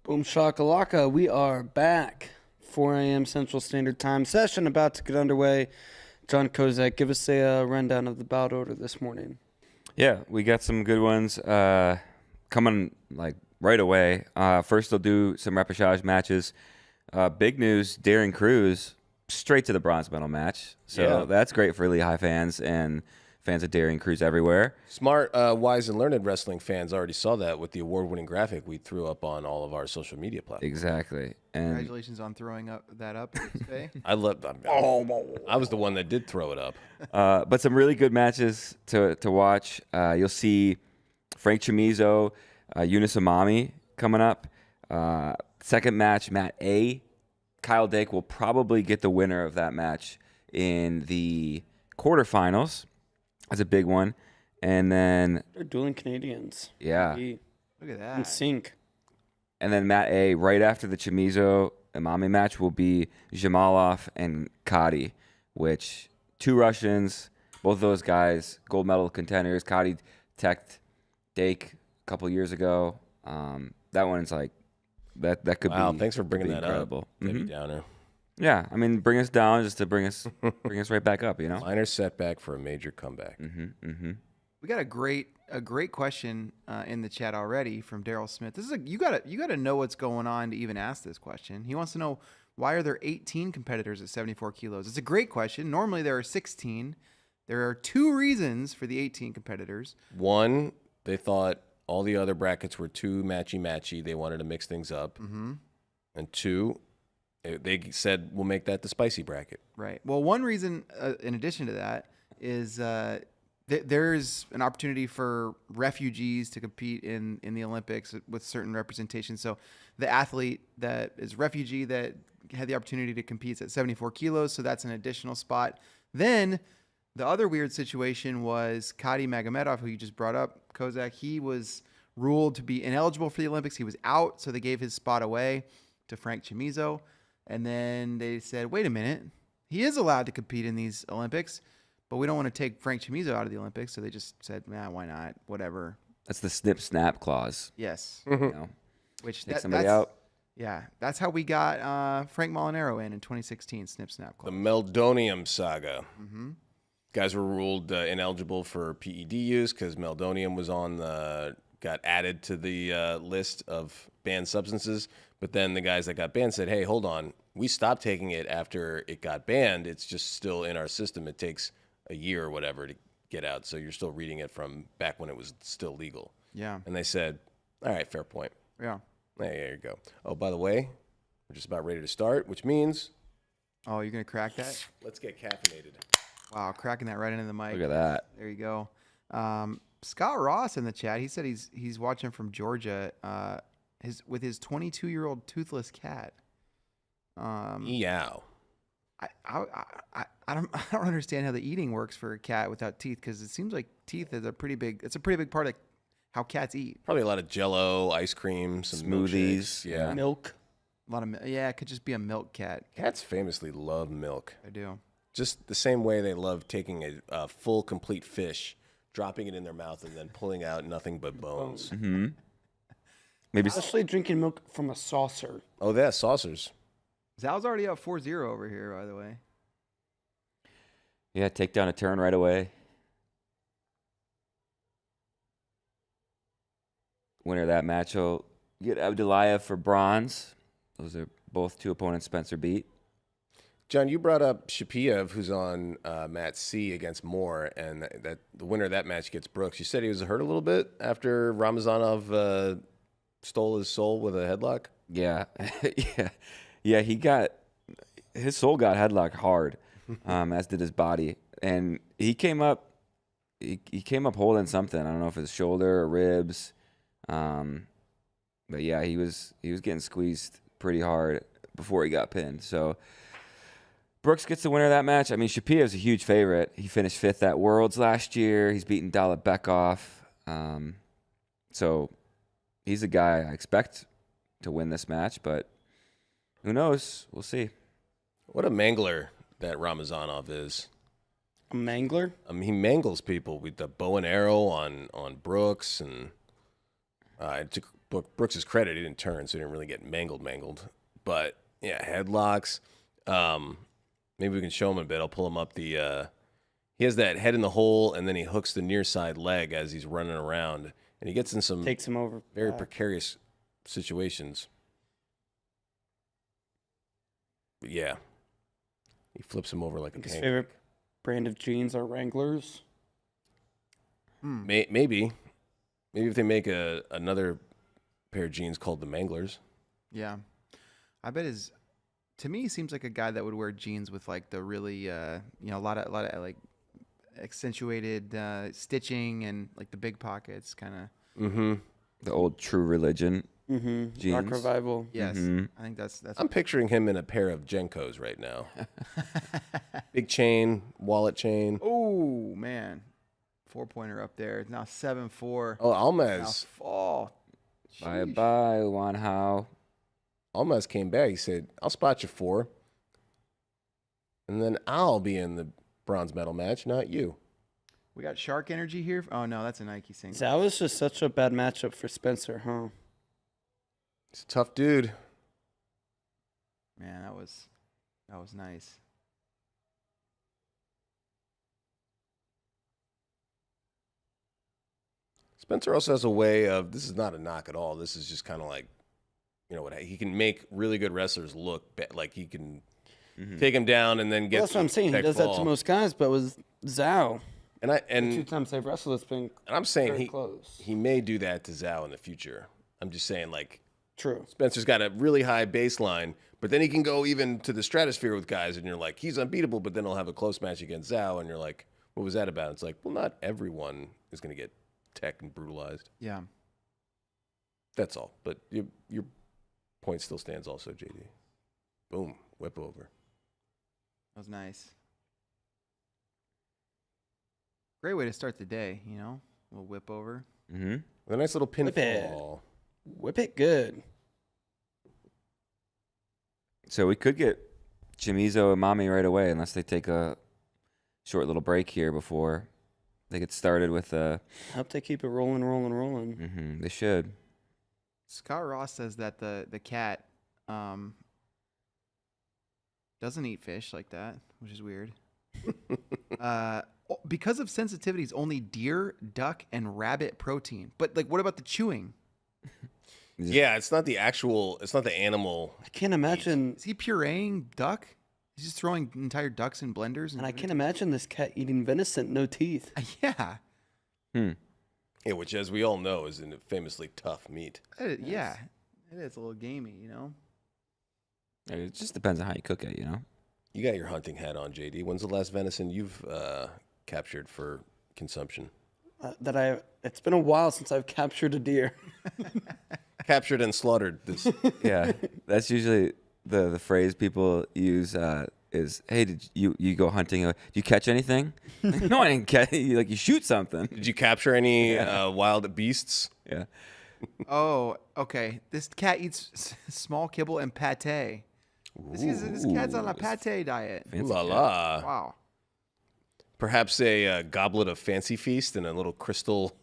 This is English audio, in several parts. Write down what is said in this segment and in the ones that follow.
Boom shakalaka, we are back. 4 a.m. Central Standard Time session about to get underway. John Kozak, give us a rundown of the bout order this morning. Yeah, we got some good ones coming like right away. First, they'll do some repechage matches. Big news, Darren Cruz straight to the bronze medal match. So that's great for Lehigh fans and fans of Darren Cruz everywhere. Smart, wise, and learned wrestling fans already saw that with the award-winning graphic we threw up on all of our social media platforms. Exactly. And congratulations on throwing that up today. I was the one that did throw it up. but some really good matches to watch. You'll see Frank Chamizo, Yunus Amami coming up. Second match, Matt A. Kyle Dake will probably get the winner of that match in the quarterfinals. That's a big one. And then They're dueling Canadians. Yeah. Look at that. In sync. And then Matt A, right after the Chamizo Amami match, will be Jamalov and Kadi, which two Russians, both of those guys, gold medal contenders. Kadi teched Dake a couple years ago. That one's like, that could be. Wow, thanks for bringing that incredible. up, Debbie Downer. Yeah, I mean, bring us down just to bring us right back up, you know? Minor setback for a major comeback. We got a great question in the chat already from Daryl Smith. This is you gotta know what's going on to even ask this question. He wants to know, why are there 18 competitors at 74 kilos? It's a great question. Normally there are 16. There are two reasons for the 18 competitors. One, they thought all the other brackets were too matchy-matchy. They wanted to mix things up. And two, they said, we'll make that the spicy bracket. Right. Well, one reason, in addition to that, is there's an opportunity for refugees to compete in the Olympics with certain representation. So the athlete that is refugee that had the opportunity to compete is at 74 kilos, so that's an additional spot. Then the other weird situation was Kadi Magomedov, who you just brought up, Kozak. He was ruled to be ineligible for the Olympics. He was out, so they gave his spot away to Frank Chamizo. And then they said, wait a minute, he is allowed to compete in these Olympics, but we don't want to take Frank Chamizo out of the Olympics. So they just said, why not? Whatever. That's the snip-snap clause. Yes. You know? Which Take somebody out. Yeah, that's how we got Frank Molinaro in 2016, snip-snap clause. The Meldonium saga. Guys were ruled ineligible for PED use because meldonium was got added to the list of banned substances. But then the guys that got banned said, hey, hold on. We stopped taking it after it got banned. It's just still in our system. It takes a year or whatever to get out. So you're still reading it from back when it was still legal. Yeah. And they said, all right, fair point. Yeah. Hey, there you go. Oh, by the way, we're just about ready to start, which means... Oh, you're going to crack that? Let's get caffeinated. Wow, cracking that right into the mic. Look at that. There you go. Scott Ross in the chat, he said he's watching from Georgia with his 22-year-old toothless cat. Meow. I don't understand how the eating works for a cat without teeth, because it seems like teeth is a pretty big part of how cats eat. Probably a lot of Jell-O, ice cream, some Smoothies. Yeah. Milk. A lot of it could just be a milk cat. Cats famously love milk. I do. Just the same way they love taking a full, complete fish, dropping it in their mouth, and then pulling out nothing but bones. Maybe Especially drinking milk from a saucer. Oh, yeah, saucers. Zal's already up 4-0 over here, by the way. Yeah, take down a turn right away. Winner of that match will get Abdullayev for bronze. Those are both two opponents Spencer beat. John, you brought up Shapiev, who's on Matt C against Moore, and that the winner of that match gets Brooks. You said he was hurt a little bit after Ramazanov stole his soul with a headlock? Yeah. Yeah, his soul got headlocked hard, as did his body. And he came up holding something. I don't know if it's shoulder or ribs. But yeah, he was getting squeezed pretty hard before he got pinned. So Brooks gets the winner of that match. I mean, Shapiev's a huge favorite. He finished 5th at Worlds last year. He's beaten Dalibekov. So he's a guy I expect to win this match, but who knows? We'll see. What a mangler that Ramazanov is. A mangler? I mean, he mangles people with the bow and arrow on Brooks, and it took Brooks' credit, he didn't turn, so he didn't really get mangled. But yeah, headlocks. Maybe we can show him a bit. I'll pull him up the. He has that head in the hole, and then he hooks the near side leg as he's running around, and he gets in some Takes him over. very precarious situations. But yeah, he flips him over like a His pancake. favorite brand of jeans are Wranglers. Maybe if they make another pair of jeans called the Manglers. Yeah, I bet to me, he seems like a guy that would wear jeans with like the really, a lot of like accentuated stitching and like the big pockets, kind of. Mm-hmm. The old True Religion. Mm-hmm. Jeans. Rock Revival. Yes, Mhm. I think that's. I'm picturing him in a pair of Genkos right now. Big chain, wallet chain. Oh man, 4-pointer up there. Now 7-4. Oh, Now Almaz. fall. Bye, Juan Hao. Almaz came back. He said, "I'll spot you 4, and then I'll be in the bronze medal match, not you." We got Shark Energy here. Oh no, that's a Nike single. That was just such a bad matchup for Spencer, huh? He's a tough dude. Man, that was nice. Spencer also has a way of, this is not a knock at all. This is just kind of like, what he can make really good wrestlers look like he can take him down and then get. Well, that's what I'm saying. He tech does that fall. to most guys, but with Zhao, And the and 2 times they've wrestled, it's been I'm saying very close. he may do that to Zhao in the future. I'm just saying, like, True. Spencer's got a really high baseline, but then he can go even to the stratosphere with guys, and you're like, he's unbeatable, but then he'll have a close match against Zhao, and you're like, what was that about? It's like, well, not everyone is going to get tech and brutalized. Yeah. That's all. But your point still stands also, JD. Boom. Whip over. That was nice. Great way to start the day, A little whip over. Mm-hmm. With a nice little Whip it. pinfall. Whip it good. So we could get Chimizo and Mami right away, unless they take a short little break here before they get started with. Hope they keep it rolling. They should. Scott Ross says that the cat doesn't eat fish like that, which is weird. Because of sensitivities, only deer, duck, and rabbit protein. But like, what about the chewing? Yeah, it's not the animal. I can't imagine, Is he pureeing duck? He's just throwing entire ducks in blenders. and I can't imagine this cat eating venison, no teeth. Yeah. Yeah, which, as we all know, is a famously tough meat. Yeah. It is a little gamey, It just depends on how you cook it, You got your hunting hat on, JD. When's the last venison you've captured for consumption? It's been a while since I've captured a deer. Captured and slaughtered this. Yeah, that's usually the phrase people use is, "Hey, did you go hunting? Did you catch anything?" No, I didn't catch. You shoot something. Did you capture any wild beasts? Yeah. Oh, okay. This cat eats small kibble and pate. This cat's on a pate diet. Ooh la la. Wow. Perhaps a goblet of Fancy Feast and a little crystal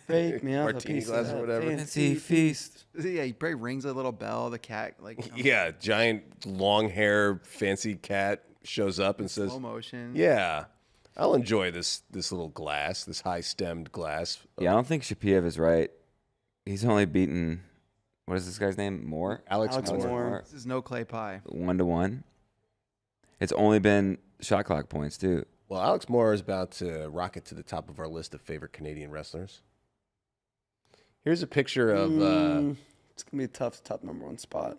Bake me up a martini piece glass of or that whatever. fancy feast. Yeah, he probably rings a little bell. The cat, Yeah, giant long hair fancy cat shows up and says, slow motion. "Yeah, I'll enjoy this little glass, this high stemmed glass." Yeah, I don't think Shapiev is right. He's only beaten. What is this guy's name? Moore. Alex Moore. Moore. This is no clay pie. 1-1. It's only been shot clock points too. Well, Alex Moore is about to rocket to the top of our list of favorite Canadian wrestlers. Here's a picture of. It's gonna be a tough number 1 spot.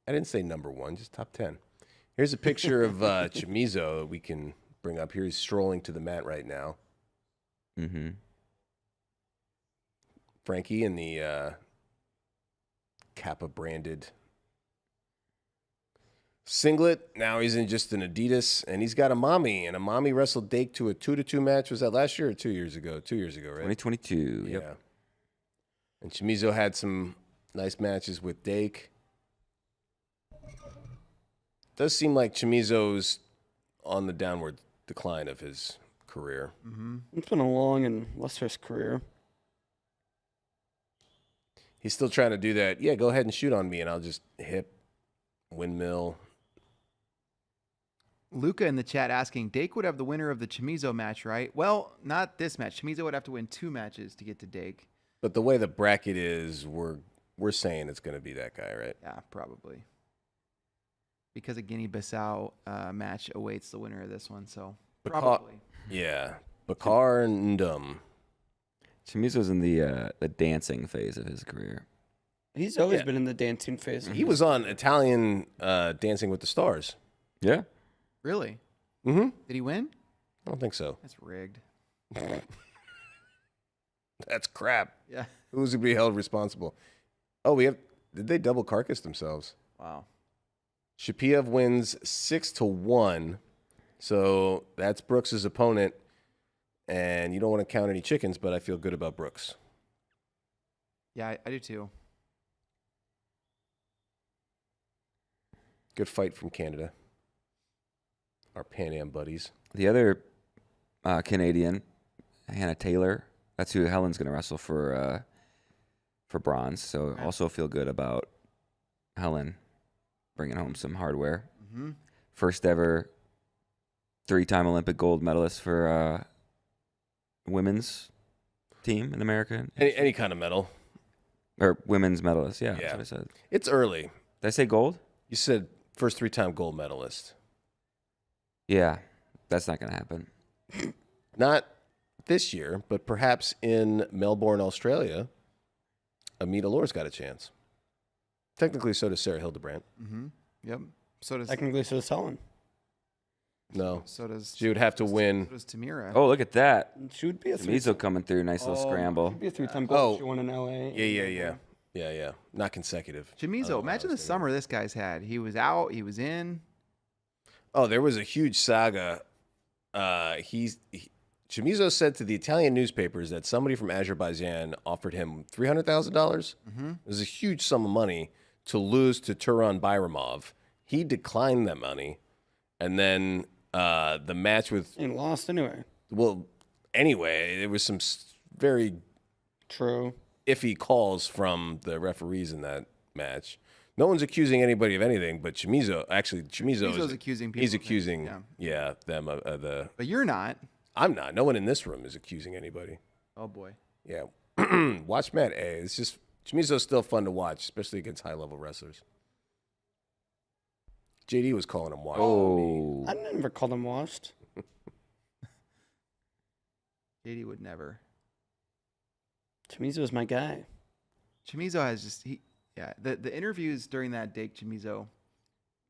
I didn't say number 1, just top 10. Here's a picture of Chimizo that we can bring up here. He's strolling to the mat right now. Mm-hmm. Frankie in the Kappa branded singlet. Now he's in just an Adidas, and he's got a Mami, and a Mami wrestled Dake to a 2-2 match. Was that last year or 2 years ago? 2 years ago, right? 2022. Yeah. Yep. And Chimizo had some nice matches with Dake. Does seem like Chimizo's on the downward decline of his career. Mm-hmm. It's been a long and lustrous career. he's still trying to do that. Yeah, go ahead and shoot on me, and I'll just hip, windmill. Luca in the chat asking, Dake would have the winner of the Chamizo match, right? Well, not this match. Chamizo would have to win 2 matches to get to Dake. But the way the bracket is, we're saying it's going to be that guy, right? Yeah, probably. Because a Guinea-Bissau match awaits the winner of this one, so probably. Yeah, Bakar and Chamizo's in the dancing phase of his career. He's always been in the dancing phase. he was on Italian Dancing with the Stars. Yeah. Really? Mm-hmm. Did he win? I don't think so. That's rigged. That's crap. Yeah. Who's to be held responsible? Oh, did they double carcass themselves? Wow. Shapiev wins 6-1. So that's Brooks' opponent. And you don't want to count any chickens, but I feel good about Brooks. Yeah, I do too. Good fight from Canada. Our Pan Am buddies. The other Canadian, Hannah Taylor, that's who Helen's going to wrestle for bronze. So also feel good about Helen bringing home some hardware. Mm-hmm. First ever 3-time Olympic gold medalist for women's team in America. Any kind of medal. Or women's medalist, yeah. Yeah. That's what I said. It's early. Did I say gold? You said first 3-time gold medalist. Yeah, that's not going to happen. Not this year, but perhaps in Melbourne, Australia, Amita Lore's got a chance. Technically, so does Sarah Hildebrandt. Mm-hmm. Yep. So does Technically, so does Helen. No. So does She would have to win. So does Tamira. Oh, look at that. She would be a Mizo coming through. Nice little scramble. She'd be a 3-time gold. She won in LA. Yeah. Not consecutive. Chamizo, imagine the summer this guy's had. He was out, he was in. Oh, there was a huge saga. Chamizo said to the Italian newspapers that somebody from Azerbaijan offered him $300,000. Mm-hmm. It was a huge sum of money to lose to Turan Bayramov. He declined that money. And then the match with... And lost anyway. Well, anyway, there was some very True. iffy calls from the referees in that match. No one's accusing anybody of anything, but Chamizo Chamizo's accusing people. He's of things, accusing, them of the... But you're not. I'm not. No one in this room is accusing anybody. Oh, boy. Yeah. Watch Matt A. It's just... Chamizo's still fun to watch, especially against high-level wrestlers. JD was calling him washed. Oh. I never called him washed. JD would never. Chamizo is my guy. Chamizo has just... The interviews during that Dake Chamizo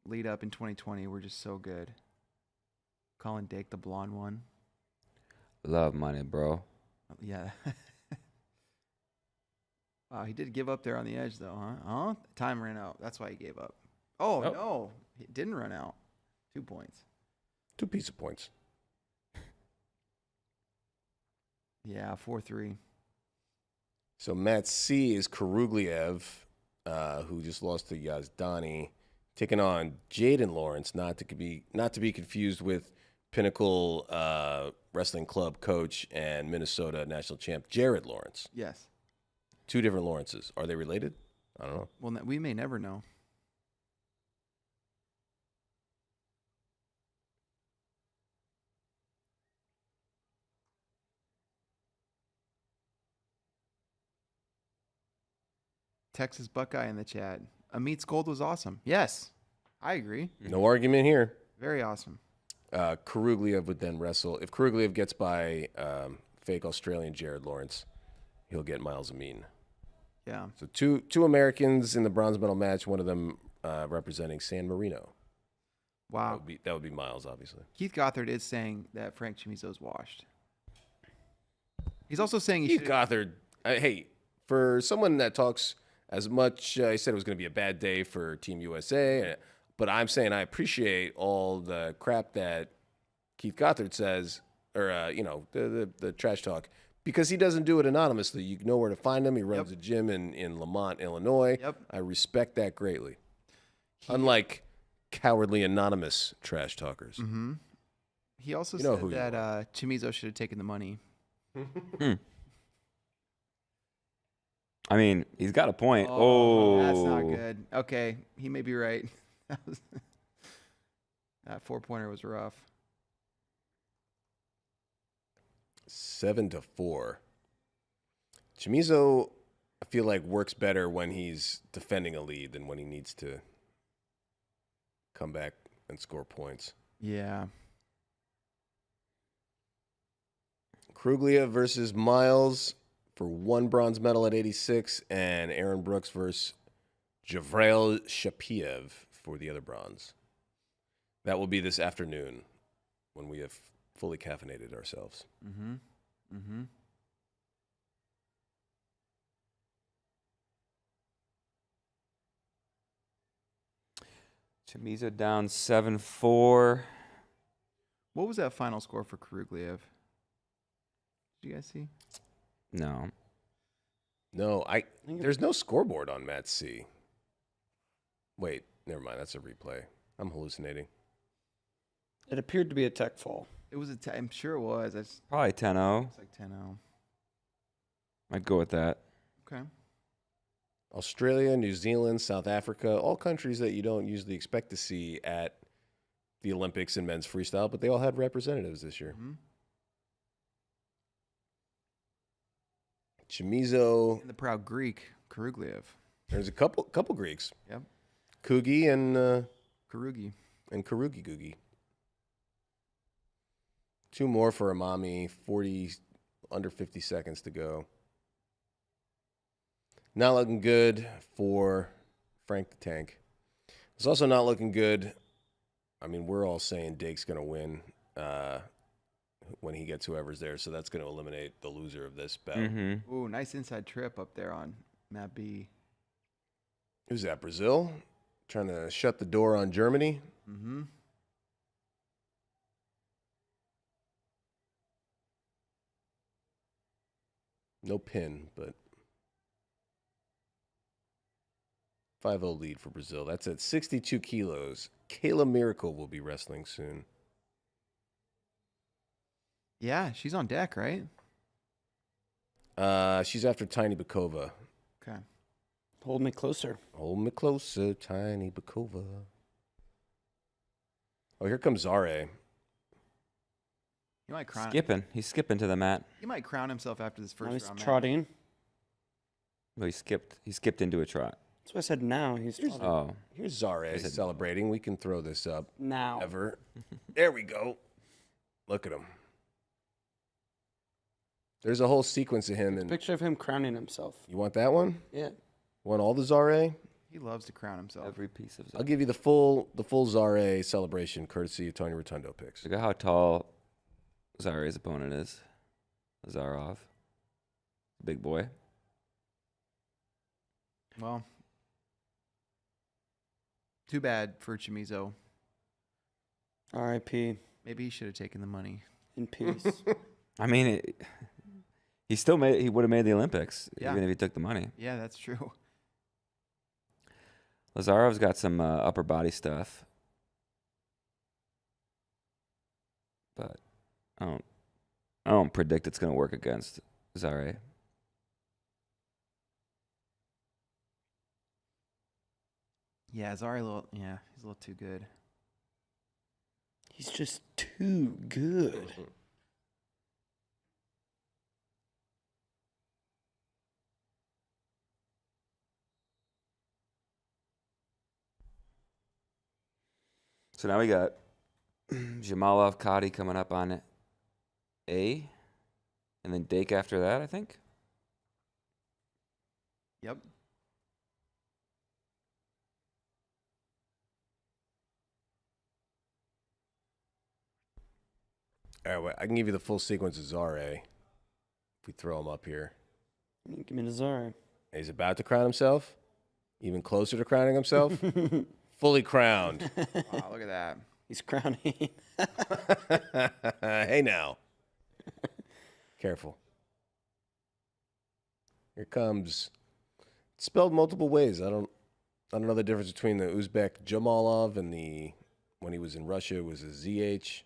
lead up in 2020 were just so good. Calling Dake the blonde one. Love money, bro. Yeah. Wow, he did give up there on the edge, though, huh? Huh? Time ran out. That's why he gave up. Oh, no. It didn't run out. 2 points. 2 piece of points. Yeah, 4-3. So Matt C is Karugliev, who just lost to Yazdani, taking on Jaden Lawrence, not to be confused with Pinnacle Wrestling Club coach and Minnesota national champ Jared Lawrence. Yes. 2 different Lawrences. Are they related? I don't know. Well, we may never know. Texas Buckeye in the chat. Amit's gold was awesome. Yes, I agree. No argument here. Very awesome. Karugliev would then wrestle. If Karugliev gets by fake Australian Jared Lawrence, he'll get Miles Amin. Yeah. So two Americans in the bronze medal match, one of them representing San Marino. Wow. That would be Miles, obviously. Keith Gothard is saying that Frank Chamizo's washed. He's also saying he Keith should. Gothard, hey, for someone that talks as much, he said it was going to be a bad day for Team USA, but I'm saying I appreciate all the crap that Keith Gothard says, or the trash talk, because he doesn't do it anonymously. You know where to find him. He runs a gym in Lamont, Illinois. Yep. I respect that greatly. Unlike cowardly anonymous trash talkers. Mm-hmm. He also You know said who you that Chamizo should have taken the money. I mean, he's got a point. Oh, That's not good. Okay, he may be right. That 4-pointer was rough. 7-4. Chamizo, I feel like, works better when he's defending a lead than when he needs to come back and score points. Yeah. Kruglia versus Miles for 1 bronze medal at 86, and Aaron Brooks versus Javrail Shapiev for the other bronze. That will be this afternoon when we have fully caffeinated ourselves. Mm-hmm. Mm-hmm. Chamizo down 7-4. What was that final score for Karugliev? Did you guys see? No. No, there's no scoreboard on Mat C. Wait, never mind. That's a replay. I'm hallucinating. It appeared to be a tech fall. It was I'm sure it was. It's Probably 10-0. like 10-0. I'd go with that. Okay. Australia, New Zealand, South Africa, all countries that you don't usually expect to see at the Olympics in men's freestyle, but they all had representatives this year. Mm-hmm. Chamizo. And the proud Greek, Karugliev. There's a couple Greeks. Yep. Kugi and Karugi. Karugi Gugi. 2 more for Amami, under 50 seconds to go. Not looking good for Frank the Tank. It's also not looking good. I mean, we're all saying Dake's going to win when he gets whoever's there, so that's going to eliminate the loser of this bout. Mm-hmm. Ooh, nice inside trip up there on Matt B. Who's that, Brazil? Trying to shut the door on Germany? Mm-hmm. No pin, but 5-0 lead for Brazil. That's at 62 kilos. Kayla Miracle will be wrestling soon. Yeah, she's on deck, right? She's after Tiny Bakova. Okay. Hold me closer. Hold me closer, Tiny Bakova. Oh, here comes Zare. He might crown. Skipping. He's skipping to the mat. He might crown himself after this Now first he's round. trotting. Well, he skipped into a trot. That's what I said now. He's trotting. Oh. Here's Zare celebrating. We can throw this up. Now. Ever. There we go. Look at him. There's a whole sequence of him. And Picture of him crowning himself. you want that one? Yeah. Want all the Zare? He loves to crown himself. Every piece of I'll give you the full Zare celebration, courtesy of Tony Rotundo picks. Look at how tall Zare's opponent is. Zarov. Big boy. Well, too bad for Chamizo. R.I.P. Maybe he should have taken the money. In peace. I mean, he would have made the Olympics Yeah. even if he took the money. Yeah, that's true. Lazarov's got some upper body stuff, but I don't predict it's going to work against Zare. Yeah, Zari he's a little too good. He's just too good. So now we got Jamalov, Kadi coming up on A, and then Dake after that, I think. Yep. All right, well, I can give you the full sequence of Zare if we throw him up here. Give me the Zara. He's about to crown himself, even closer to crowning himself. Fully crowned. Wow, look at that. He's crowning. Hey now. Careful. Here comes. It's spelled multiple ways. I don't know the difference between the Uzbek Jamalov and the when he was in Russia it was a ZH.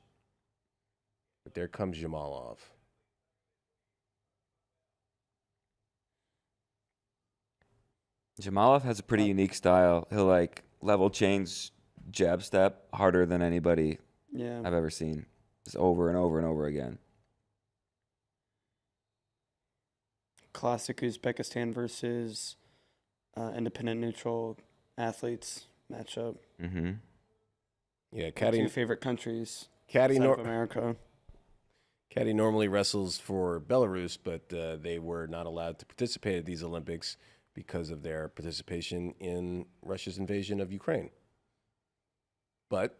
But there comes Jamalov. Jamalov has a pretty unique style. He'll like level change jab step harder than anybody Yeah. I've ever seen. Just over and over and over again. Classic Uzbekistan versus independent neutral athletes matchup. Mm-hmm. Yeah, Two Caddy favorite countries. Caddy, South nor- America. Caddy normally wrestles for Belarus, but they were not allowed to participate at these Olympics because of their participation in Russia's invasion of Ukraine. But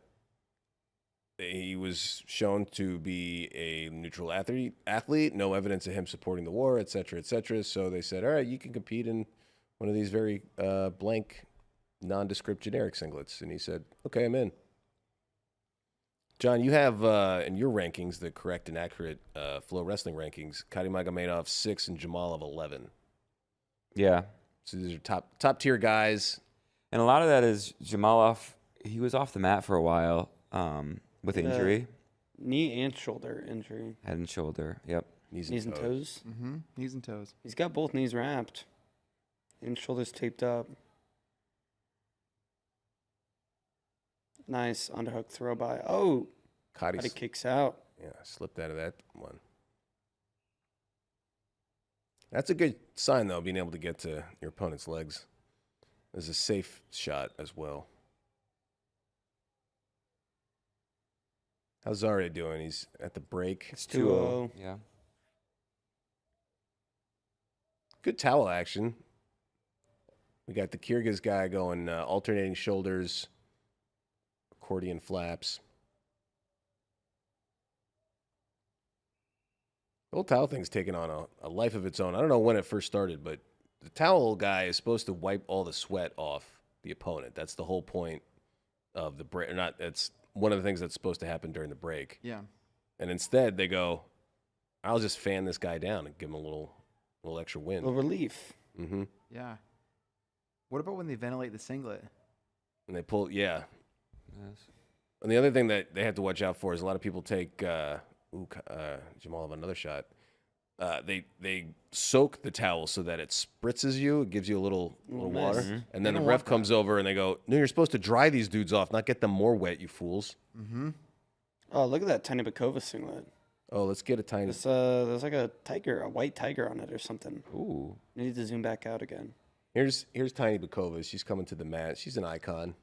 he was shown to be a neutral athlete, no evidence of him supporting the war, et cetera, et cetera. So they said, all right, you can compete in one of these very blank, nondescript generic singlets. And he said, okay, I'm in. John, you have in your rankings, the correct and accurate FloWrestling rankings, Kadi Magomedov 6 and Jamalov 11. Yeah. So these are top tier guys. And a lot of that is Jamalov. He was off the mat for a while with injury. Knee and shoulder injury. Head and shoulder. Yep. Knees Knees and toes. Mm-hmm. Knees and toes. He's got both knees wrapped and shoulders taped up. Nice underhook throw by. Oh, Kadi Kadi kicks out. Yeah, slipped out of that one. That's a good sign, though, being able to get to your opponent's legs. There's a safe shot as well. How's Zarya doing? He's at the break. It's 2-0. 2-0. Yeah. Good towel action. We got the Kyrgyz guy going alternating shoulders, accordion flaps. The whole towel thing's taken on a life of its own. I don't know when it first started, but the towel guy is supposed to wipe all the sweat off the opponent. That's the whole point of the break. That's one of the things that's supposed to happen during the break. Yeah. And instead, they go, I'll just fan this guy down and give him a little extra A wind. little relief. Mm-hmm. Yeah. What about when they ventilate the singlet? And they pull, yeah. Yes. And the other thing that they have to watch out for is a lot of people take Jamalov another shot. They soak the towel so that it spritzes you. It gives you a little water. mist. And then They the don't ref want comes over and they go, no, you're supposed to dry these dudes off, not get them more wet, you fools. Mm-hmm. Oh, look at that Tiny Bakova singlet. Oh, let's get a tiny. There's like a white tiger on it or something. Ooh. I need to zoom back out again. Here's Tiny Bakova. She's coming to the mat. She's an icon.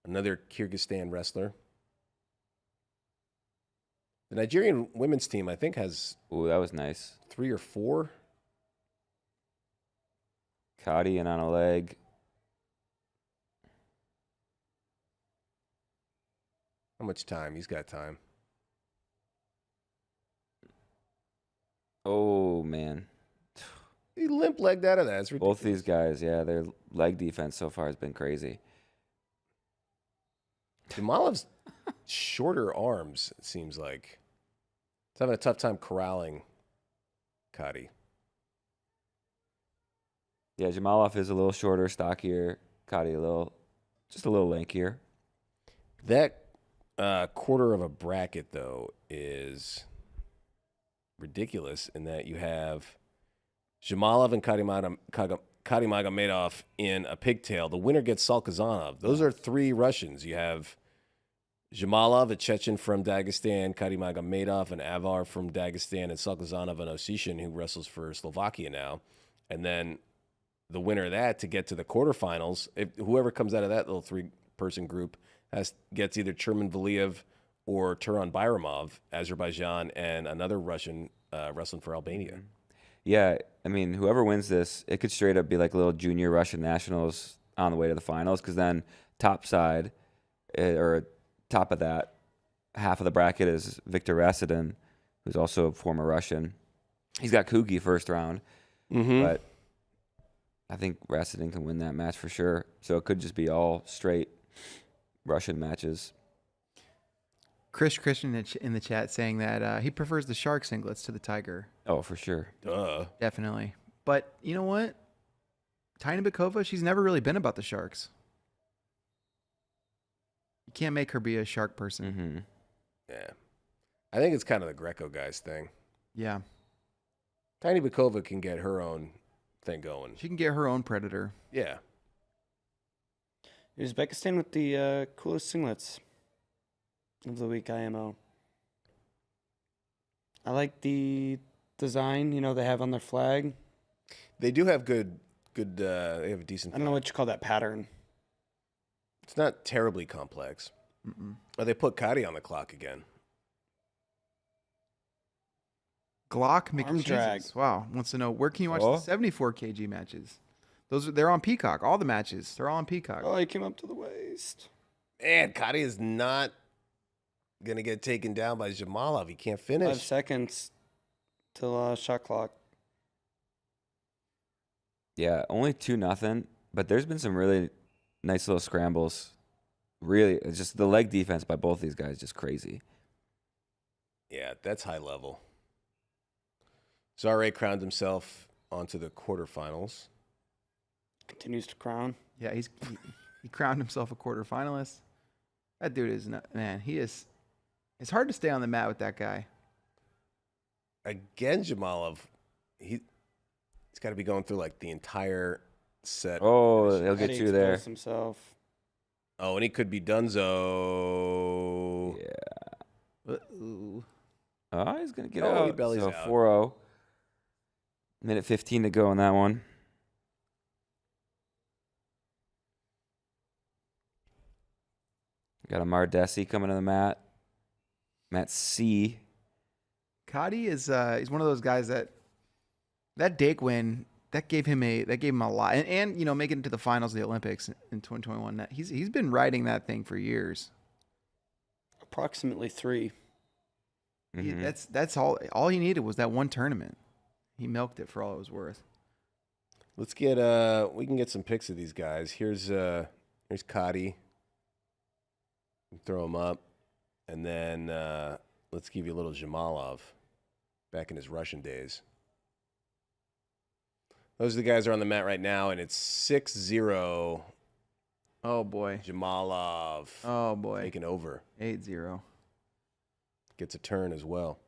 Another Kyrgyzstan wrestler. The Nigerian women's team, I think, has Ooh, that was nice. 3 or 4. Kadi and on a leg. How much time? He's got time. Oh, man. He limp-legged out of that. It's ridiculous. Both these guys, yeah, their leg defense so far has been crazy. Jamalov's shorter arms, it seems like. He's having a tough time corralling Kadi. Yeah, Jamalov is a little shorter, stockier. Kadi just a little lankier. That quarter of a bracket, though, is ridiculous in that you have Jamalov and Kadi Magomedov in a pigtail. The winner gets Salkazanov. Those are 3 Russians. You have Jamalov, a Chechen from Dagestan, Kadi Magomedov, an Avar from Dagestan, and Salkazanov, an Ossetian who wrestles for Slovakia now. And then the winner of that to get to the quarterfinals, if whoever comes out of that little 3-person group gets either Cherman Valiev or Turan Bayramov, Azerbaijan, and another Russian wrestling for Albania. Yeah, I mean, whoever wins this, it could straight up be like little junior Russian nationals on the way to the finals, because then top side, or top of that half of the bracket is Viktor Rasidin, who's also a former Russian. He's got Kugi first round, but I think Rasidin can win that match for sure. So it could just be all straight Russian matches. Christian in the chat saying that he prefers the shark singlets to the tiger. Oh, for sure. Duh. Definitely. But you know what? Tiny Bakova, she's never really been about the sharks. You can't make her be a shark person. Mm-hmm. Yeah. I think it's kind of the Greco guys thing. Yeah. Tiny Bakova can get her own thing going. She can get her own predator. Yeah. Uzbekistan with the coolest singlets of the week, IMO. I like the design, they have on their flag. They do have good. They have a decent. I don't know what you call that pattern. It's not terribly complex. Oh, they put Kadi on the clock again. Glock Arm drag. McJesus. Wow, wants to know where can you watch Oh. the 74 kg matches? They're on Peacock. All the matches, they're all on Peacock. Oh, he came up to the waist. Man, Kadi is not gonna get taken down by Jamalov. He can't 5 finish. seconds till shot clock. Yeah, only 2-0, but there's been some really nice little scrambles. Really, it's just the leg defense by both these guys just crazy. Yeah, that's high level. Zare crowned himself onto the quarterfinals. Continues to crown. Yeah, he crowned himself a quarterfinalist. That dude is not, man. He is. It's hard to stay on the mat with that guy. Again, Jamalov, he's got to be going through like the entire set. Oh, they'll get Eddie you there. exposed himself. Oh, and he could be Dunzo. Yeah. Ooh. Oh, he's going to get Oh, he out. bellies So out. 4-0. Minute 15 to go on that one. Got a Mardesi coming to the mat. Matt C. Kadi is he's one of those guys that Dake win that gave him a lot, and making it to the finals of the Olympics in 2021. He's been riding that thing for years. Approximately 3. That's all he needed was that one tournament. He milked it for all it was worth. Let's get we can get some pics of these guys. Here's Kadi. Throw him up, and then let's give you a little Jamalov back in his Russian days. Those are the guys that are on the mat right now, and it's 6-0 Oh boy. Jamalov Oh boy. taking over. 8-0. Gets a turn as well.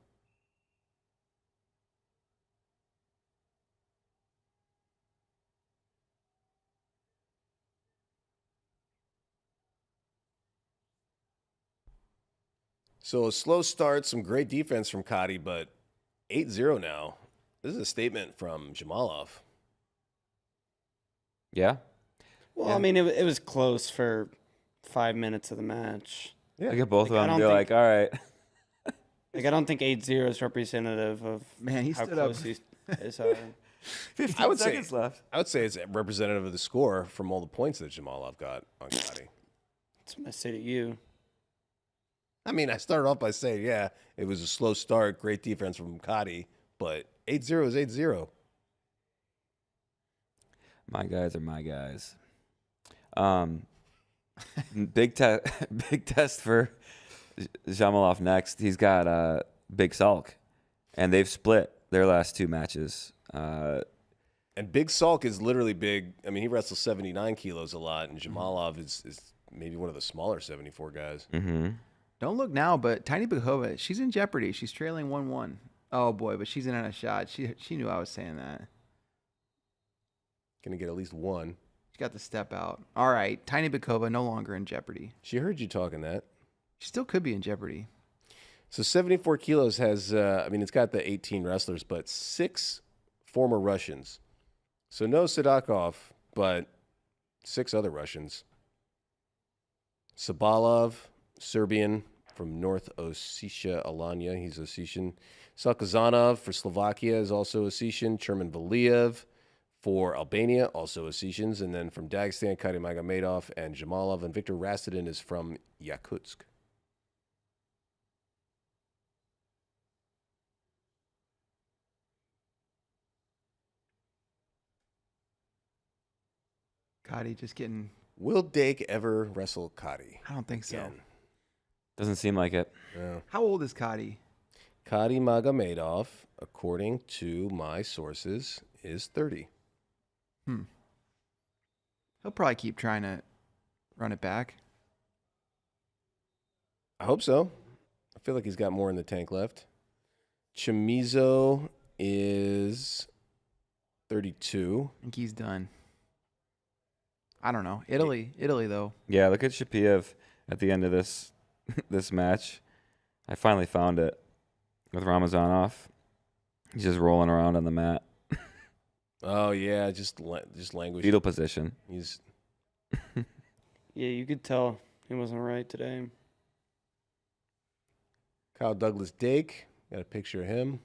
So a slow start, some great defense from Kadi, but 8-0 now. This is a statement from Jamalov. Yeah. Well, Yeah. I mean, it was close for 5 minutes of the match. Look at both Like, I of them. don't They're think- like, all right. Like, I don't think 8-0 is representative of Man, he how stood up. close he is. 15 I would say- seconds left. I would say it's representative of the score from all the points that Jamalov got on Kadi. That's what I say to you. I mean, I started off by saying, yeah, it was a slow start, great defense from Kadi, but 8-0 is 8-0. My guys are my guys. Big test for Jamalov next. He's got Big Sulk, and they've split their last 2 matches. And Big Sulk is literally big. I mean, he wrestles 79 kilos a lot, and Jamalov is maybe one of the smaller 74 guys. Mm-hmm. Don't look now, but Tiny Bukova, she's in jeopardy. She's trailing 1-1. Oh boy, but she's in on a shot. She knew I was saying that. Going to get at least one. She got the step out. All right, Tiny Bukova no longer in jeopardy. She heard you talking that. She still could be in jeopardy. So 74 kilos has, it's got the 18 wrestlers, but 6 former Russians. So no Sadakov, but 6 other Russians. Sabalov, Serbian from North Ossetia, Alanya. He's Ossetian. Salkazanov for Slovakia is also Ossetian. Cherman Valiev for Albania, also Ossetians. And then from Dagestan, Kadi Magomedov and Jamalov. And Victor Rastadin is from Yakutsk. Kadi just getting. Will Dake ever wrestle Kadi? I don't think so. Again? Doesn't seem like it. No. How old is Kadi? Kadi Magomedov, according to my sources, is 30. He'll probably keep trying to run it back. I hope so. I feel like he's got more in the tank left. Chamizo is 32. I think he's done. I don't know. Italy though. Yeah, look at Shapiev at the end of this this match. I finally found it with Ramazanov. He's just rolling around on the mat. Oh yeah, just language. Fetal position. He's Yeah, you could tell he wasn't right today. Kyle Douglas Dake. Got a picture of him.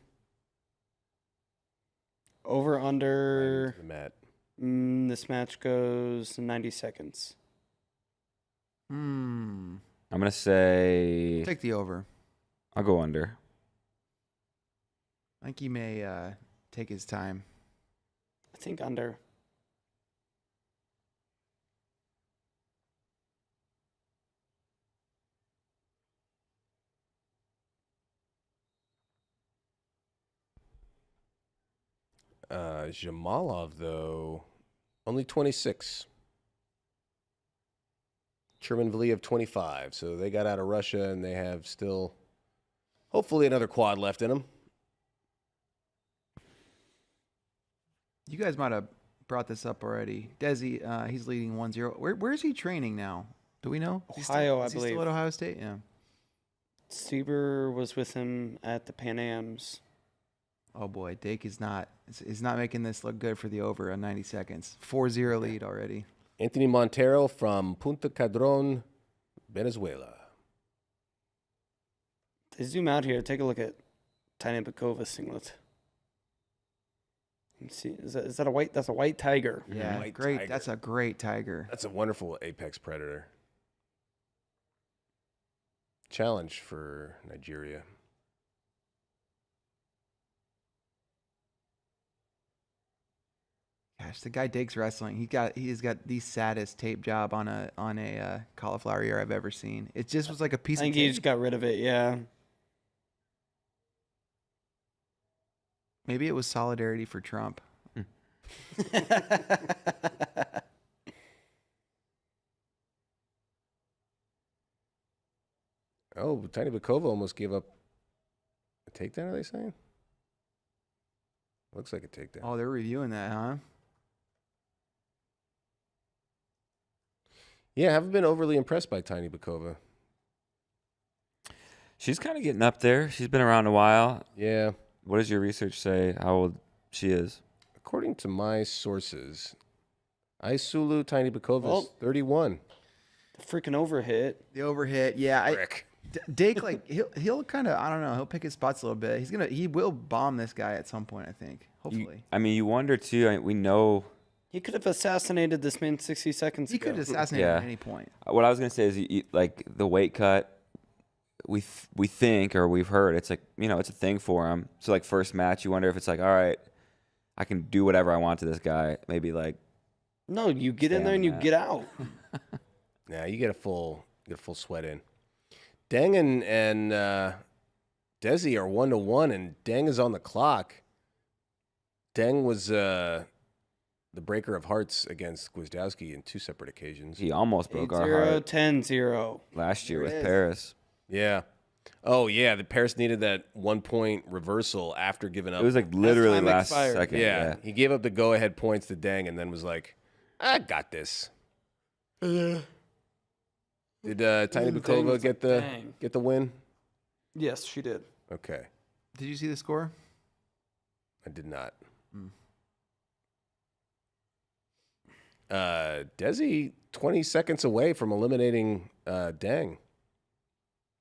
Over Right under. into the mat. This match goes 90 seconds. I'm gonna say Take the over. I'll go under. I think he may take his time. I think under. Jamalov, though, only 26. Sherman Valiev, 25. So they got out of Russia, and they have still, hopefully, another quad left in them. You guys might have brought this up already. Desi, he's leading 1-0. Where is he training now? Do we know? Is he Ohio, I is he believe. still at Ohio State? Yeah. Sieber was with him at the Pan Ams. Oh boy, Dake is not making this look good for the over on 90 seconds. 4-0 lead already. Anthony Montero from Punta Cadron, Venezuela. They zoom out here. Take a look at Tiny Bakova's singlet. Let's see, is that a white? That's a white tiger. Yeah, White great. tiger. That's a great tiger. That's a wonderful apex predator. Challenge for Nigeria. Gosh, the guy Dake's wrestling. He's got the saddest tape job on a cauliflower ear I've ever seen. It just was like a piece I think of he tape. just got rid of it. Yeah. Maybe it was solidarity for Trump. Oh, Tiny Bakova almost gave up a takedown, are they saying? Looks like a takedown. Oh, they're reviewing that, huh? Yeah, I haven't been overly impressed by Tiny Bakova. She's kind of getting up there. She's been around a while. Yeah. What does your research say? How old she is? According to my sources, Isulu Tiny Bakova is Well- 31. The freaking overhit. The overhit, yeah. Frick. Dake, like he'll kind of, I don't know, he'll pick his spots a little bit. He will bomb this guy at some point, I think. Hopefully, You wonder too. We know He could have assassinated this man 60 seconds he ago. could assassinate him at any point. what I was gonna say is like the weight cut. We think or we've heard it's like it's a thing for him. So like first match, you wonder if it's like all right, I can do whatever I want to this guy. Maybe like No, you get in there and you Damn get out. Nah, you get a full sweat in. Deng and Desi are 1-1, and Deng is on the clock. Deng was the breaker of hearts against Gwizdowski in 2 separate occasions. he almost broke our 8-0, heart 10-0. last year There with it is. Parris. Yeah. Oh yeah, the Paris needed that 1-point reversal after giving up. It was like literally time last expired. second. yeah, he gave up the go-ahead points to Deng, and then was like, "I got this." Did Tiny Deng Bakova was get like, the "Dang." win? Yes, she did. Okay, Did you see the score? I did not. Hmm. Desi 20 seconds away from eliminating Deng.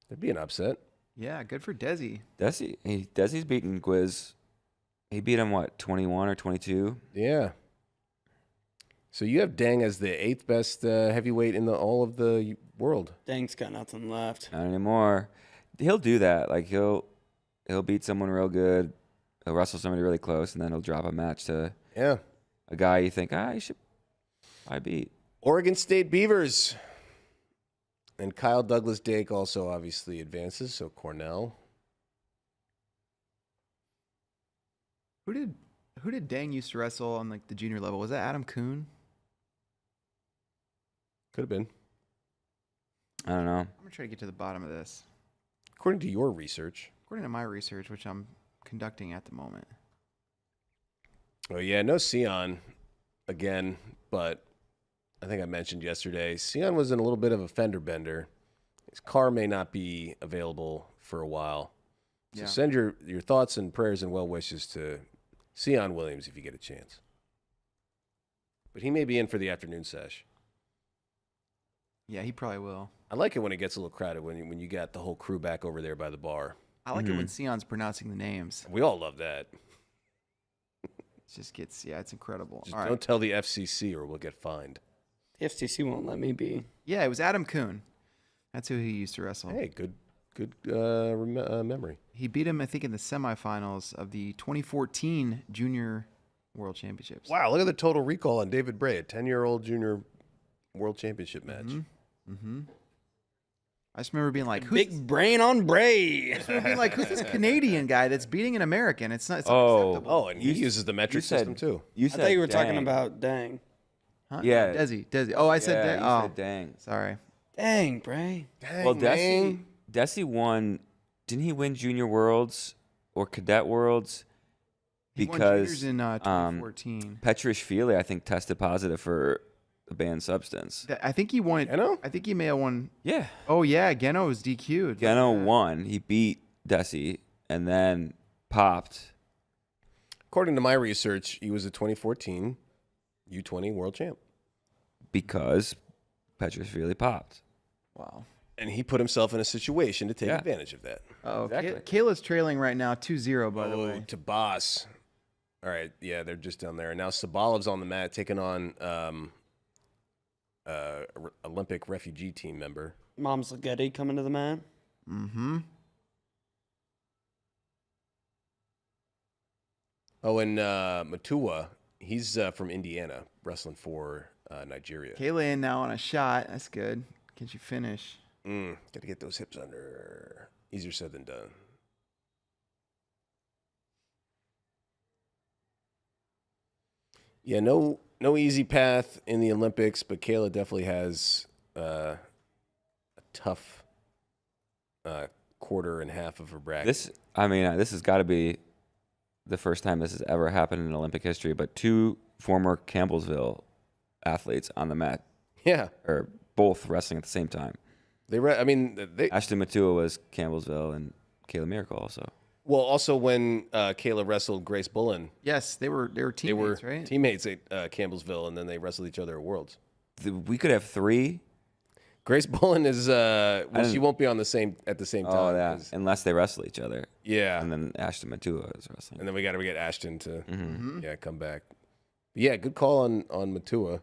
That'd be an upset. Yeah, good for Desi. Desi's beaten Gwiz. He beat him 21 or 22. Yeah. So you have Deng as the 8th best heavyweight in all of the world. Dang's got nothing left. Not anymore. He'll do that. Like he'll beat someone real good. He'll wrestle somebody really close, and then he'll drop a match to Yeah. a guy you think I beat. Oregon State Beavers. And Kyle Douglas Dake also obviously advances, so Cornell. Who did Dang used to wrestle on like the junior level? Was that Adam Kuhn? Could have been. I don't know. I'm gonna try to get to the bottom of this. According to your research. According to my research, which I'm conducting at the moment. Oh, yeah, no Sion again, but I think I mentioned yesterday, Sion was in a little bit of a fender bender. His car may not be available for a while. So Yeah. send your thoughts and prayers and well wishes to Sion Williams if you get a chance. But he may be in for the afternoon sesh. Yeah, he probably will. I like it when it gets a little crowded, when you got the whole crew back over there by the bar. I like it when Sion's pronouncing the names. We all love that. It just gets, it's incredible. Just All right. don't tell the FCC or we'll get fined. The FTC won't let me be. Yeah, it was Adam Kuhn. That's who he used to wrestle. Hey, good memory. He beat him, I think, in the semifinals of the 2014 Junior World Championships. Wow, look at the total recall on David Bray, a 10-year-old junior world championship match. Mm-hmm. I just remember being like, Big brain on Bray. I just remember being like, who's this Canadian guy that's beating an American? It's not Oh. acceptable. Oh, and he uses the metric system too. You I said thought you were talking dang. about dang. Huh? Yeah. Desi. Oh, I said Yeah, dang. you Oh, said dang. sorry. Dang, Bray. Dang, Well, man. Desi won. Didn't he win Junior Worlds or Cadet Worlds? He won Because juniors in 2014. Petrishvili, I think, tested positive for the banned substance. I think he won. Geno? I think he may have won. Yeah. Oh yeah, Geno was DQ'd. Geno won. He beat Desi and then popped. According to my research, he was a 2014 U20 world champ. Because Petrishvili popped. Wow. And he put himself in a situation to take Yeah. advantage of that. Oh, Exactly. Kayla's trailing right now 2-0, by the way. To Boss. All right, yeah, they're just down there. And now Sabalov's on the mat taking on Olympic refugee team member. Mom's Ligeti coming to the mat. Mm-hmm. Oh, and Matua, he's from Indiana, wrestling for Nigeria. Kayla in now on a shot. That's good. Can she finish? Got to get those hips under. Easier said than done. Yeah, no easy path in the Olympics, but Kayla definitely has a tough quarter and half of her bracket. This has got to be the first time this has ever happened in Olympic history. But two former Campbellsville athletes on the mat, yeah, or both wrestling at the same time. they. Ashton Matua was Campbellsville, and Kayla Miracle also. Well, also when Kayla wrestled Grace Bullen, Yes, they were teammates, they were right? teammates at Campbellsville, and then they wrestled each other at Worlds. We could have three. Grace Bullen is she won't be on the same time. Oh, yeah. 'cause- Unless they wrestle each other. yeah, And then Ashton Matua is wrestling. and then we got to get Ashton to Mm-hmm. come back. But yeah, good call on Matua.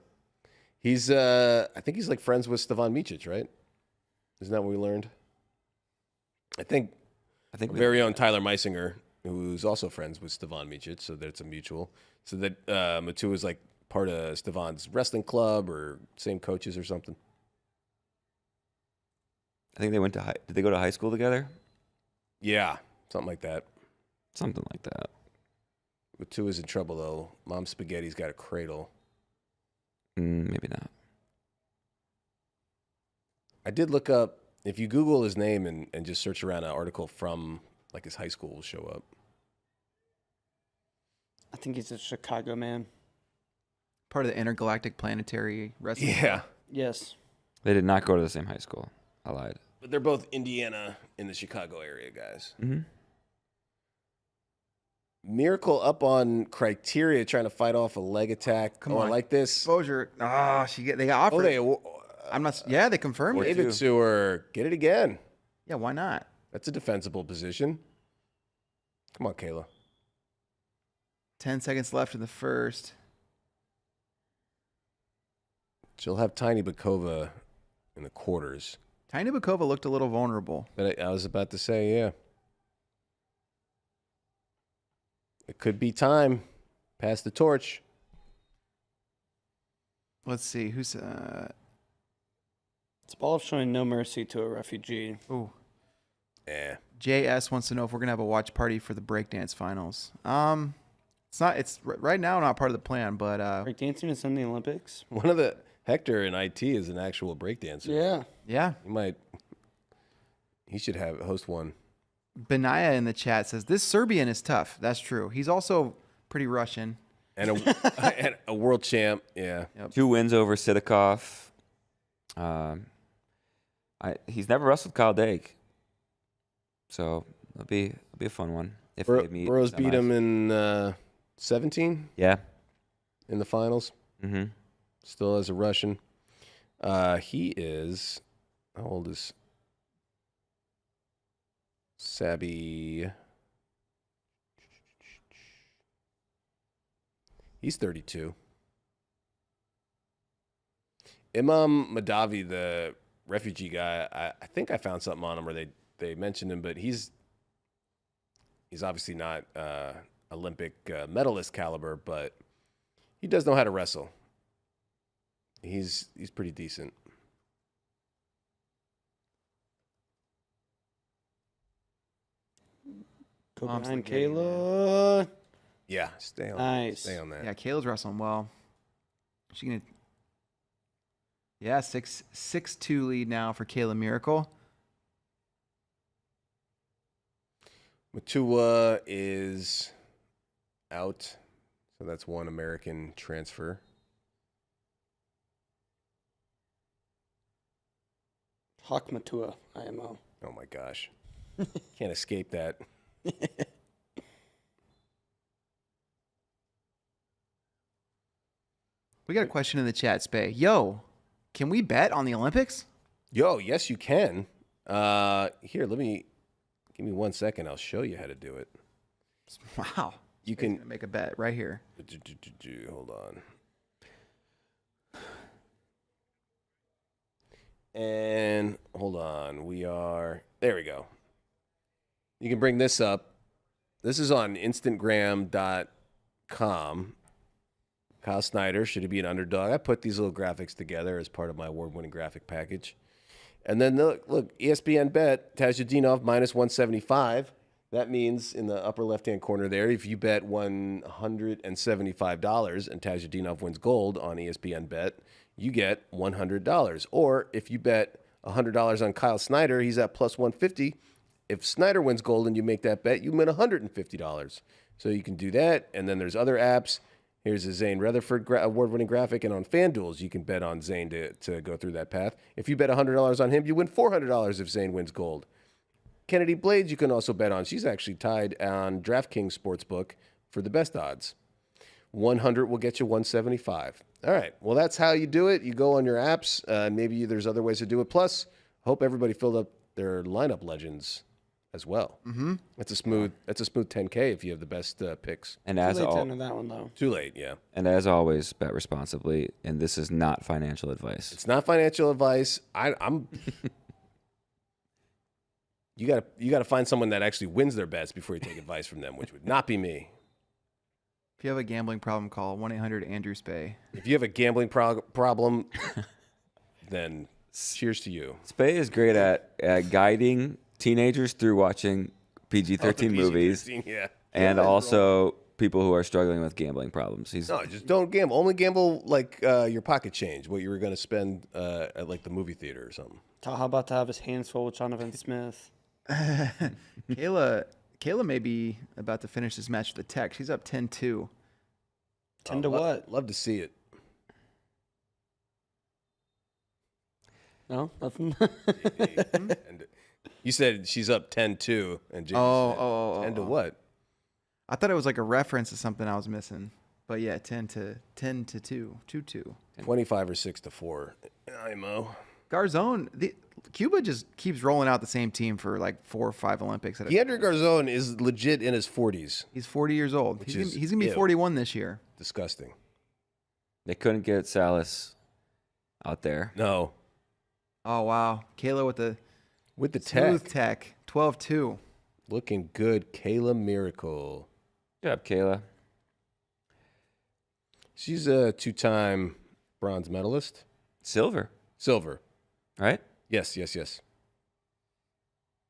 He's I think he's like friends with Stevan Micic, right? Isn't that what we learned? I think I think very own Tyler Meisinger, who's also friends with Stevan Micic, so that's a mutual. So that Matua is like part of Stevan's wrestling club or same coaches or something. I think they went to did they go to high school together? Yeah, something like that. Something like that. Matua's in trouble though. Mom Spaghetti's got a cradle. Maybe not. I did look up, if you Google his name and just search around, an article from like his high school will show up. I think he's a Chicago man. Part of the intergalactic planetary wrestling. Yeah. Yes. They did not go to the same high school. I lied. But they're both Indiana in the Chicago area, guys. Mm-hmm. Miracle up on criteria trying to fight off a leg attack. Come I on. like this. Exposure. Oh, they got offered. I'm not. Yeah, they confirmed it. David Sewer, get it again. Yeah, why not? That's a defensible position. Come on, Kayla. 10 seconds left in the first. She'll have Tiny Bakova in the quarters. Tiny Bakova looked a little vulnerable. But I was about to say, yeah. It could be time. Pass the torch. Let's see who's. Sabalov's showing no mercy to a refugee. Oh, Yeah. JS wants to know if we're gonna have a watch party for the breakdance finals. It's not. It's right now not part of the plan, but Breakdancing is in the Olympics. One of the Hector in IT is an actual breakdancer. Yeah. yeah. He should host one. Benaya in the chat says this Serbian is tough. That's true. He's also pretty Russian. and and a world champ. Yeah. 2 wins over Sidakov. He's never wrestled Kyle Dake, so it'll be a fun one if they meet. Burroughs semis. beat him in 17 Yeah. in the finals. Mm-hmm. Still as a Russian. He is, how old is Sabi? He's 32. Imam Madavi, the refugee guy, I think I found something on him where they mentioned him, but he's obviously not Olympic medalist caliber, but he does know how to wrestle. He's pretty decent. Go Mom's behind the game, Kayla. Yeah, stay on Nice. that. Yeah, Kayla's wrestling well. She gonna. Yeah, 6-2 lead now for Kayla Miracle. Matua is out, so that's one American transfer. Hawk Matua, IMO. Oh my gosh, can't escape that. We got a question in the chat, Spay. Yo, can we bet on the Olympics? Yo, yes, you can. Here, give me 1 second. I'll show you how to do it. Wow. You Spay's can gonna make a bet right here. hold on. And hold on. There we go. You can bring this up. This is on instantgram.com. Kyle Snyder, should he be an underdog? I put these little graphics together as part of my award-winning graphic package. And then look, ESPN bet, Tajudinov minus 175. That means in the upper left-hand corner there, if you bet $175 and Tajudinov wins gold on ESPN bet, you get $100. Or if you bet $100 on Kyle Snyder, he's at plus 150. If Snyder wins gold and you make that bet, you win $150. So you can do that. And then there's other apps. Here's a Zane Rutherford award-winning graphic. And on FanDuels, you can bet on Zane to go through that path. If you bet $100 on him, you win $400 if Zane wins gold. Kennedy Blades, you can also bet on. She's actually tied on DraftKings Sportsbook for the best odds. 100 will get you 175. All right. Well, that's how you do it. You go on your apps. Maybe there's other ways to do it. Plus, hope everybody filled up their lineup legends as well. Mm-hmm. That's a smooth 10K if you have the best picks. And Too as late to all, enter that one though. Too late, yeah. and as always, bet responsibly. And this is not financial advice. It's not financial advice. I'm. You gotta find someone that actually wins their bets before you take advice from them, which would not be me. If you have a gambling problem, call 1-800-ANDREW-SPAY. If you have a gambling problem, then cheers to you. Spay is great at guiding teenagers through watching PG-13 movies, PG-13, yeah. and also people who are struggling with gambling problems. No, just don't gamble. Only gamble like your pocket change, what you were going to spend at like the movie theater or something. How about to have his hands full with Jonathan Smith? Kayla may be about to finish this match with the tech. She's up 10-2. 10 to what? Love to see it. No, nothing. And you said she's up 10-2, and James said 10 to what? I thought it was like a reference to something I was missing. But yeah, 10 to 2. 2-2. 25 or 6-4. IMO. Garzone, Cuba just keeps rolling out the same team for like 4 or 5 Olympics. Leandro Garzón is legit in his 40s. He's 40 years old. Which He's is going to be ew. 41 this year. Disgusting. They couldn't get Salas out there. No. Oh, wow. Kayla With the smooth tech. tech. 12-2. Looking good. Kayla Miracle. Good job, Kayla. She's a 2-time bronze medalist. Silver, Silver. right? Yes.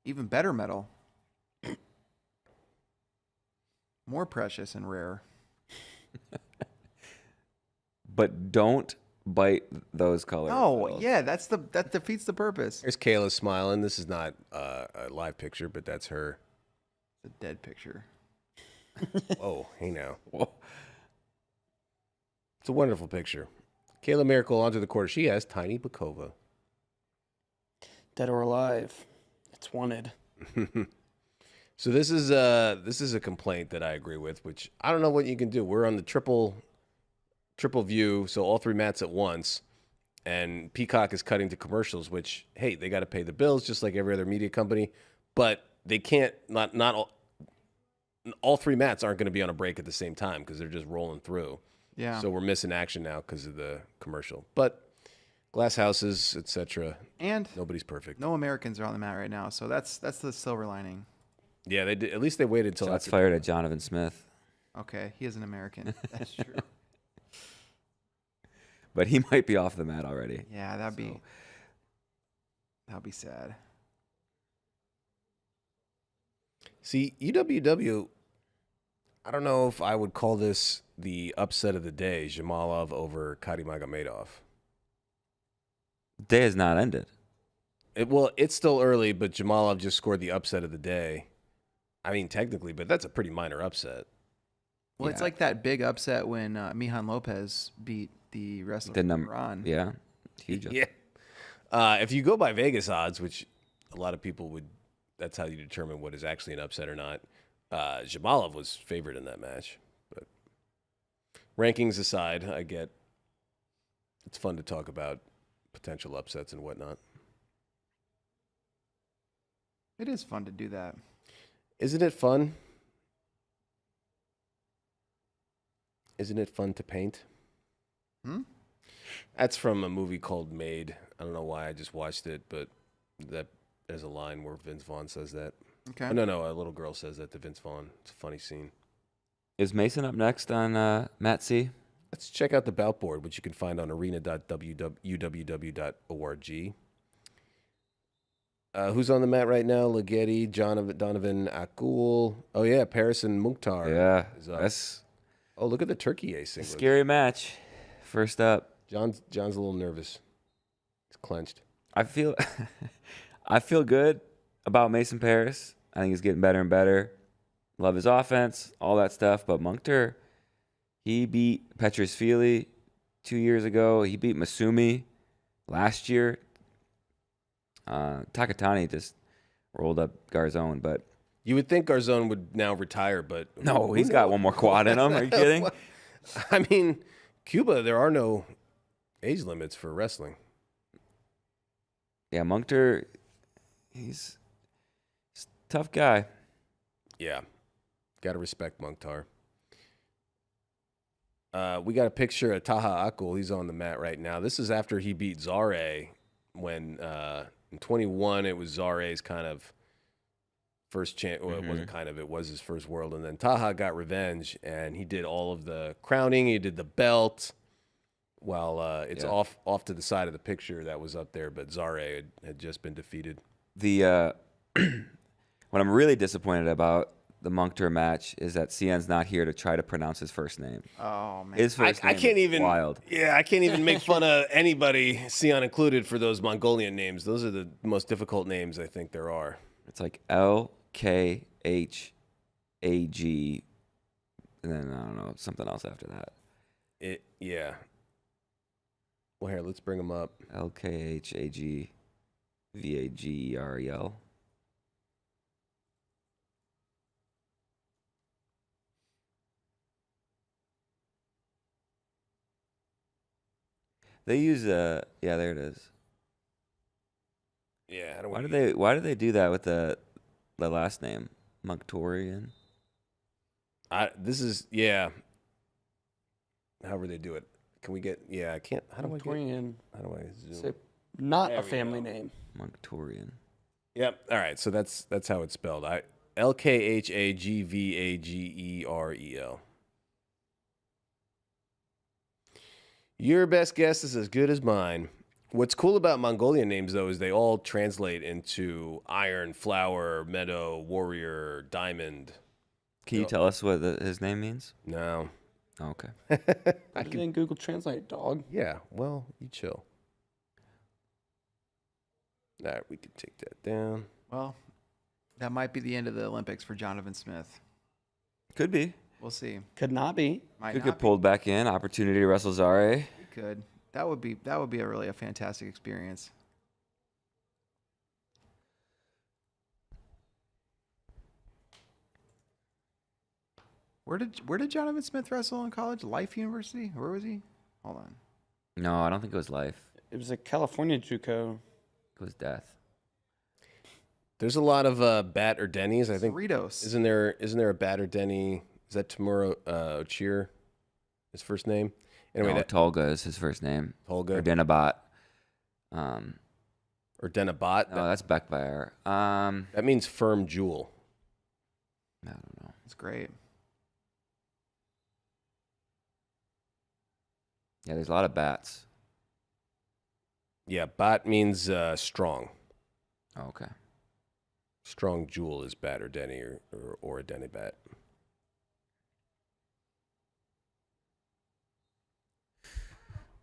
Even better medal. More precious and rare. But don't bite those colors. Oh, yeah, that defeats the purpose. There's Kayla smiling. This is not a live picture, but that's her. The dead picture. Oh, hey now. Whoa. It's a wonderful picture. Kayla Miracle onto the court. She has Tiny Bakova. Dead or alive, it's wanted. So this is a complaint that I agree with, which I don't know what you can do. We're on the triple view, so all 3 mats at once, and Peacock is cutting to commercials, which, hey, they got to pay the bills just like every other media company, but they can't, not all 3 mats aren't going to be on a break at the same time because they're just rolling through. Yeah. So we're missing action now because of the commercial. But glass houses, etc. And Nobody's perfect. no Americans are on the mat right now, so that's the silver lining. Yeah, they did. At least they waited until Shots after. fired at Jonathan Smith. Okay, he is an American. That's true. But he might be off the mat already. Yeah, that'd be sad. See, UWW, I don't know if I would call this the upset of the day, Jamalov over Magomedov. Day has not ended. It's still early, but Jamalov just scored the upset of the day. I mean, technically, but that's a pretty minor upset. Well, it's like that big upset when Mihan Lopez beat the wrestler from Iran. Yeah, huge. Yeah. If you go by Vegas odds, which a lot of people would, that's how you determine what is actually an upset or not. Jamalov was favored in that match. But rankings aside, I get it's fun to talk about potential upsets and whatnot. It is fun to do that. Isn't it fun? Isn't it fun to paint? That's from a movie called Made. I don't know why I just watched it, but there's a line where Vince Vaughn says that. Okay. Oh, no, a little girl says that to Vince Vaughn. It's a funny scene. Is Mason up next on Mat C? Let's check out the bout board, which you can find on arena.uww.org. Who's on the mat right now? Ligeti, Donovan Akul. Oh, yeah, Parris and Mukhtar. Yeah, is up. that's Oh, look at the turkey ace a singlet. scary match. First up, John's a little nervous. He's clenched. I feel good about Mason Parris. I think he's getting better and better. Love his offense, all that stuff. But Mukhtar, he beat Petrus Feely 2 years ago. He beat Masumi last year. Takatani just rolled up Garzone, but You would think Garzone would now retire, but no, who he's got one more quad in him. Are you kidding? I mean, Cuba, there are no age limits for wrestling. Yeah, Mukhtar, he's a tough guy. Yeah. Got to respect Mukhtar. We got a picture of Taha Akul. He's on the mat right now. This is after he beat Zare when in 21 it was Zare's kind of first chance. Well, it wasn't kind of. It was his first world. And then Taha got revenge, and he did all of the crowning. He did the belt. While it's off to the side of the picture that was up there, but Zare had just been defeated. The what I'm really disappointed about the Mukhtar match is that CN's not here to try to pronounce his first name. Oh man, His first name I can't is even. wild. Yeah, I can't even make fun of anybody, Sion included, for those Mongolian names. Those are the most difficult names I think there are. It's like LKHAG, and then I don't know, something else after that. Yeah. Well, here, let's bring them up. LKHAGVAGEREL. They use yeah, there it is. Yeah. Why do they do that with the last name? Mukhtorian? This is, yeah. However they do it. Can we get, I can't, how do I zoom? Say, not There a we family go. name. Mukhtorian. Yep. All right. So that's how it's spelled. LKHAGVAGEREL. Your best guess is as good as mine. What's cool about Mongolian names, though, is they all translate into iron, flower, meadow, warrior, diamond. Can you tell us what his name means? No. Oh, okay. I did in Google Translate, dog. Yeah. Well, you chill. All right. We can take that down. well, that might be the end of the Olympics for Jonathan Smith. Could be. We'll see. Could not be. Might Could not get be. pulled back in. Opportunity to wrestle Zare. He could. That would be a really a fantastic experience. Where did Jonathan Smith wrestle in college? Life University? Where was he? Hold on. No, I don't think it was life. It was a California JUCO. It was death. There's a lot of Bat or Denny's. I think. Cerritos. Isn't there a Bat or Denny? Is that Tamura Ochir? His first name. Anyway, No, Tolga is his first name. Tolga Or Denabot. or Denabot. No, that's Beckbayer. That means firm jewel. I don't know. That's great. Yeah, there's a lot of bats. Yeah, Bat means strong. Oh, okay. Strong jewel is Bat or Denny or a Denny Bat.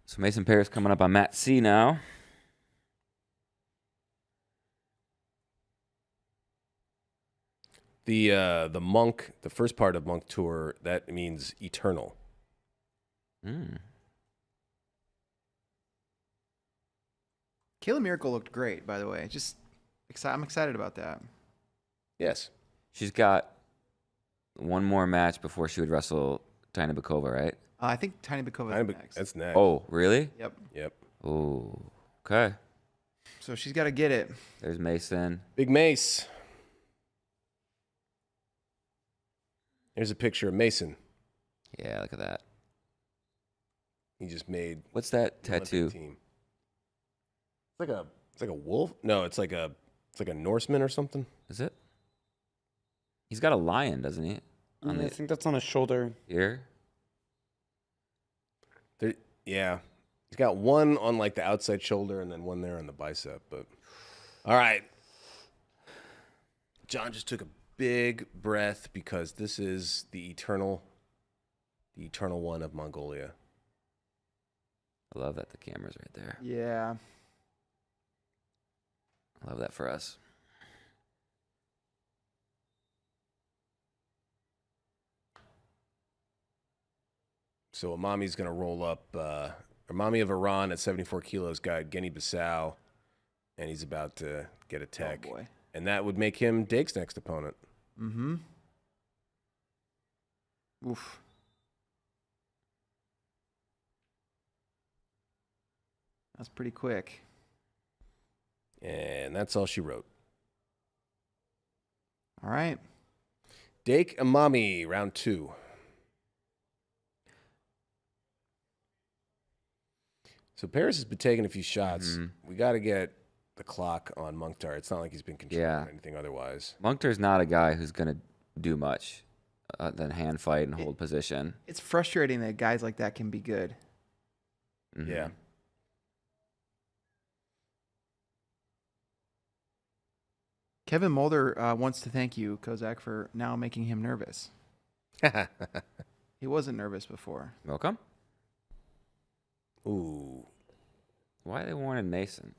So Mason Parris coming up on Mat C now. The monk, the first part of monk tour, that means eternal. Kayla Miracle looked great, by the way. I'm excited about that. Yes. She's got one more match before she would wrestle Tina Bakova, right? I think Tiny Bakova is next. That's next. Oh, really? Yep. Yep. Oh, okay. So she's got to get it. There's Mason. Big Mace. Here's a picture of Mason. Yeah, look at that. He just made What's that the Olympic tattoo? team. It's like a wolf. No, it's like a Norseman or something. Is it? He's got a lion, doesn't he? I think that's on his shoulder. Here. Yeah. He's got one on like the outside shoulder and then one there on the bicep. But all right. John just took a big breath because this is the eternal one of Mongolia. I love that the camera's right there. Yeah. I love that for us. So Amami's going to roll up. Amami of Iran at 74 kilos got Guinea-Bissau, and he's about to get a tech. Oh, boy. And that would make him Dake's next opponent. Mm-hmm. Oof. That's pretty quick. And that's all she wrote. All right. Dake Amami, round 2. So Parris has been taking a few shots. We got to get the clock on Mukhtar. It's not like he's been controlling anything otherwise. Mukhtar's not a guy who's going to do much than hand fight and hold position. It's frustrating that guys like that can be good. Mhm. Yeah. Kevin Mulder wants to thank you, Kozak, for now making him nervous. He wasn't nervous before. Welcome. Ooh. Why are they warning Mason?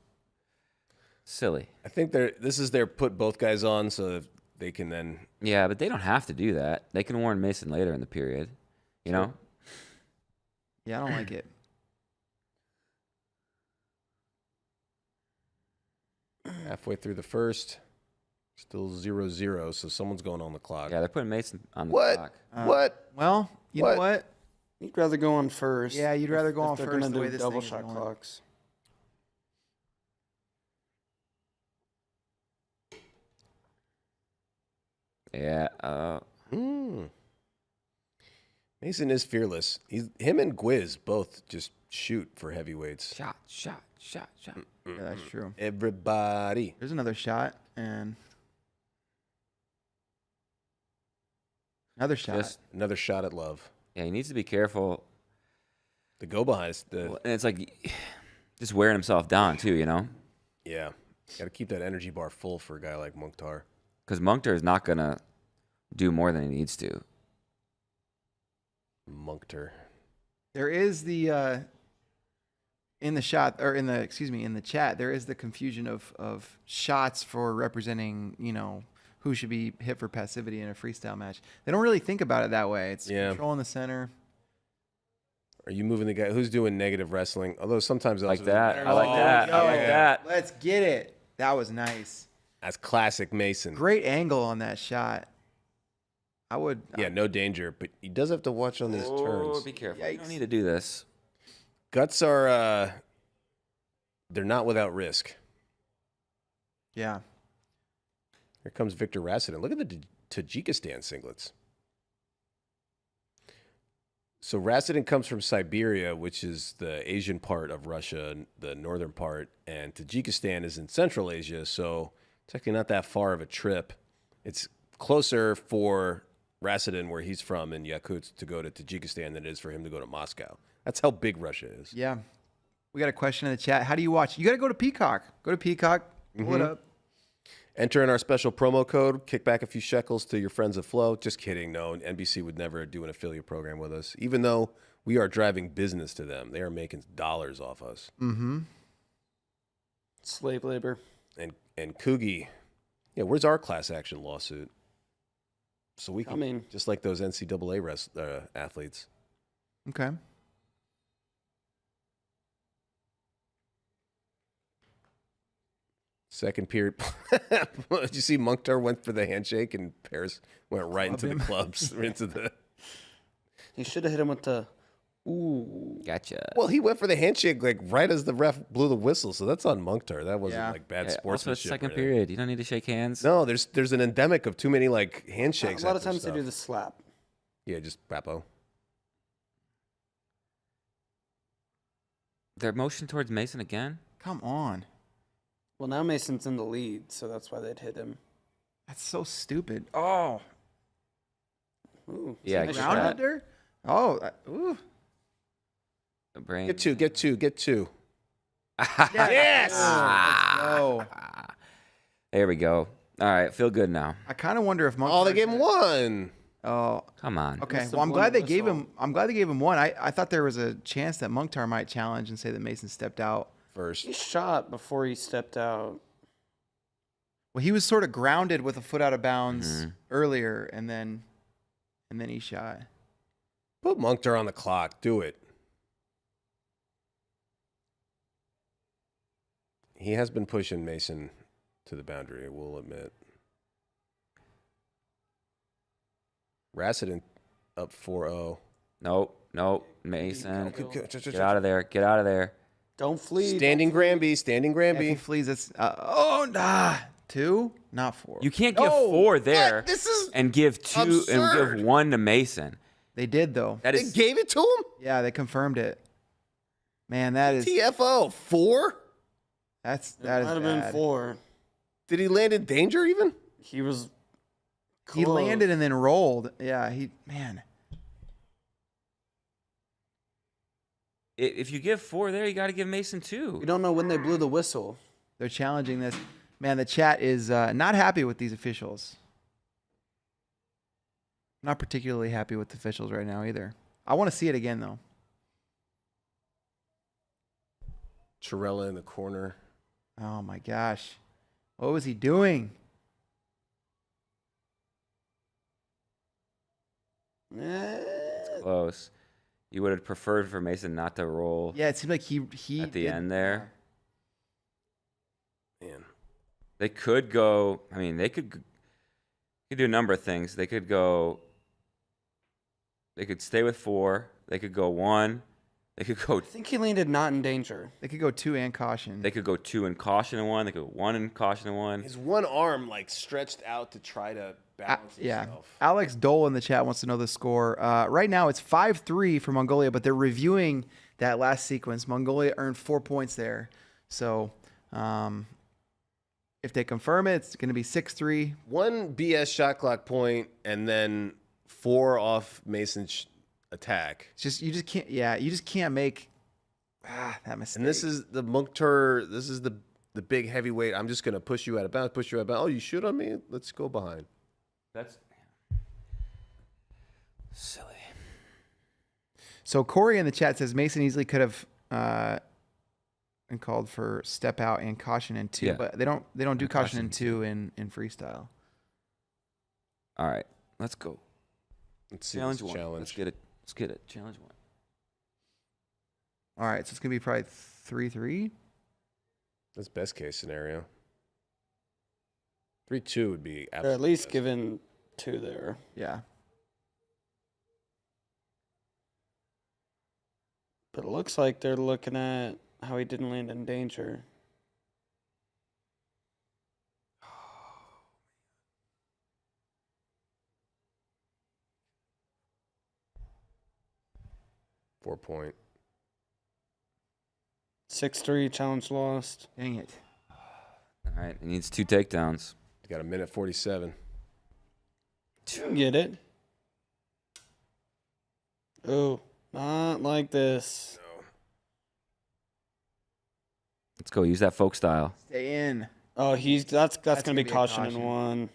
Silly. I think this is their put both guys on so that they can then... Yeah, but they don't have to do that. They can warn Mason later in the period. You know? Yeah, I don't like it. Halfway through the first, still 0-0, so someone's going on the clock. Yeah, they're putting Mason on the What? clock. What? Well, you know what? You'd rather go on first. Yeah, you'd rather go on if they're first gonna the way do this double thing is shot going. clocks. Yeah. Mason is fearless. Him and Gwiz both just shoot for heavyweights. Shot. Yeah, that's true. Everybody. There's another shot and another shot. Just, Another shot at love. yeah, he needs to be careful. The go behind is And it's like just wearing himself down, too, you know? yeah. Got to keep that energy bar full for a guy like Mukhtar. Because Mukhtar is not going to do more than he needs to. Mukhtar. There is the in the chat, there is the confusion of shots for representing, who should be hit for passivity in a freestyle match. They don't really think about it that way. It's control in the center. Are you moving the guy who's doing negative wrestling? Although sometimes Like that. I like that. I like that. Let's get it. That was nice. That's classic Mason. Great angle on that shot. I would. Yeah, no danger, but he does have to watch on these turns. Be careful. Yikes. You don't need to do this. Guts are, they're not without risk. Yeah. Here comes Victor Rassidin. Look at the Tajikistan singlets. So Rassidin comes from Siberia, which is the Asian part of Russia, the northern part, and Tajikistan is in Central Asia, so it's actually not that far of a trip. It's closer for Rassidin, where he's from in Yakutsk, to go to Tajikistan than it is for him to go to Moscow. That's how big Russia is. Yeah. We got a question in the chat. How do you watch? You got to go to Peacock. Go to Peacock. Pull it up. Enter in our special promo code, kick back a few shekels to your friends at Flow. Just kidding. No, NBC would never do an affiliate program with us, even though we are driving business to them. They are making dollars off us. Mm-hmm. Slave labor. And Coogie, yeah, where's our class action lawsuit? So we can, just like those NCAA athletes. Okay. Second period. Did you see Mukhtar went for the handshake and Parris went right into the clubs, into the. He should have hit him with the. Ooh. Gotcha. Well, he went for the handshake like right as the ref blew the whistle, so that's on Mukhtar. That wasn't like bad Also, sportsmanship. it's second period. You don't need to shake hands. No, there's an endemic of too many like handshakes. A lot of times they do the slap. Yeah, just Papo. They're motion towards Mason again. Come on. Well, now Mason's in the lead, so that's why they'd hit him. That's so stupid. Oh. Ooh. Yeah, Nice good shot. shot. There? Oh. Ooh. The brain. Get two. Yes. Let's go. There we go. All right, feel good now. I kind of wonder if Monk. Oh, they gave him one. Oh. Come on. Okay. Must have Well, I'm blown glad the they gave whistle. him. I'm glad they gave him one. I thought there was a chance that Mukhtar might challenge and say that Mason stepped out. First. He shot before he stepped out. Well, he was sort of grounded with a foot out of bounds earlier, and then he shot. Put Mukhtar on the clock. Do it. He has been pushing Mason to the boundary, we'll admit. Rassidin up 4-0. Nope. Mason. Get Get out of there. Get out of there. Don't flee. Standing Granby. If he flees, it's two, not four. You can't give No. four there What? This is and give two and absurd. give one to Mason. They did though. That They is gave it to him? Yeah, they confirmed it. Man, that is TFO. 4? that is Might have been bad. 4. Did he land in danger even? He was. He close. landed and then rolled. Yeah, man. if you give four there, you got to give Mason two. We don't know when they blew the whistle. They're challenging this. Man, the chat is not happy with these officials. Not particularly happy with the officials right now either. I want to see it again, though. Chirella in the corner. Oh, my gosh. What was he doing? Close. You would have preferred for Mason not to roll Yeah, it seemed like he at the end there. Man. They could go. I mean, they could do a number of things. They could go. They could stay with four. They could go one. They could go. I think he landed not in danger. They could go two and caution. They could go two and caution and one. They could go one and caution and one. His one arm like stretched out to try to balance Yeah. himself. Alex Dole in the chat wants to know the score. Right now it's 5-3 for Mongolia, but they're reviewing that last sequence. Mongolia earned 4 points there. So if they confirm it, it's going to be 6-3. One BS shot clock point and then 4 off Mason's attack. It's just you just can't make that mistake. And this is the Mukhtar. This is the big heavyweight. I'm just going to push you out of bounds. Push you out of bounds. Oh, you shoot on me? Let's go behind. That's silly. So Corey in the chat says Mason easily could have been called for step out and caution in two, Yeah. but they don't do And caution in caution two in freestyle. All right, let's go. Let's see Challenge this one. challenge. Let's get it. Let's get it. Challenge one. All right, so it's gonna be probably 3-3. That's best case scenario. 3-2 would be They're absolutely at least best. given 2 there. Yeah. But it looks like they're looking at how he didn't land in danger. .4. 6-3, challenge lost. Dang it. All right, he needs 2 takedowns. He's got a minute 47. Get it? Oh, not like this. No. Let's go. Use that folk style. Stay in. Oh, that's gonna be gonna be a caution in caution. 1.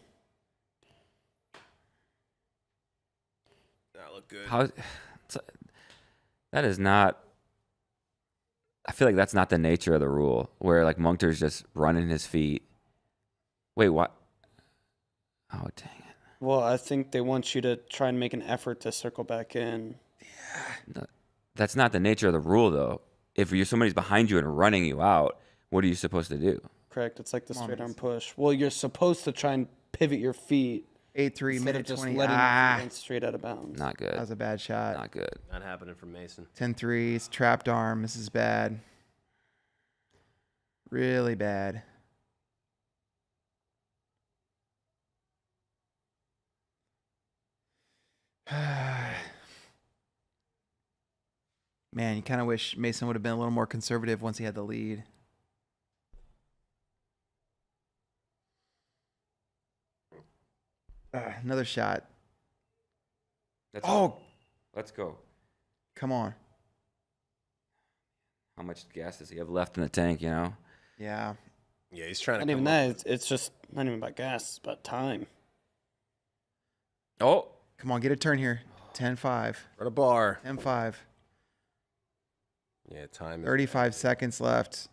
That look good. That is not. I feel like that's not the nature of the rule, where like Munkter's just running his feet. Wait, what? Oh, dang it. Well, I think they want you to try and make an effort to circle back in. That's not the nature of the rule, though. If somebody's behind you and running you out, what are you supposed to do? Correct. It's like the Come on, straight arm Mason. push. Well, you're supposed to try and pivot your feet 8-3, instead of minute just 20. letting your Ah, feet run straight out of bounds. Not good. that was a bad shot. Not good. Not happening for Mason. 10-3. It's trapped arm. This is bad. Really bad. Man, you kind of wish Mason would have been a little more conservative once he had the lead. Another shot. Oh, Let's go. come on. How much gas does he have left in the tank, you know? Yeah. Yeah, he's trying to Not even come up that. It's just not even about gas. It's about time. Oh, Come on, get a turn here. 10-5. Run a bar. 10-5. Yeah, time. 35 seconds left.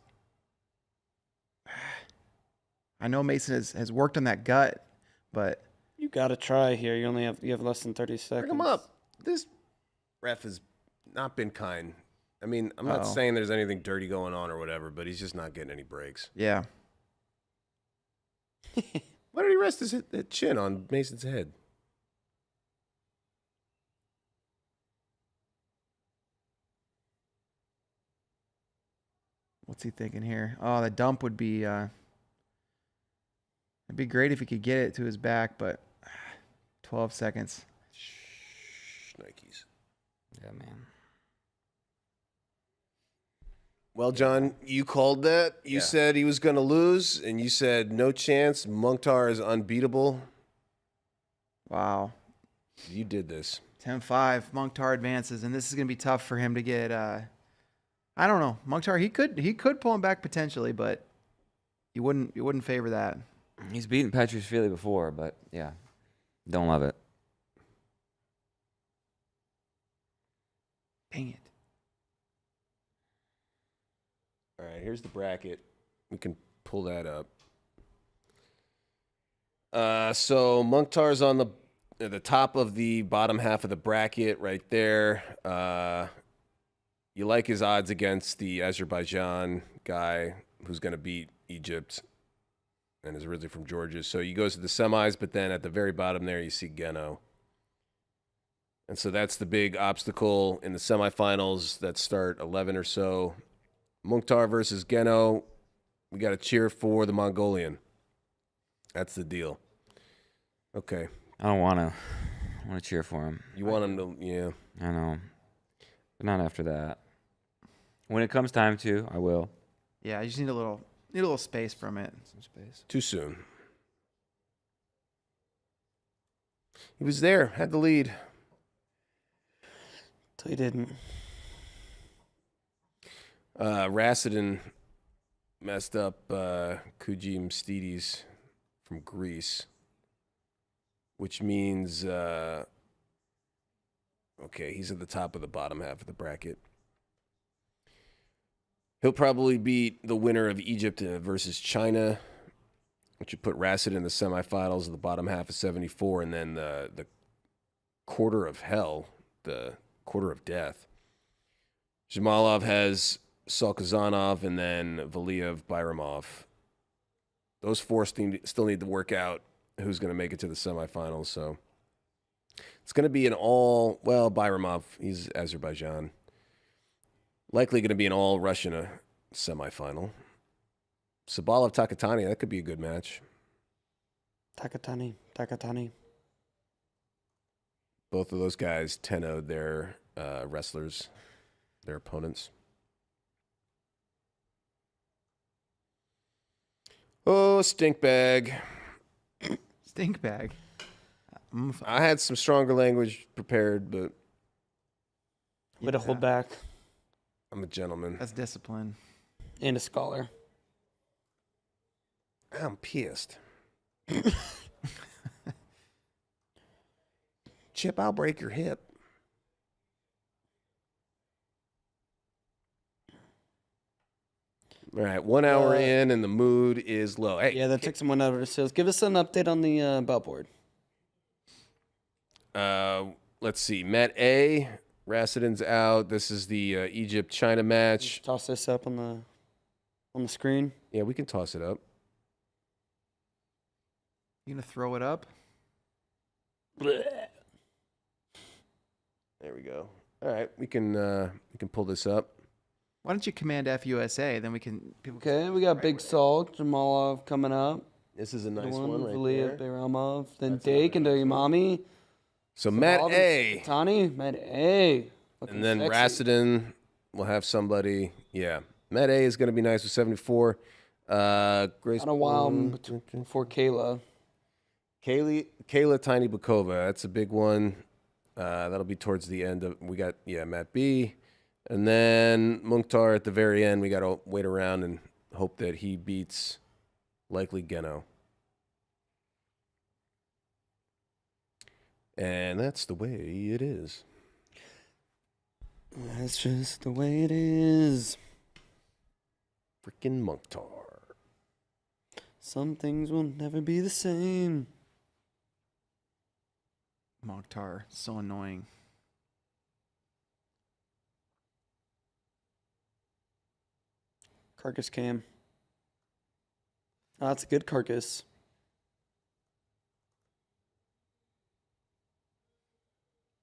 I know Mason has worked on that gut, but You got to try here. You have less than 30 seconds. Bring him up. This ref has not been kind. I mean, I'm not Uh-oh. saying there's anything dirty going on or whatever, but he's just not getting any breaks. yeah. Why did he rest his chin on Mason's head? What's he thinking here? Oh, the dump would be it'd be great if he could get it to his back, but 12 seconds. Shh, Nikes. yeah, man. Well, John, you called that. You Yeah. said he was going to lose, and you said no chance. Mukhtar is unbeatable. Wow. You did this. 10-5. Mukhtar advances, and this is gonna be tough for him to get I don't know. Mukhtar, he could pull him back potentially, but you wouldn't favor that. He's beaten Petriashvili before, but yeah, don't love it. Dang it. All right, here's the bracket. We can pull that up. So Mukhtar's on the top of the bottom half of the bracket right there. You like his odds against the Azerbaijan guy who's going to beat Egypt and is originally from Georgia. So he goes to the semis, but then at the very bottom there you see Geno. And so that's the big obstacle in the semifinals that start 11 or so. Mukhtar versus Geno. We got to cheer for the Mongolian. That's the deal. Okay. I don't want to. I want to cheer for him. You want him to, yeah. I know, but not after that. When it comes time to, I will. Yeah, I just need a little space from it. Some space. Too soon. He was there, had the lead. Till he didn't. Rassidin messed up Kujim Stidis from Greece, which means, okay, he's at the top of the bottom half of the bracket. He'll probably beat the winner of Egypt versus China, which would put Rassid in the semifinals of the bottom half of 74, and then the quarter of hell, the quarter of death. Jamalov has Salkazanov and then Valiev, Byramov. Those four still need to work out who's going to make it to the semifinals. So it's going to be an all, well, Byramov, he's Azerbaijan. Likely going to be an all Russian semifinal. Sabalov, Takatani, that could be a good match. Takatani. Both of those guys 10-0'd their wrestlers, their opponents. Oh, stink bag. Stink bag. I had some stronger language prepared, but Way to hold back. I'm a gentleman. That's discipline. And a scholar. I'm pissed. Chip, I'll break your hip. All right, 1 hour in and the mood is low. Hey, Yeah, that took someone out of the sales. Give us an update on the bout board. let's see. Matt A. Rassidin's out. This is the Egypt-China match. Toss this up on the screen. Yeah, we can toss it up. You gonna throw it up? There we go. All right, we can pull this up. Why don't you command FUSA? Then we can. People Okay, we got Big Salt, Jamalov coming up. This is a nice One one right Valia, there. Bayramov, then Dake and Imami. So Matt A. Tani, Matt A. Looking And then sexy. Rassidin will have somebody. Yeah. Matt A is going to be nice with 74. Grace Not a while Boone. before Kayla. Kayla Tiny Bukova. That's a big one. That'll be towards the end of. We got Matt B. And then Mukhtar at the very end. We got to wait around and hope that he beats likely Geno. And that's the way it is. That's just the way it is. Freaking Mukhtar. Some things will never be the same. Mokhtar, so annoying. Carcass cam. Oh, that's a good carcass.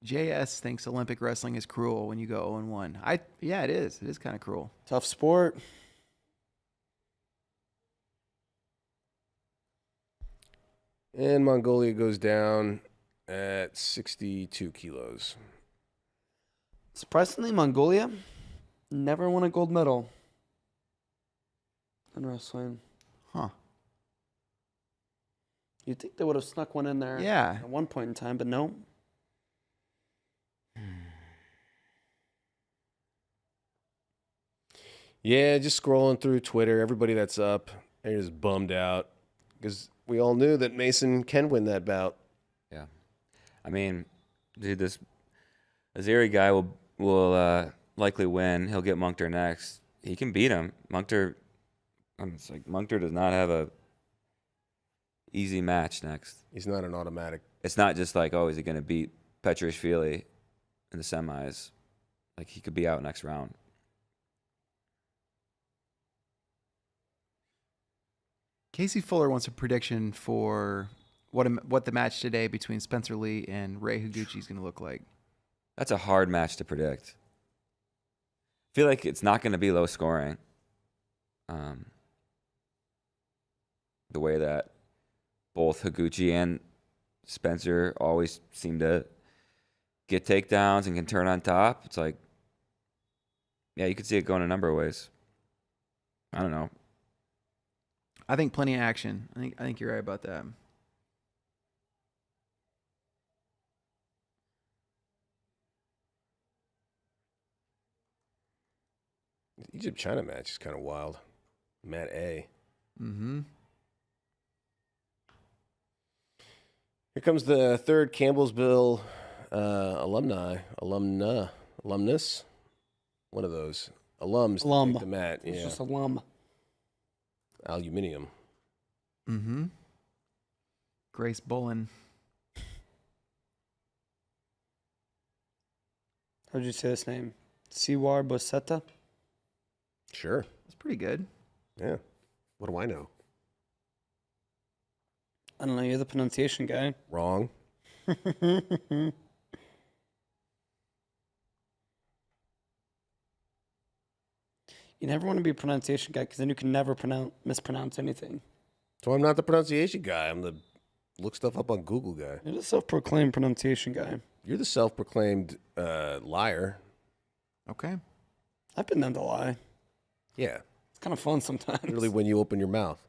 JS thinks Olympic wrestling is cruel when you go 0-1. Yeah, it is. It is kind of cruel. Tough sport. And Mongolia goes down at 62 kilos. Surprisingly, Mongolia never won a gold medal in wrestling. Huh. You'd think they would have snuck one in there Yeah. at one point in time, but no. Yeah, just scrolling through Twitter. Everybody that's up, they're just bummed out because we all knew that Mason can win that bout. Yeah, I mean, dude, this Azeri guy will likely win. He'll get Mukhtar next. He can beat him. Mukhtar does not have a easy match next. He's not an automatic. It's not just like, oh, is he going to beat Petrishvili in the semis? Like, he could be out next round. Casey Fuller wants a prediction for what the match today between Spencer Lee and Ray Higuchi is going to look like. That's a hard match to predict. I feel like it's not going to be low scoring. The way that both Higuchi and Spencer always seem to get takedowns and can turn on top. It's like, yeah, you could see it going a number of ways. I don't know. I think plenty of action. I think you're right about that. The Egypt-China match is kind of wild. Matt A. Mm-hmm. Here comes the third Campbellsville alumnus. One of those. Alums. to Alum. take the mat. It's Yeah. just alum. Aluminium. Mm-hmm. Grace Bullen. How'd you say his name? Siwar Bosetta? Sure. That's pretty good. Yeah. What do I know? I don't know. You're the pronunciation guy. Wrong. You never want to be a pronunciation guy because then you can never mispronounce anything. So I'm not the pronunciation guy. I'm the look stuff up on Google guy. You're the self-proclaimed pronunciation guy. You're the self-proclaimed liar. Okay. I've been known to lie. Yeah. It's kind of fun sometimes. Really, when you open your mouth.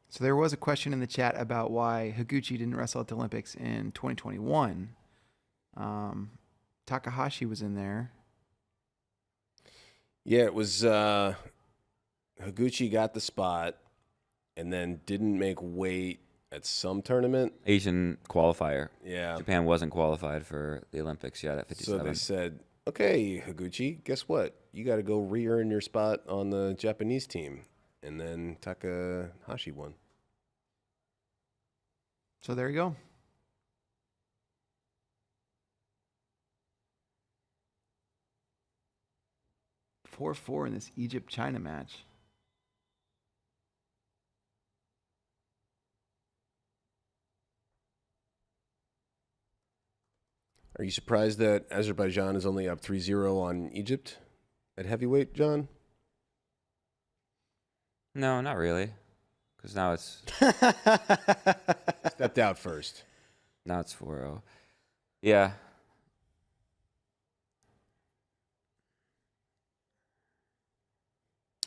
So there was a question in the chat about why Higuchi didn't wrestle at the Olympics in 2021. Takahashi was in there. Yeah, it was Higuchi got the spot and then didn't make weight at some tournament. Asian qualifier. Yeah. Japan wasn't qualified for the Olympics yet at 57. So they said, okay, Higuchi, guess what? You got to go re-earn your spot on the Japanese team. And then Takahashi won. So there you go. Four in this Egypt-China match. Are you surprised that Azerbaijan is only up 3-0 on Egypt at heavyweight, John? No, not really. Because now it's Stepped out first. 4-0. Yeah.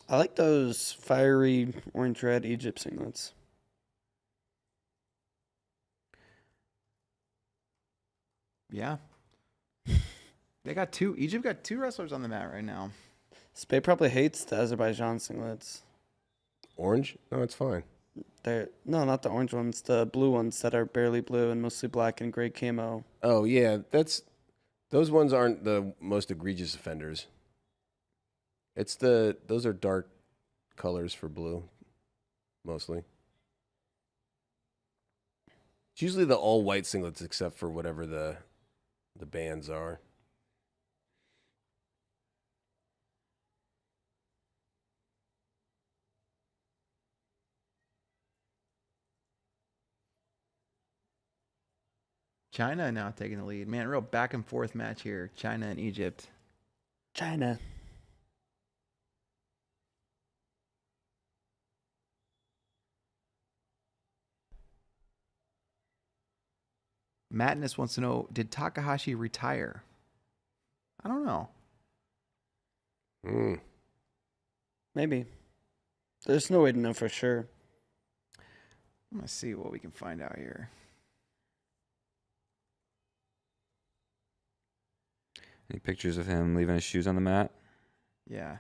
I like those fiery orange red Egypt singlets. Yeah. They got two. Egypt got two wrestlers on the mat right now. Spay probably hates the Azerbaijan singlets. Orange? No, it's fine. No, not the orange ones. The blue ones that are barely blue and mostly black and gray camo. Oh, yeah. Those ones aren't the most egregious offenders. Those are dark colors for blue, mostly. It's usually the all white singlets, except for whatever the bands are. China now taking the lead. Man, real back and forth match here. China and Egypt. China. Madness wants to know, did Takahashi retire? I don't know. Maybe. There's no way to know for sure. I'm going to see what we can find out here. Any pictures of him leaving his shoes on the mat? Yeah.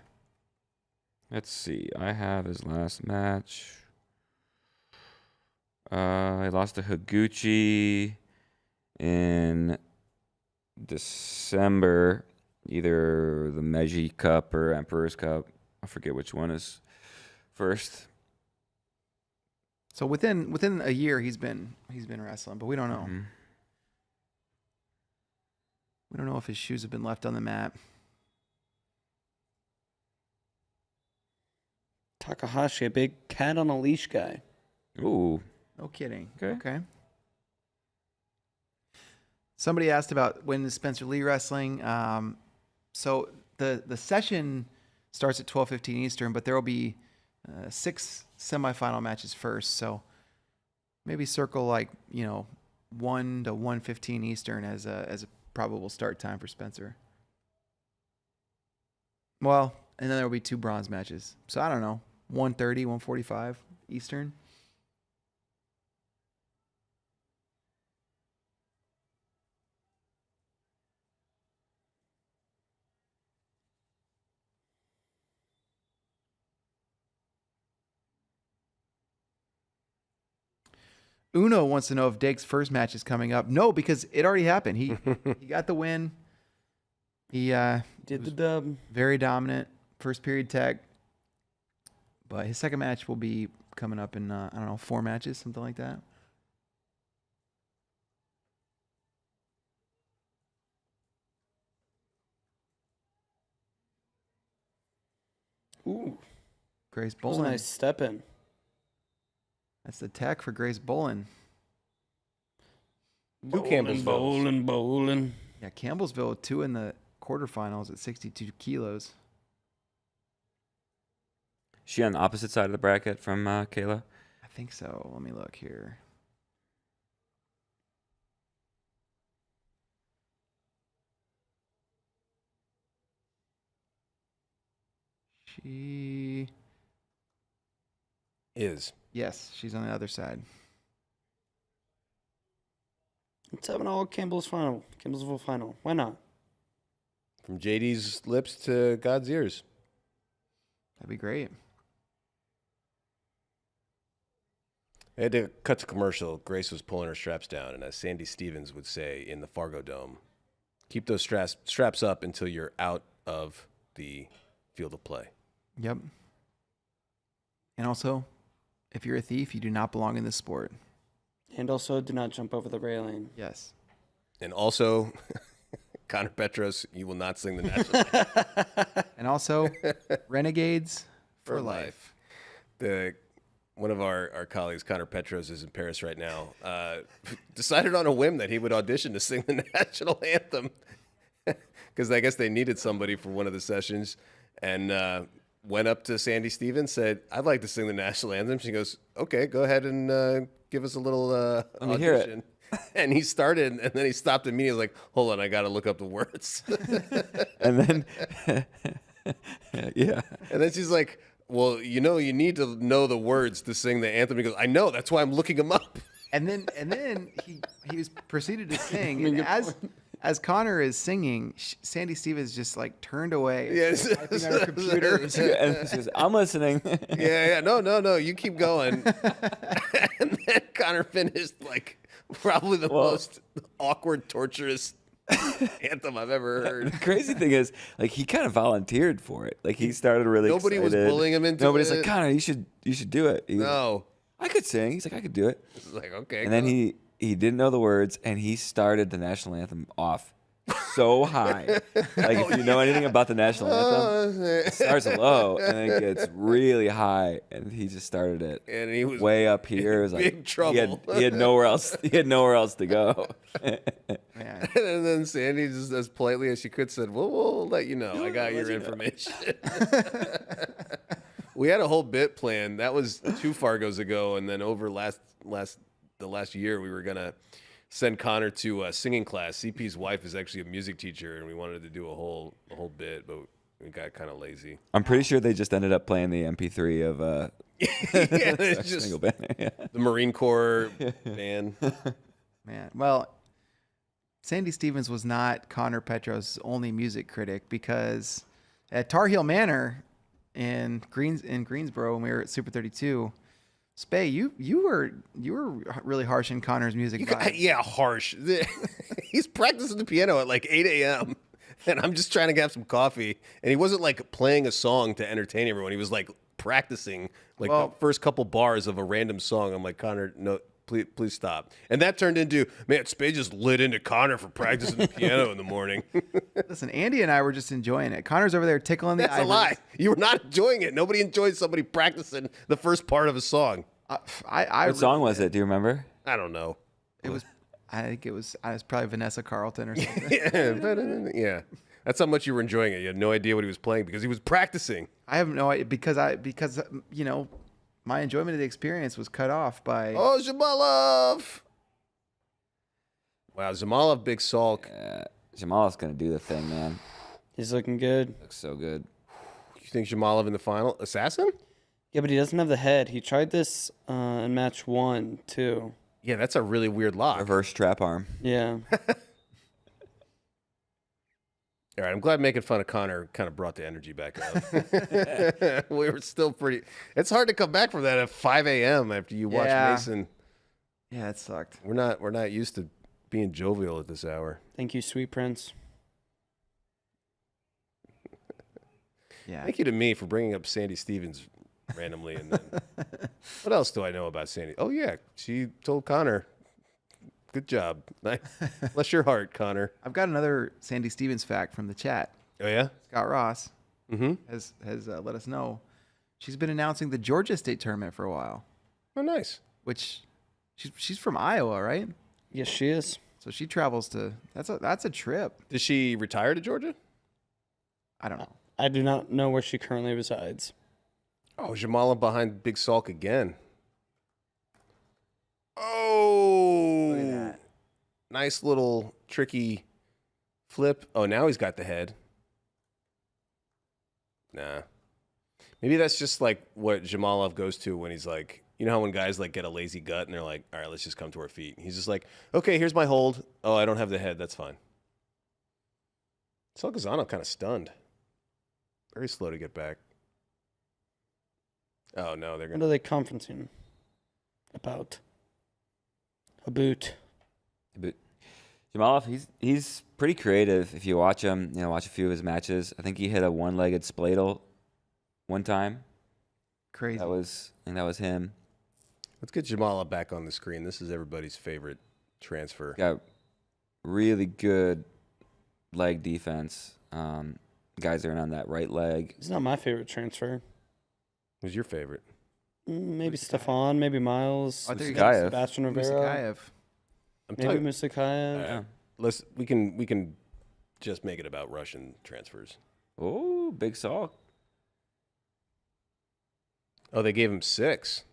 Let's see. I have his last match. He lost to Higuchi in December, either the Meiji Cup or Emperor's Cup. I forget which one is first. So within a year he's been wrestling, but we don't know. Mhm. We don't know if his shoes have been left on the mat. Takahashi, a big cat on a leash guy. Ooh. No kidding. Okay. Somebody asked about when is Spencer Lee wrestling. So the session starts at 12:15 Eastern, but there will be 6 semifinal matches first. So maybe circle 1 to 1:15 Eastern as a probable start time for Spencer. Well, and then there will be 2 bronze matches. So I don't know, 1:30, 1:45 Eastern. Uno wants to know if Dake's first match is coming up. No, because it already happened. He got the win. He Did the dub. very dominant first period tag. But his second match will be coming up in, 4 matches, something like that. Ooh, Grace that was a Bolin. nice step in. That's the tag for Grace Bolin. Two Campbellsvilles. Bowling. Yeah, Campbellsville, 2 in the quarterfinals at 62 kilos. She on the opposite side of the bracket from Kayla. I think so. Let me look here. She... Yes, she's on the other side. Let's have an all Campbellsville final. Why not? From JD's lips to God's ears. That'd be great. I had to cut to commercial. Grace was pulling her straps down, and as Sandy Stevens would say in the Fargo Dome, keep those straps up until you're out of the field of play. Yep. And also, if you're a thief, you do not belong in this sport. And also, do not jump over the railing. Yes. And also, Connor Petros, you will not sing the national anthem And also, Renegades for life. One of our colleagues, Connor Petros, is in Paris right now, decided on a whim that he would audition to sing the national anthem because I guess they needed somebody for one of the sessions, and went up to Sandy Stevens, said, "I'd like to sing the national anthem." She goes, "Okay, go ahead and give us a little Let me hear it. audition." And he started, and then he stopped immediately. Like, "Hold on, I got to look up the words." And then, yeah. And then she's like, "Well, you need to know the words to sing the anthem." He goes, "I know. That's why I'm looking them up." And then he was proceeded to sing. mean, And good as Connor is singing, Sandy Stevens just like turned away. Yes. Typing on her computer. And she says, I'm listening. Yeah. No. You keep going. And then Connor finished like probably the most awkward, torturous anthem I've ever heard. The crazy thing is, like, he kind of volunteered for it. Like, he started really Nobody was excited. bullying him into Nobody's it. like, Connor, you should do it. He goes, No. I could sing. He's like, I could do it. It's like, okay. And then he didn't know the words, and he started the national anthem off so high. Like, if you know anything about the national anthem, it starts low and then gets really high, and he just started it. And he was way up here. It was big like trouble. He had nowhere else. He had nowhere else to go. Man. And then Sandy, just as politely as she could, said, "Well, we'll let you know. I got your information." We had a whole bit planned. That was 2 Fargos ago, and then over the last year, we were gonna send Connor to a singing class. CP's wife is actually a music teacher, and we wanted to do a whole bit, but we got kind of lazy. I'm pretty sure they just ended up playing the MP3 of Yeah, it's just single band. Yeah. the Marine Corps band. Man. Well, Sandy Stevens was not Connor Petros' only music critic, because at Tar Heel Manor in Greensboro, when we were at Super 32, Spay, you were really harsh in Connor's music. Yeah, harsh. He's practicing the piano at like 8 a.m. and I'm just trying to have some coffee. And he wasn't like playing a song to entertain everyone. He was like practicing like the first couple bars of a random song. I'm like, Connor, no, please stop. And that turned into, man, Spade just lit into Connor for practicing the piano in the morning. Listen, Andy and I were just enjoying it. Connor's over there tickling the That's a ivories. lie. You were not enjoying it. Nobody enjoys somebody practicing the first part of a song. What song was it? Do you remember? I don't know. It was. I think it was probably Vanessa Carlton or something. Yeah. That's how much you were enjoying it. You had no idea what he was playing because he was practicing. I have no idea because you know, my enjoyment of the experience was cut off by. Oh, Jamalov! Wow, Jamalov, big sulk. Jamalov's gonna do the thing, man. He's looking good. Looks so good. You think Jamalov in the final? Assassin? Yeah, but he doesn't have the head. He tried this in match 1 too. Yeah, that's a really weird lock. Reverse trap arm. Yeah. All right, I'm glad making fun of Connor kind of brought the energy back up. We were still pretty. It's hard to come back from that at 5 a.m. after you watch Yeah. Mason. Yeah, that sucked. We're not used to being jovial at this hour. Thank you, sweet prince. Yeah. Thank you to me for bringing up Sandy Stevens randomly. And then, what else do I know about Sandy? Oh yeah, she told Connor, "Good job, bless your heart, Connor." I've got another Sandy Stevens fact from the chat. Oh yeah. Scott Ross Mm-hmm. has let us know she's been announcing the Georgia State tournament for a while, Oh nice. which she's from Iowa, right? Yes, she is. So she travels to that's a trip. Did she retire to Georgia? I don't know. I do not know where she currently resides. Oh, Jamalov behind Big Salk again. Oh, Look at that. Nice little tricky flip. Oh, now he's got the head. Nah. Maybe that's just like what Jamalov goes to when he's like, you know how when guys like get a lazy gut and they're like, all right, let's just come to our feet. He's just like, okay, here's my hold. Oh, I don't have the head. That's fine. Salkazano kind of stunned. Very slow to get back. Oh, no, they're going What to. are they conferencing about? A boot. But Jamalov, he's pretty creative. If you watch him, watch a few of his matches. I think he hit a one-legged spladle one time. Crazy. I think that was him. Let's get Jamalov back on the screen. This is everybody's favorite transfer. Got really good leg defense. Guys are in on that right leg. He's not my favorite transfer. Who's your favorite? Maybe Stefan, maybe Miles, I think Musakayev. Sebastian Rivera, Musakayev. I'm maybe talking. Musakayev. We can just make it about Russian transfers. Oh, big Salk. Oh, they gave him 6.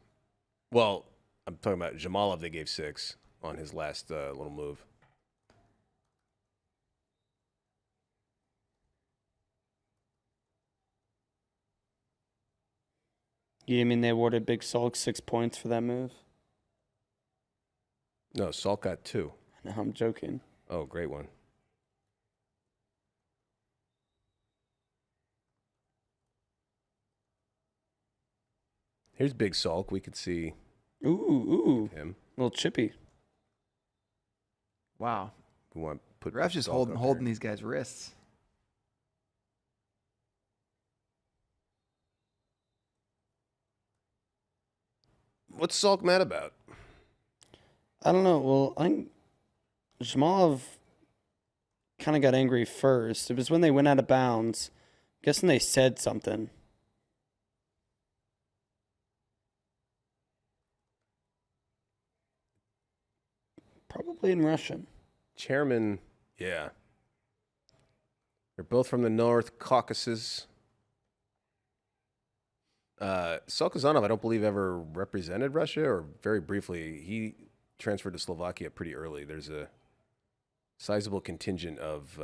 Well, I'm talking about Jamalov. They gave 6 on his last little move. You mean they awarded Big Sulk 6 points for that move? No, Salk got 2. No, I'm joking. Oh, great one. Here's Big Salk. We could see Ooh, him. a little chippy. Wow. We want to put Ref's just Salk holding up holding here. these guys' wrists. What's Salk mad about? I don't know. Well, I think Jamalov kind of got angry first. It was when they went out of bounds. I'm guessing they said something. Probably in Russian. Chairman, yeah. They're both from the North Caucasus. Salkazanov, I don't believe, ever represented Russia, or very briefly. He transferred to Slovakia pretty early. There's a sizable contingent of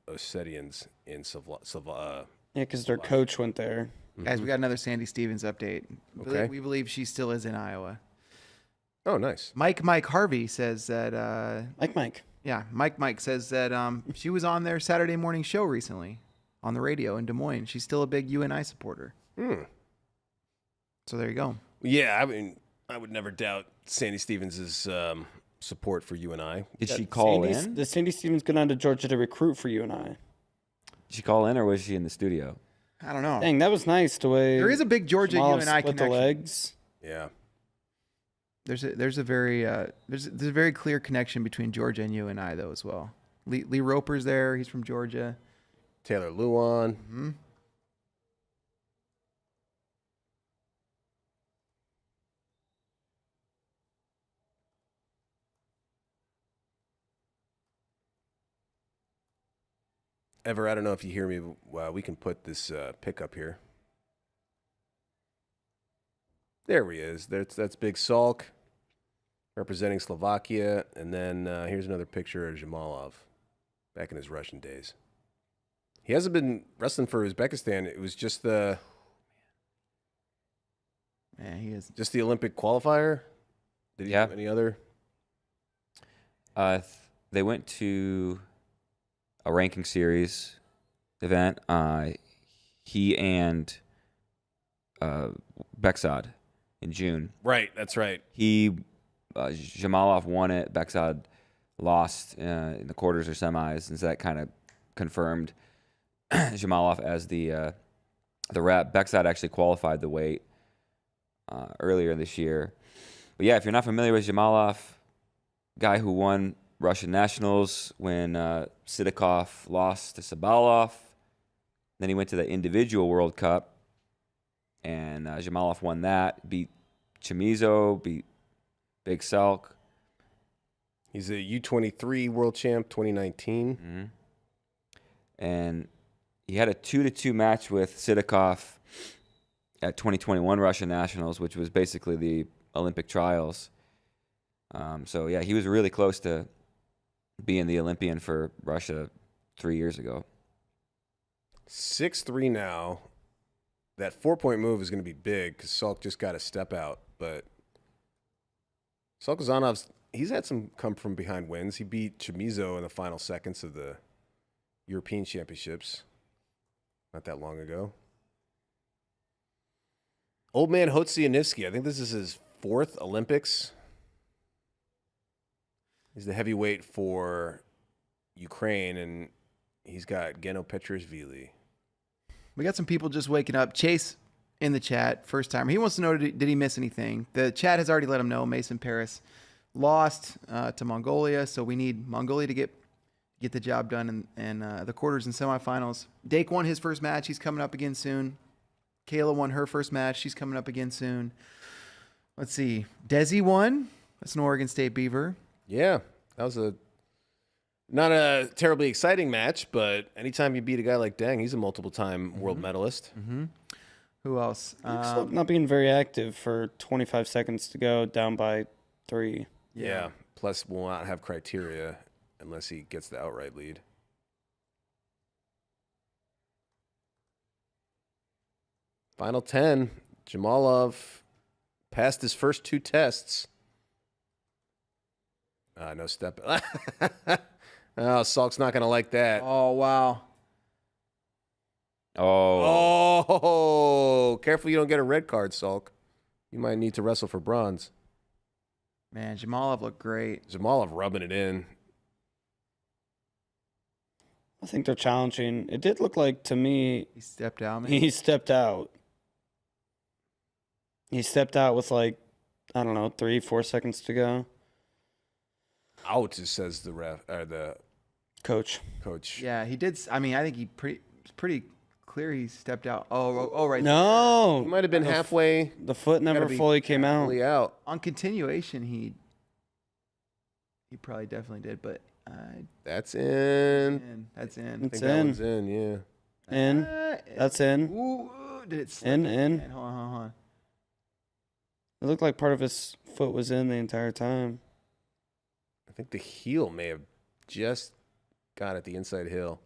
Ossetians in Yeah, because their coach went there. Guys, we got another Sandy Stevens update. Okay. We believe she still is in Iowa. Oh, nice. Mike Harvey says that Mike. yeah, Mike says that she was on their Saturday morning show recently on the radio in Des Moines. She's still a big UNI supporter. So there you go. Yeah, I mean, I would never doubt Sandy Stevens' support for UNI. Did she call in? Did Sandy Stevens go down to Georgia to recruit for you and I? Did she call in, or was she in the studio? I don't know. Dang, that was nice the way There is a big Georgia Jamalov UNI split connection. the legs. Yeah. There's a very clear connection between Georgia and UNI though as well. Lee Roper's there. He's from Georgia. Taylor Luan. Mm-hmm. Ever, I don't know if you hear me. Well, we can put this pick up here. There he is. That's Big Salk representing Slovakia. And then here's another picture of Jamalov back in his Russian days. He hasn't been wrestling for Uzbekistan. It was just the He is. Olympic qualifier. Did he Yeah. do any other? They went to a ranking series event. He and Bexad in June. Right, that's right. He Jamalov won it. Beksad lost in the quarters or semis, and so that kind of confirmed Jamalov as the rep. Beksad actually qualified the weight earlier this year. But yeah, if you're not familiar with Jamalov, guy who won Russian Nationals when Sidakov lost to Sabalov. Then he went to the individual World Cup, and Jamalov won that, beat Chamizo, beat Big Selk. He's a U23 world champ 2019. Mm-hmm. And he had a 2-2 match with Sidakov at 2021 Russian Nationals, which was basically the Olympic trials. So, yeah, he was really close to being the Olympian for Russia 3 years ago. 6'3" now. That 4-point move is going to be big because Salk just got a step out. But Salkazanov's, he's had some come from behind wins. He beat Chamizo in the final seconds of the European Championships not that long ago. Old man Hotsianivsky, I think this is his 4th Olympics. He's the heavyweight for Ukraine, and he's got Geno Petrashvili. We got some people just waking up. Chase in the chat, first timer. He wants to know, did he miss anything? The chat has already let him know. Mason Parris lost to Mongolia, so we need Mongolia to get the job done in the quarters and semifinals. Dake won his first match. He's coming up again soon. Kayla won her first match. She's coming up again soon. Let's see. Desi won. That's an Oregon State Beaver. Yeah, that was not a terribly exciting match, but anytime you beat a guy like Deng, he's a multiple-time world medalist. Mm-hmm. Who else? Not being very active for 25 seconds to go, down by 3. Yeah. Plus, will not have criteria unless he gets the outright lead. Final 10. Jamalov passed his first 2 tests. No step. Oh, Salk's not going to like that. Oh, wow. Oh, careful you don't get a red card, Salk. You might need to wrestle for bronze. Man, Jamalov looked great. Jamalov rubbing it in. I think they're challenging. It did look like, to me, He stepped out, man. he stepped out. He stepped out with, 3-4 seconds to go. Out, says the ref or the Coach. coach. Yeah, he did. I mean, I think it's pretty clear he stepped out. Oh, right. No. He might have been halfway. The foot never Gotta be fully came out. Fully out. On continuation, he probably definitely did, but That's in. that's in. I It's think that in. one's in. Yeah. In. That's in. Ooh, did it slip? In. Hold on. It looked like part of his foot was in the entire time. I think the heel may have just got at the inside heel.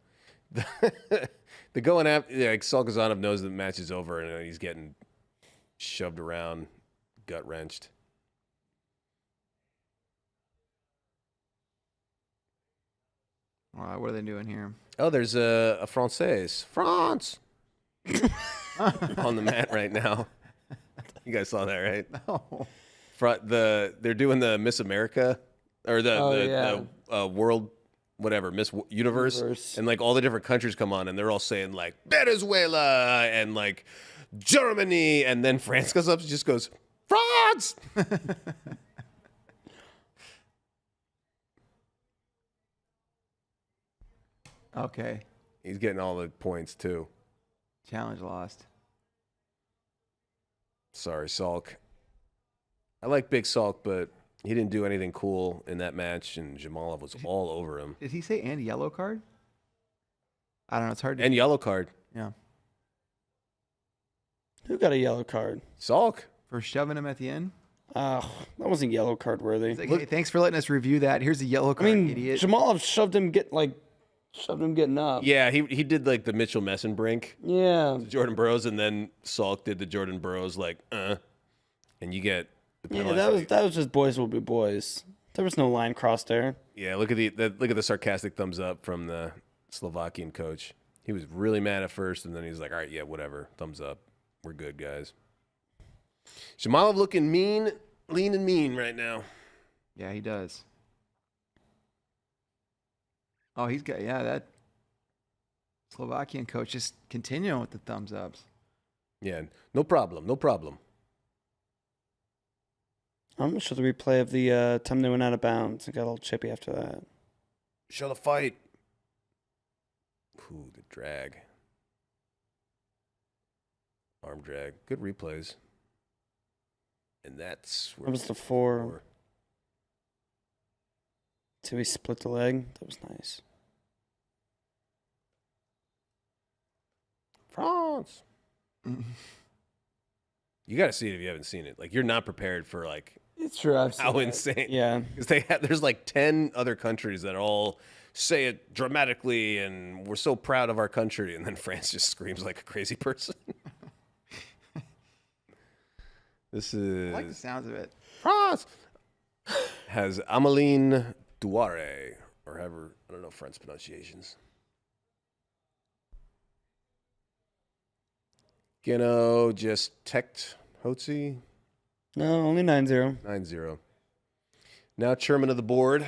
The going after, like Salkazanov knows the match is over and he's getting shoved around, gut wrenched. All right, what are they doing here? Oh, there's a Française. France! On the mat right now. You guys saw that, right? Oh, They're doing the Miss America or the world, whatever, Universe, and like all the different countries come on, and they're all saying like Venezuela and like Germany, and then France goes up and just goes France. okay. He's getting all the points too. Challenge lost. Sorry, Salk. I like Big Salk, but he didn't do anything cool in that match, and Jamalov was all over him. Did he say and yellow card? I don't know. It's hard to. And yellow card. Yeah. Who got a yellow card? Salk. For shoving him at the end. That wasn't yellow card worthy. It's like, hey, thanks for letting us review that. Here's a yellow card, idiot. Jamalov shoved him getting up. Yeah, he did like the Mitchell Messenbrink, Yeah. Jordan Burroughs, and then Salk did the Jordan Burroughs and you get the penalty. Yeah, that was just boys will be boys. There was no line crossed there. Yeah, look at the sarcastic thumbs up from the Slovakian coach. He was really mad at first, and then he's like, "All right, yeah, whatever, thumbs up, we're good, guys." Jamalov looking mean, lean and mean right now. Yeah, he does. Oh, he's got that Slovakian coach just continuing with the thumbs ups. Yeah, no problem, no problem. I'm going to show the replay of the time they went out of bounds. It got a little chippy after that. Show the fight. Ooh, the drag. Arm drag. Good replays. And that's where That was the 4. So he split the leg. That was nice. France. You got to see it if you haven't seen it. Like, you're not prepared for, like, It's true. I've seen how that. insane. Yeah. Because there's like 10 other countries that all say it dramatically and we're so proud of our country. And then France just screams like a crazy person. This is. I like the sounds of it. France has Ameline Douare, or however, I don't know French pronunciations. Geno just teched Hotzi. No, only 9-0. 9-0. Now chairman of the board,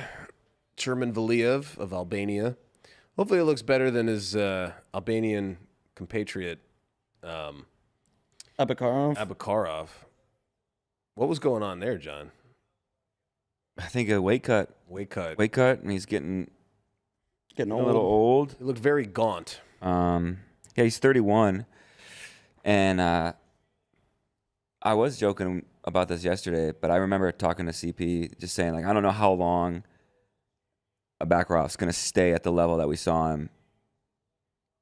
Chairman Valiev of Albania. Hopefully it looks better than his Albanian compatriot, Abakarov. Abakarov. What was going on there, John? I think a weight cut. Weight cut. Weight cut, and he's getting Getting a old. little old. He looked very gaunt. Yeah, he's 31. And I was joking about this yesterday, but I remember talking to CP just saying, like, I don't know how long Bakarov's going to stay at the level that we saw him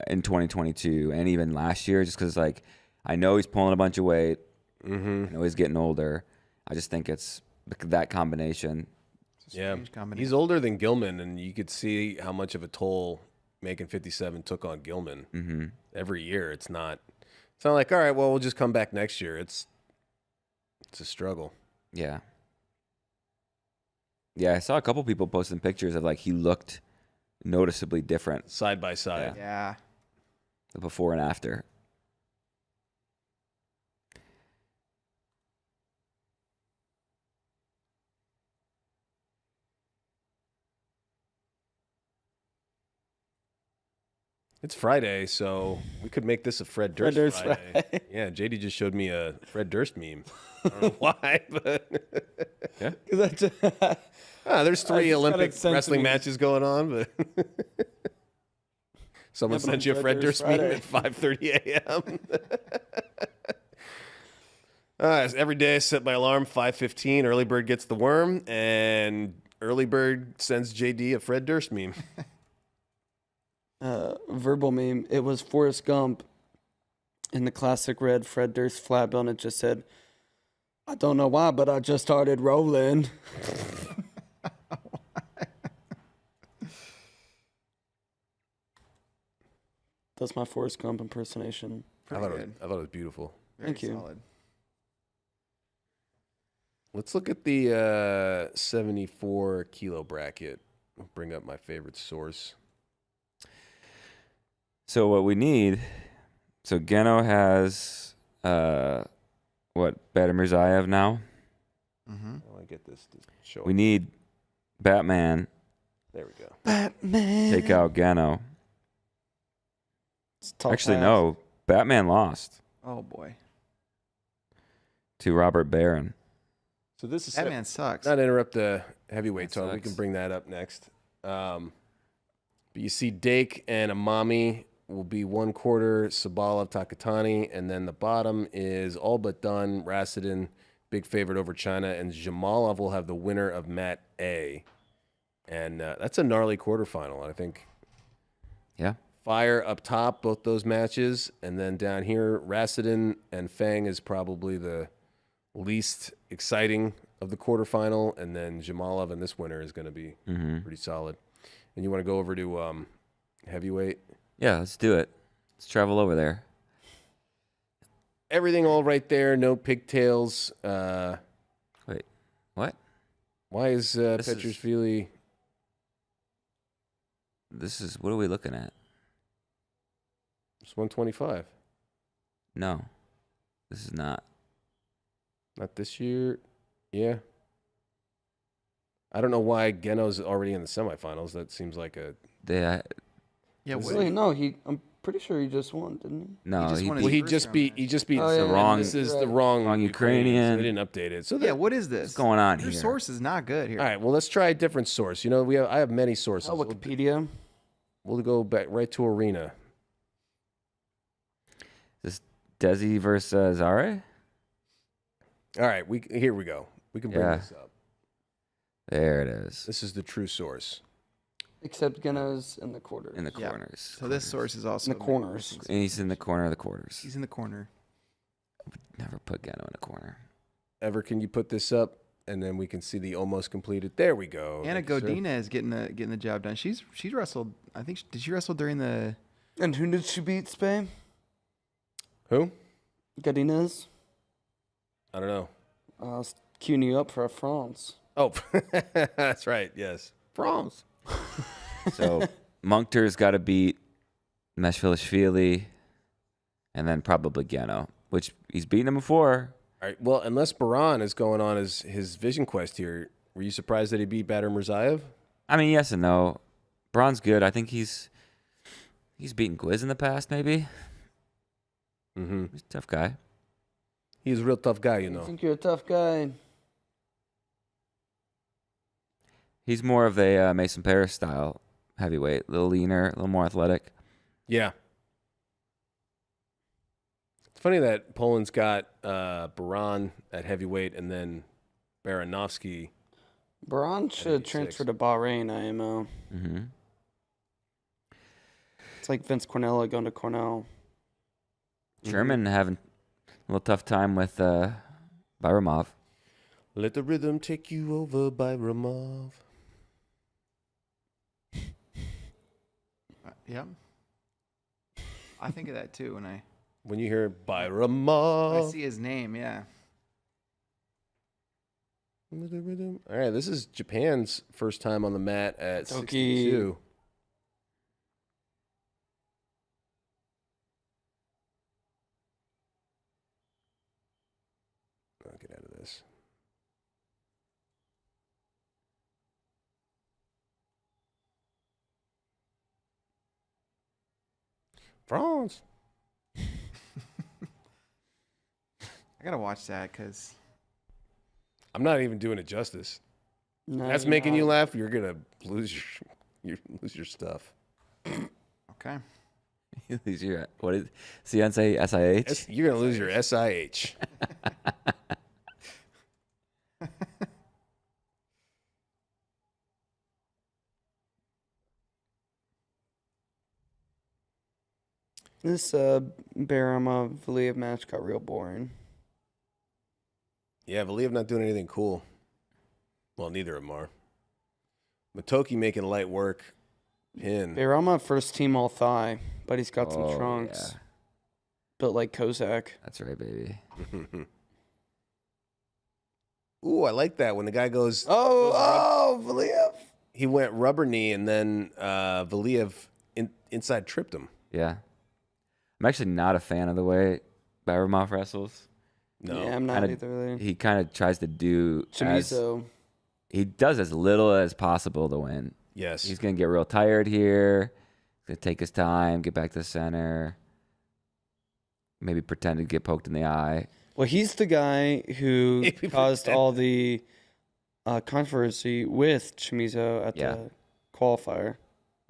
in 2022 and even last year, just because, like, I know he's pulling a bunch of weight. Mm-hmm. I know he's getting older. I just think it's that combination. It's a Yeah, strange combination. he's older than Gilman, and you could see how much of a toll making 57 took on Gilman. Mm-hmm. Every year, it's not like, all right, well, we'll just come back next year. It's a struggle. Yeah. Yeah, I saw a couple people posting pictures of, like, he looked noticeably different, Side by side. Yeah. the before and after. It's Friday, so we could make this a Fred Durst, Durst Friday. Friday. Yeah, JD just showed me a Fred Durst meme. I don't know why, but there's 3 just got Olympic it sent to wrestling me. matches going on, but someone Yeah, but sent you a on Fred Fred Durst Durst meme at 5:30 a.m. Every day I set my alarm 5:15. Early bird gets the worm, and early bird sends JD a Fred Durst meme. Verbal meme. It was Forrest Gump in the classic red Fred Durst flat bill, and it just said, "I don't know why, but I just started rolling." That's my Forrest Gump impersonation. I Pretty thought good. it was beautiful. Very Thank you. solid. Let's look at the 74 kilo bracket. I'll bring up my favorite source. So what we need, so Geno has, what, Bader Mirzaev now? Mm-hmm. How do I get this to show We up? need Batman, There we go. Batman. take out Geno. It's a tall Actually, task. no, Batman lost Oh boy. to Robert Barron. So this is That man sucks. not interrupt the heavyweight That talk. We sucks. can bring that up next. But you see Dake and Amami will be 1/4, Sabalov, Takatani, and then the bottom is all but done. Rassadin, big favorite over China, and Jamalov will have the winner of Mat A. And that's a gnarly quarterfinal. I think Yeah. fire up top, both those matches. And then down here, Rassadin and Fang is probably the least exciting of the quarterfinal. And then Jamalov and this winner is going to be Mm-hmm. pretty solid. And you want to go over to heavyweight? Yeah, let's do it. Let's travel over there. Everything all right there. No pigtails. Wait, what? Why is This is- Petrusvili? This is, what are we looking at? It's 125. No, this is not. Not this year. Yeah. I don't know why Geno's already in the semifinals. That seems like a... They, Yeah, Wait, no, I'm pretty sure he just won, didn't he? no, just he won beat Well, he first just round beat. match. He just beat. Oh, yeah, the wrong- This is right. the wrong Ukrainian. So they didn't update it. So Yeah, what is this? What's going on Your here? source is not good here. All right. Well, let's try a different source. I have many sources. Oh, Wikipedia. We'll go back right to Arena. This Desi versus Zare? All right. Here we go. We can bring Yeah. this up. There it is. This is the true source. Except Geno's in the quarters. In the Yeah. corners. So this source is also In the corners. And he's in the corner of the quarters. He's in the corner. Never put Geno in a corner. Ever, can you put this up? And then we can see the almost completed. There we go. Anna Thank you, sir. Godina is getting the job done. She's wrestled. I think did she wrestle during the? And who did she beat, Spay? Who? Godinez? I don't know. I was queuing you up for a France. Oh, that's right. Yes. France. So Munkter's got to beat Meshvilashvili and then probably Geno, which he's beaten him before. All right. Well, unless Baran is going on his Vision Quest here, were you surprised that he beat Bader Mirzaev? I mean, yes and no. Braun's good. I think he's beaten Gwiz in the past, maybe. Mm-hmm. He's a tough guy. He's a real tough guy, you I know. think you're a tough guy. He's more of a Mason Parris style heavyweight, a little leaner, a little more athletic. Yeah. It's funny that Poland's got Baran at heavyweight and then Baranovsky. Baran should 86. transfer to Bahrain, IMO. Mm-hmm. It's like Vince Cornell going to Cornell. Sherman having a little tough time with Byramov. Let the rhythm take you over by Ramov. Yep. I think of that too when I When you hear by Ramov. see his name. Yeah. Let the rhythm. All right, this is Japan's first time on the mat at Toki. 62. I'll get out of this. France. I gotta watch that because I'm not even doing it justice. No, That's you're making you not. laugh. You're gonna lose your stuff. okay. You lose your what is Sensei SIH? You're gonna lose your SIH. This Baramov Valiev match got real boring. Yeah, Valiev not doing anything cool. Well, neither of them are. Matoki making light work. Pin. Baramov first team all thigh, but he's got some Oh, trunks. yeah. Built like Kozak. That's right, baby. Ooh, I like that when the guy goes. Oh, Valiev. He went rubber knee and then Valiev inside tripped him. Yeah. I'm actually not a fan of the way Byramov wrestles. No. Yeah, I'm not Kinda- either. Really. He kind of tries to do Chamizo. he does as little as possible to win. Yes. He's going to get real tired here. He's going to take his time, get back to the center. Maybe pretend to get poked in the eye. Well, he's the guy who Maybe caused pretend. all the controversy with Chamizo at Yeah. the qualifier.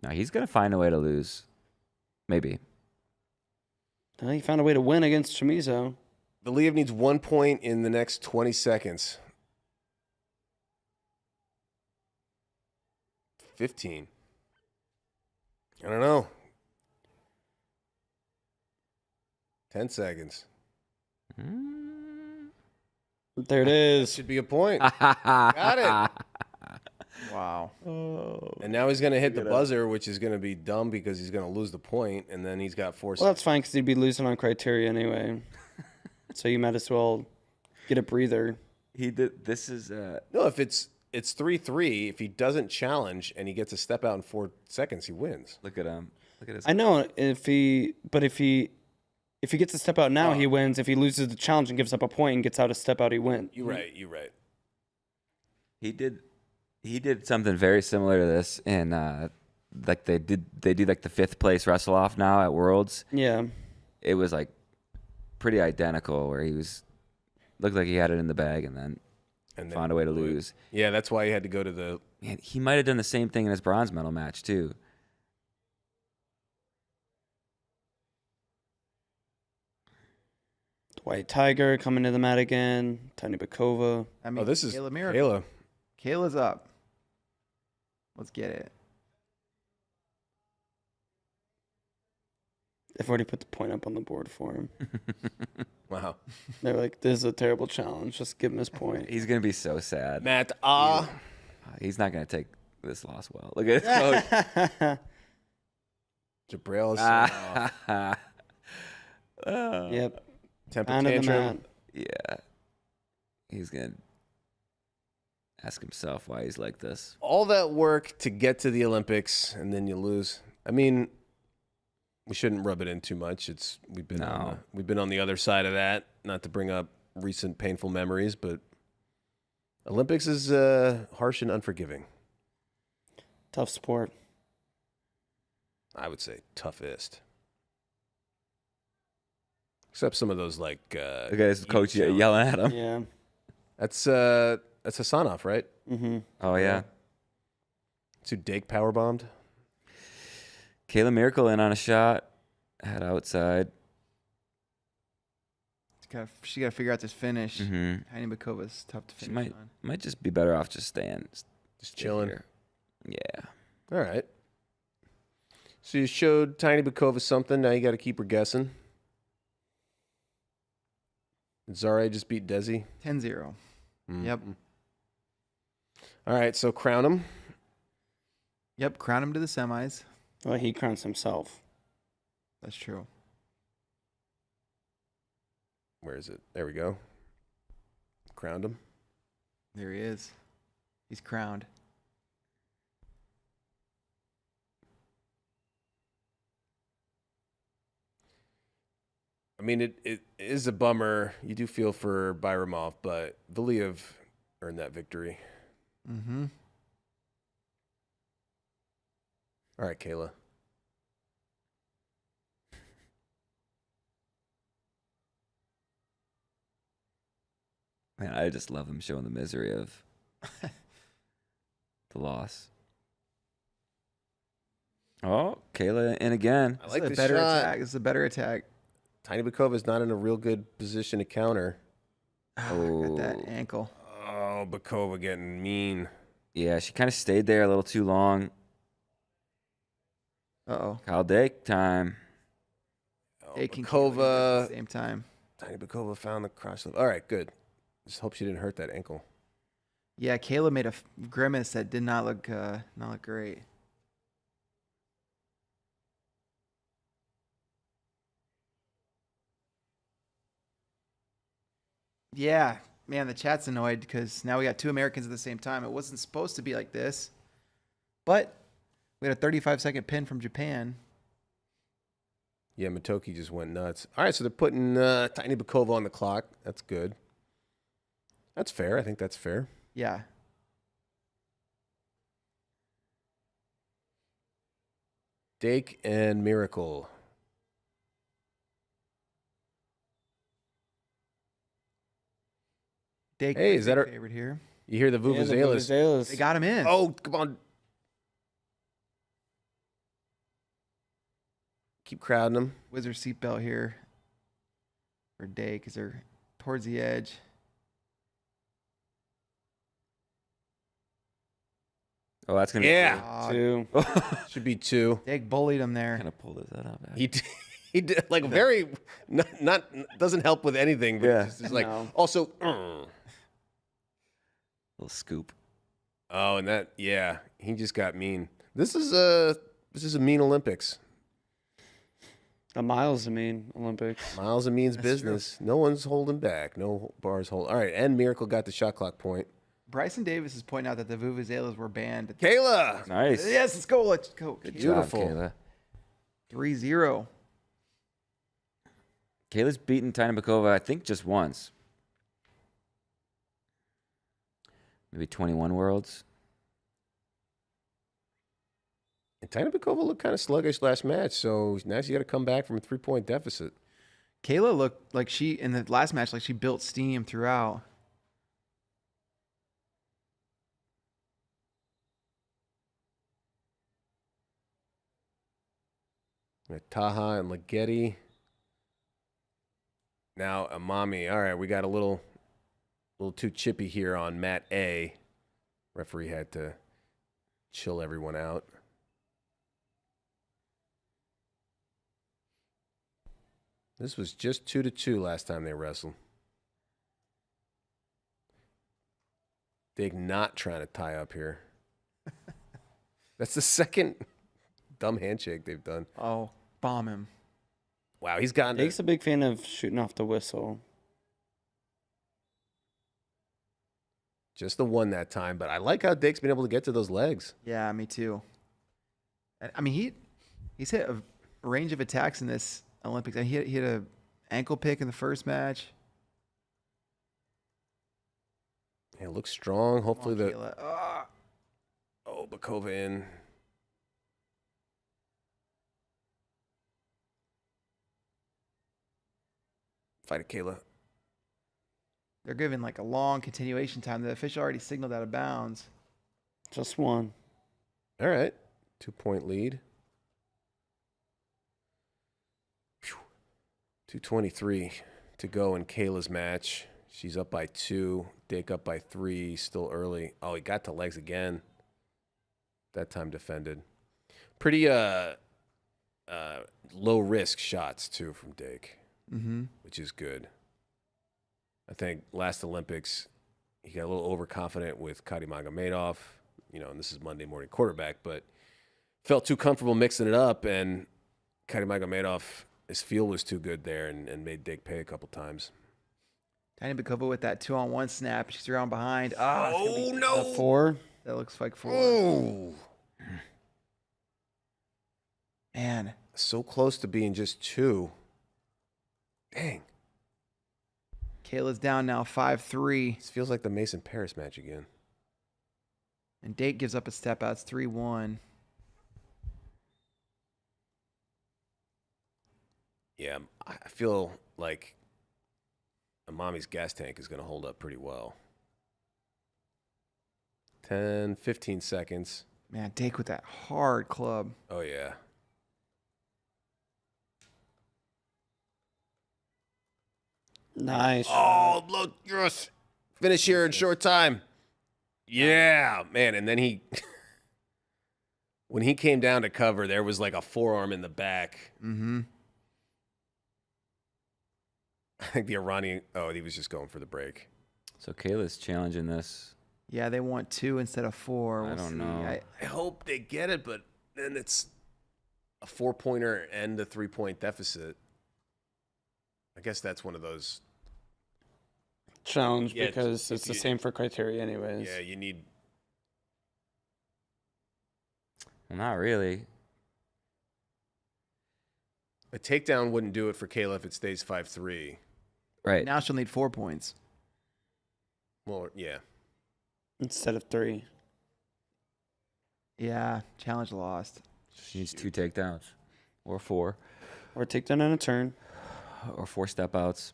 No, he's going to find a way to lose. Maybe. He found a way to win against Chamizo. Valiev needs 1 point in the next 20 seconds. 15. I don't know. 10 seconds. There it is. Should be a point. Got it. Wow. And now he's going to hit the buzzer, which is going to be dumb because he's going to lose the point, and then he's got 4 Well, seconds. that's fine because he'd be losing on criteria anyway. So you might as well get a breather. He did. This is No, if it's 3-3, if he doesn't challenge and he gets a step out in 4 seconds, he wins. look at him. Look at his. I know if he gets a step out now, he wins. If he loses the challenge and gives up a point and gets out a step out, he wins. You're right. You're right. He did He did something very similar to this, and like they do like the 5th place wrestle off now at Worlds. Yeah. It was like pretty identical, where looked like he had it in the bag, and then found a way to lose. Yeah, that's why he had to go to the. Man, he might have done the same thing in his bronze medal match too. White Tiger coming to the mat again. Tiny Bakova. I mean, This is Kayla Miracle. Kayla. Kayla's up. Let's get it. They've already put the point up on the board for him. Wow. They're like, this is a terrible challenge. Just give him his point. He's gonna be so sad. Matt, He's not gonna take this loss well. Look at his coach. Jabril is Yep. temper Down to the tantrum. mat. Yeah, he's gonna ask himself why he's like this. All that work to get to the Olympics and then you lose. I mean, we shouldn't rub it in too much. We've been on the other side of that. Not to bring up recent painful memories, but Olympics is harsh and unforgiving. Tough sport. I would say toughest. Except some of those like Look at his coach yelling at him. Yeah. That's Hasanov, right? Mm-hmm. Oh yeah. It's who Dake powerbombed. Kayla Miracle in on a shot. Head outside. She got to figure out this finish. Mm-hmm. Tiny Bakova's tough to She finish on. might just be better off just staying. Just chilling. Here. Yeah. All right. So you showed Tiny Bakova something. Now you got to keep her guessing. Did Zare just beat Desi? 10-0. Yep. All right, so crown him. Yep, crown him to the semis. Well, he crowns himself. That's true. Where is it? There we go. Crowned him. There he is. He's crowned. I mean, it is a bummer. You do feel for Byramov, but Valiev earned that victory. Mm-hmm. All right, Kayla. Man, I just love him showing the misery of the loss. Oh, Kayla in again. I like this this better shot. attack. This is a better attack. Tiny Bakova's not in a real good position to counter. Got that ankle. Oh, Bakova getting mean. Yeah, she kind of stayed there a little too long. Uh-oh. Kyle Dake time. Oh, Dake and Kayla at Bakova. the same time. Tiny Bakova found the cross. All right, good. Just hope she didn't hurt that ankle. Yeah, Kayla made a grimace that did not look great. Yeah, man, the chat's annoyed because now we got two Americans at the same time. It wasn't supposed to be like this, but we had a 35-second pin from Japan. Yeah, Matoki just went nuts. All right, so they're putting Tiny Bakova on the clock. That's good. That's fair. I think that's fair. Yeah. Dake and Miracle. Dake, Hey, is that our- favorite here? You hear the Yeah, the Vuvuzelas. Vuvuzelas. They got him in. Oh, come on. Keep crowding them. Wizard seatbelt here for Dake because they're towards the edge. Oh, that's gonna Yeah. Two. Should be two. Dake bullied him there. Kind of pulled his head up. He did like very not doesn't help with anything. But Yeah. just like No. also. Little scoop. Oh, and that he just got mean. This is a mean Olympics. A miles, I mean, Olympics. Miles of means That's business. No one's holding back. No bars hold. All right, and Miracle got the shot clock point. Bryson Davis is pointing out that the Vuvuzelas were banned. Kayla. Nice. Yes, let's go. Let's go. Good Beautiful. job, Kayla. 3-0. Kayla's beaten Tiny Bakova, I think, just once. Maybe 21 Worlds. And Tina Bukova looked kind of sluggish last match, so now she's got to come back from a 3-point deficit. Kayla looked like she, in the last match, like she built steam throughout. Taha and Ligeti. Now Amami. All right, we got a little too chippy here on Mat A. Referee had to chill everyone out. This was just 2-2 last time they wrestled. Dake not trying to tie up here. That's the second dumb handshake they've done. Oh, bomb him. Wow, he's gotten Dake's a big fan of shooting off the whistle. just the one that time, but I like how Dake's been able to get to those legs. Yeah, me too. I mean, he's hit a range of attacks in this Olympics. He hit a ankle pick in the first match. Yeah, looks strong. Hopefully Kayla. Bukova in. Fight it, Kayla. They're giving like a long continuation time. The official already signaled out of bounds. Just one. All right. 2-point lead. 2:23 to go in Kayla's match. She's up by 2. Dake up by 3. Still early. Oh, he got to legs again. That time defended. Pretty low risk shots too from Dake, which is good. I think last Olympics he got a little overconfident with Kadi Magomedov. And this is Monday morning quarterback, but felt too comfortable mixing it up, and Kadi Magomedov, his feel was too good there and made Dake pay a couple times. Tiny Bukova with that 2-on-1 snap. She's around behind. Oh, no. The 4. That looks like 4. Oh. Man. So close to being just 2. Dang. Kayla's down now 5-3. This feels like the Mason Parris match again. And Dake gives up a step out. It's 3-1. Yeah, I feel like Amami's gas tank is going to hold up pretty well. 10, 15 seconds. Man, Dake with that hard club. Oh, yeah. Nice. Oh, look, yes. Finish here in short time. Yeah, man. And then when he came down to cover, there was like a forearm in the back. Mm-hmm. I think the Iranian, he was just going for the break. So Kayla's challenging this. Yeah, they want 2 instead of 4. I don't know. I hope they get it, but then it's a 4-pointer and a 3-point deficit. I guess that's one of those. Challenge Yeah, because it's the same for criteria anyways. Yeah, you need. Well, not really. A takedown wouldn't do it for Kayla if it stays 5-3. Right. Now she'll need 4 points. Well, yeah. Instead of 3. Yeah, challenge lost. She needs 2 takedowns. Or 4. Or takedown and a turn. Or 4 step outs.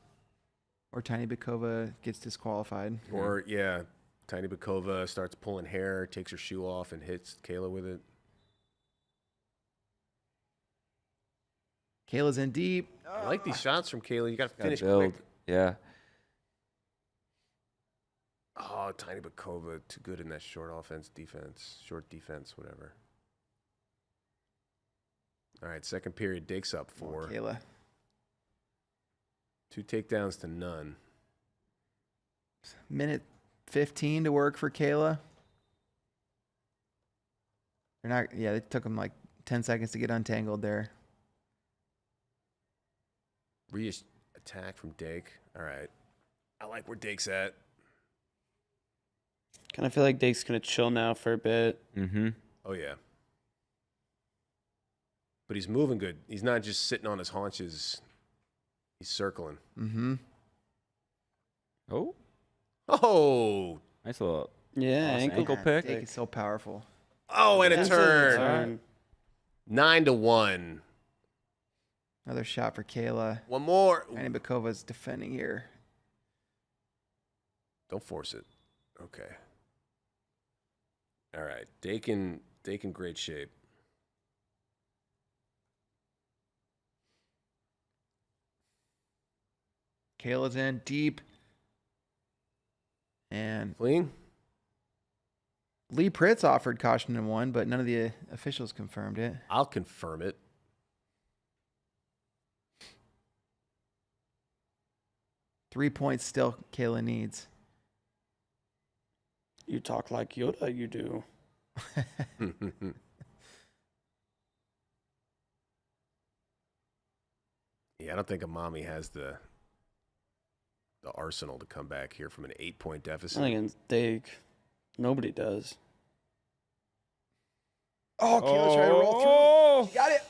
Or Tiny Bukova gets disqualified. Or, yeah, Tiny Bukova starts pulling hair, takes her shoe off, and hits Kayla with it. Kayla's in deep. I like these shots from Kayla. You got to Gotta finish build. quick. Yeah. Oh, Tiny Bukova, too good in that short defense, whatever. All right, second period, Dake's up 4. Kayla. 2 takedowns to none. Minute 15 to work for Kayla. They're not. Yeah, it took them like 10 seconds to get untangled there. Attack from Dake. All right. I like where Dake's at. Kind of feel like Dake's going to chill now for a bit. Mm-hmm. Oh, yeah. But he's moving good. He's not just sitting on his haunches. He's circling. Mm-hmm. Oh. Oh. Nice little Yeah, Awesome. ankle Ankle Man, pick. Dake is so powerful. Oh, and a Into the turn. turn. 9-1. Another shot for Kayla. One more. Tiny Bakova's defending here. Don't force it. Okay. All right. Dake in great shape. Kayla's in deep. And Fleeing? Lee Pritz offered caution in one, but none of the officials confirmed it. I'll confirm it. Three points still Kayla needs. You talk like Yoda, you do. Yeah, I don't think Amami has the arsenal to come back here from an 8-point deficit. I think it's Dake. Nobody does. Oh, Kayla tried to roll through. She got it.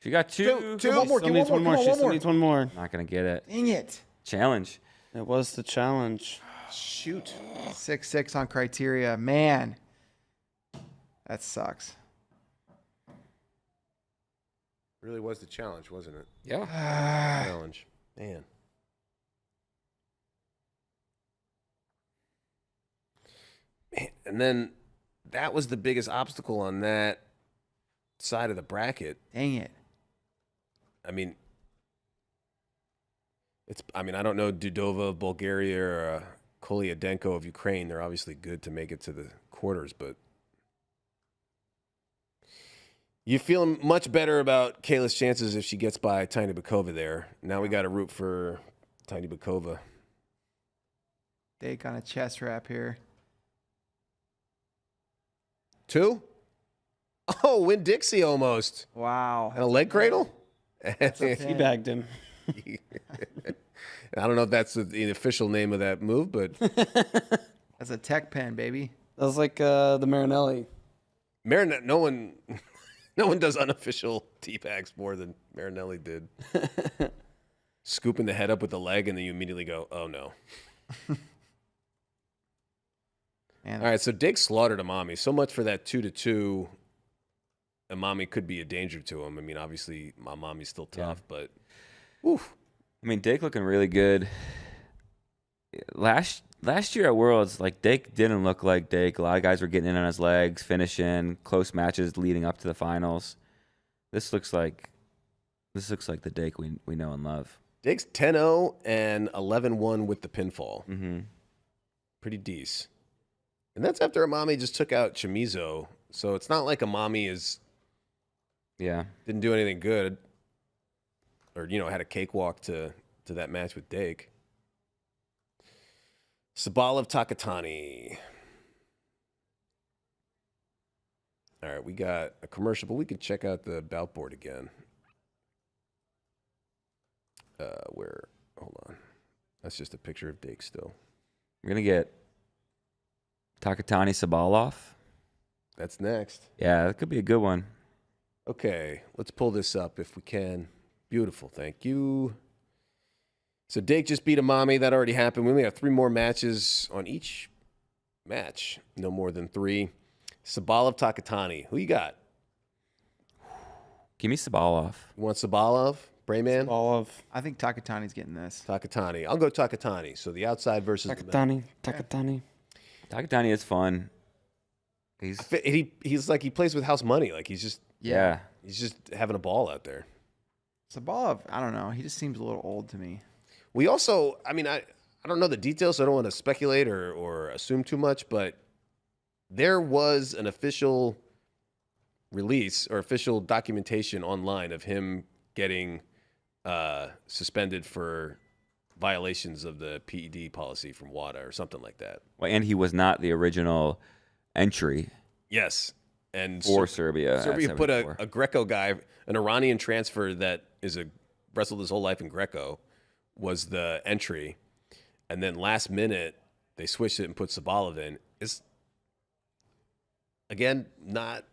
She got two. Two. One more. Still Give needs one more. one more. Come She on, still one needs more. one more. Not gonna get it. Dang it. Challenge. It was the challenge. Shoot. 6-6 on criteria. Man, that sucks. Really was the challenge, wasn't it? Yeah. Challenge. Man. And then that was the biggest obstacle on that side of the bracket. Dang it. I mean, I don't know Dudova of Bulgaria or Kolyadenko of Ukraine. They're obviously good to make it to the quarters, but you feeling much better about Kayla's chances if she gets by Tiny Bakova there. Now we got to root for Tiny Bakova. Dake on a chest wrap here. 2? Oh, Win Dixie almost. Wow. And a leg cradle? He bagged him. I don't know if that's the official name of that move, but That's a tech pen, baby. That was like the Marinelli. no one does unofficial teabags more than Marinelli did. Scooping the head up with the leg, and then you immediately go, oh no. Man, All right, so Dake slaughtered Amami. So much for that 2-2. Amami could be a danger to him. I mean, obviously, Amami's still tough, but oof. I mean, Dake looking really good. Last year at Worlds, like Dake didn't look like Dake. A lot of guys were getting in on his legs, finishing close matches leading up to the finals. This looks like the Dake we know and love. Dake's 10-0 and 11-1 with the pinfall. Mm-hmm. Pretty decent. And that's after Amami just took out Chamizo. So it's not like Amami didn't do anything good or, had a cakewalk to that match with Dake. Sabalov Takatani. All right, we got a commercial, but we can check out the bout board again. Hold on. That's just a picture of Dake still. We're gonna get Takatani Sabalov. That's next. Yeah, that could be a good one. Okay, let's pull this up if we can. Beautiful, thank you. So Dake just beat Amami. That already happened. We only have 3 more matches on each match. No more than 3. Sabalov Takatani. Who you got? Give me Sabalov. You want Sabalov? Brayman? All of I think Takatani's getting this. Takatani. I'll go Takatani. So the outside versus the middle. Takatani. Takatani is fun. He's like he plays with house money. Like he's just having a ball out there. Sabalov, I don't know. He just seems a little old to me. We also, I don't know the details, so I don't want to speculate or assume too much, but there was an official release or official documentation online of him getting suspended for violations of the PED policy from WADA or something like that. Well, and he was not the original entry Yes. And for Serbia. Serbia at put 74. a Greco guy, an Iranian transfer that wrestled his whole life in Greco, was the entry. And then last minute, they switched it and put Sabalov in. It's, again, not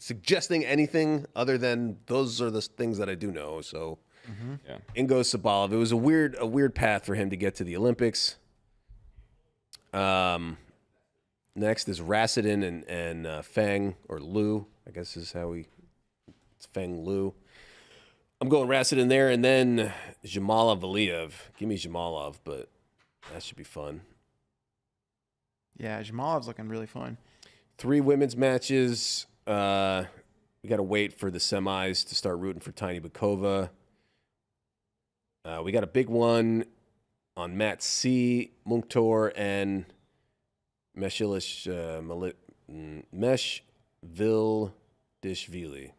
suggesting anything other than those are the things that I do know. So Yeah. in goes Sabalov. It was a weird path for him to get to the Olympics. Next is Rassidin and Fang, or Lou, I guess is how we It's Feng Lu. I'm going Rassilon there, and then Jamalov Valiev. Give me Jamalov, but that should be fun. Yeah, Jamalov's looking really fun. 3 women's matches. We got to wait for the semis to start rooting for Tiny Bukova. We got a big one on Mat C, Munktor, and Meshvildishvili.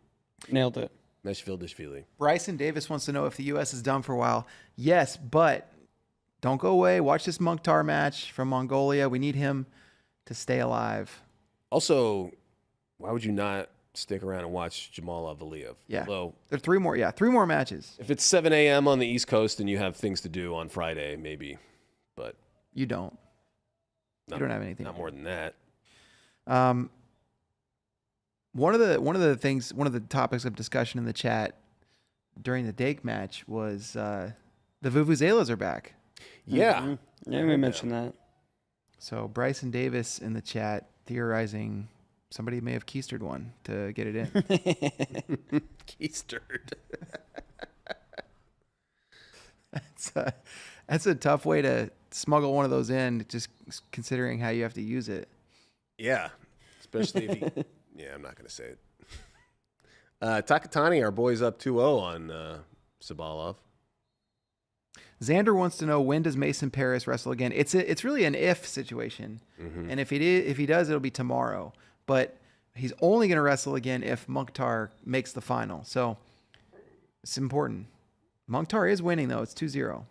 Nailed it. Meshvildishvili. Bryson Davis wants to know if the U.S. is done for a while. Yes, but don't go away. Watch this Munktar match from Mongolia. We need him to stay alive. Also, why would you not stick around and watch Jamalov Valiev? Yeah. Although, There are 3 more. Yeah, 3 more matches. if it's 7 a.m. on the East Coast and you have things to do on Friday, maybe. But You don't. not, You don't have anything. not more than that. One of the topics of discussion in the chat during the Dake match was the Vuvuzelas are back. Yeah. Mhm. Yeah, we mentioned that. So Bryson Davis in the chat theorizing somebody may have keistered one to get it in. Keistered. That's a tough way to smuggle one of those in, just considering how you have to use it. Yeah. Especially if you... Yeah, I'm not going to say it. Takatani, our boy's up 2-0 on Sabalov. Xander wants to know, when does Mason Parris wrestle again? It's really an if situation, and if he does, it'll be tomorrow. But he's only going to wrestle again if Munktar makes the final. So it's important. Munktar is winning though; it's 2-0.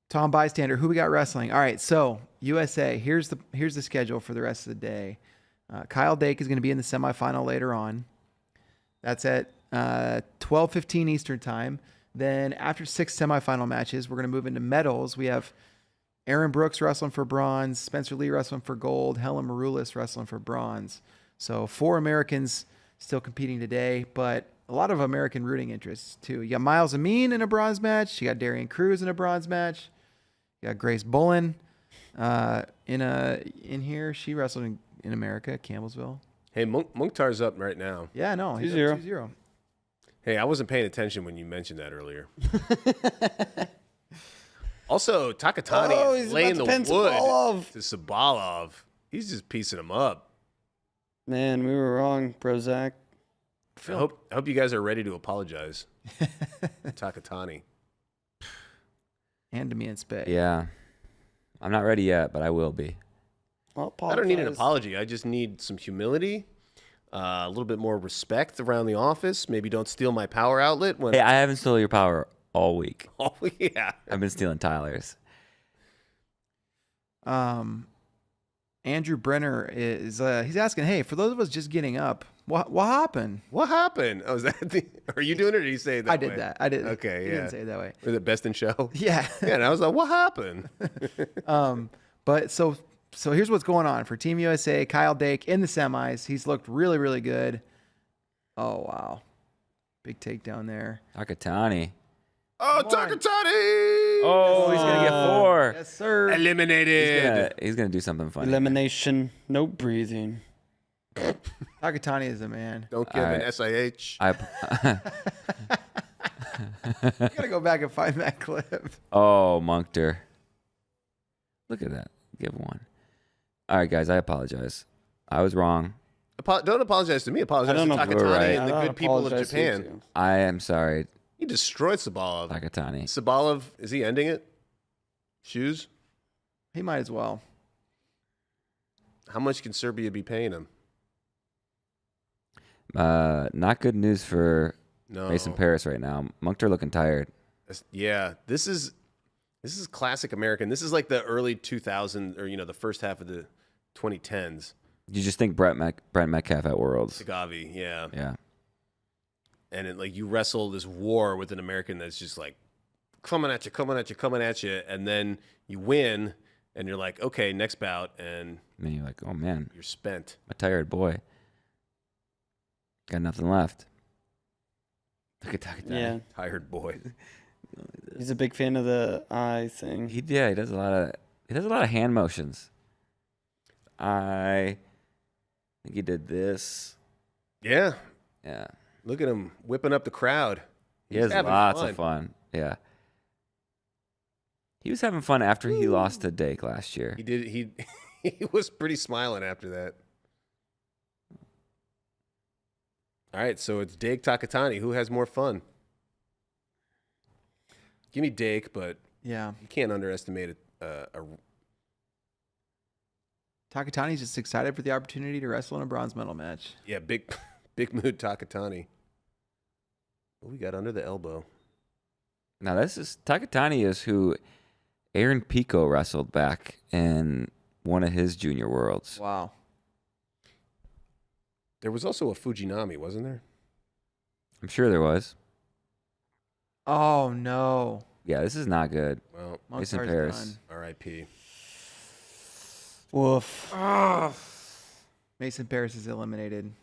Tom Bystander, who we got wrestling? All right, so USA. Here's the schedule for the rest of the day. Kyle Dake is going to be in the semifinal later on. That's at 12:15 Eastern time. Then after 6 semifinal matches, we're going to move into medals. We have Aaron Brooks wrestling for bronze, Spencer Lee wrestling for gold, Helen Maroulis wrestling for bronze. So 4 Americans still competing today, but a lot of American rooting interests too. You got Miles Amin in a bronze match. You got Darian Cruz in a bronze match. You got Grace Bullen in here. She wrestled in America, Campbellsville. Hey, Munktar's up right now. Yeah, no, he's 2-0. up 2-0. Hey, I wasn't paying attention when you mentioned that earlier. Also, Takatani Oh, is he's laying about the to pin wood Sabalov. to Sabalov. He's just piecing him up. Man, we were wrong, Prozac. I hope you guys are ready to apologize. Takatani. And to me and Spay. Yeah. I'm not ready yet, but I will be. I'll I don't need an apologize. apology. I just need some humility, a little bit more respect around the office. Maybe don't steal my power outlet when. Hey, I haven't stolen your power all week. Oh yeah. I've been stealing Tyler's. Andrew Brenner is he's asking, hey, for those of us just getting up, what happened? What happened? Oh, is that are you doing it or did you say it that I way? did that. I did. Okay, He yeah. didn't say it that way. Was it best in show? Yeah. Yeah, and I was like, what happened? But so here's what's going on for Team USA. Kyle Dake in the semis. He's looked really, really good. Oh wow, big takedown there. Takatani. Oh, Come on. Takatani! Oh, he's going to get 4. Yes, sir. Eliminated. He's gonna do something funny. Elimination, no breathing. Takatani is the man. Don't give All an right. SIH. I gotta go back and find that clip. Oh, Munkter. Look at that. Give 1. All right, guys, I apologize. I was wrong. Don't apologize to me. Apologize to I don't know if Takatani we're right. and the I good people of apologize to you Japan. too. I am sorry, He destroyed Sabalov. Takatani. Sabalov, is he ending it? Shoes? He might as well. How much can Serbia be paying him? Not good news for No. Mason Parris right now. Munkter looking tired. Yeah, this is classic American. This is like the early 2000s or the first half of the 2010s. You just think Brent Metcalf at Worlds. Tagavi, yeah. Yeah. And you wrestle this war with an American that's just like coming at you, and then you win, and you're like, okay, next bout, and And you're like, oh man, you're spent. a tired boy. Got nothing left. Look at Takatani. Yeah, Tired boy. he's a big fan of the eye thing. He does a lot of hand motions. I think he did this. Yeah. Yeah. Look at him whipping up the crowd. He He's has having lots fun. of fun. Yeah. He was having fun after he lost to Dake last year. He did. He was pretty smiling after that. All right, so it's Dake Takatani. Who has more fun? Give me Dake, but Yeah. you can't underestimate a Takatani's just excited for the opportunity to wrestle in a bronze medal match. yeah, big mood Takatani. What we got under the elbow? Now, this is Takatani is who Aaron Pico wrestled back in one of his junior worlds. Wow. There was also a Fujinami, wasn't there? I'm sure there was. Oh, no. Yeah, this is not good. Well, Mason Montar's Parris. done. R.I.P. Woof. Mason Parris is eliminated.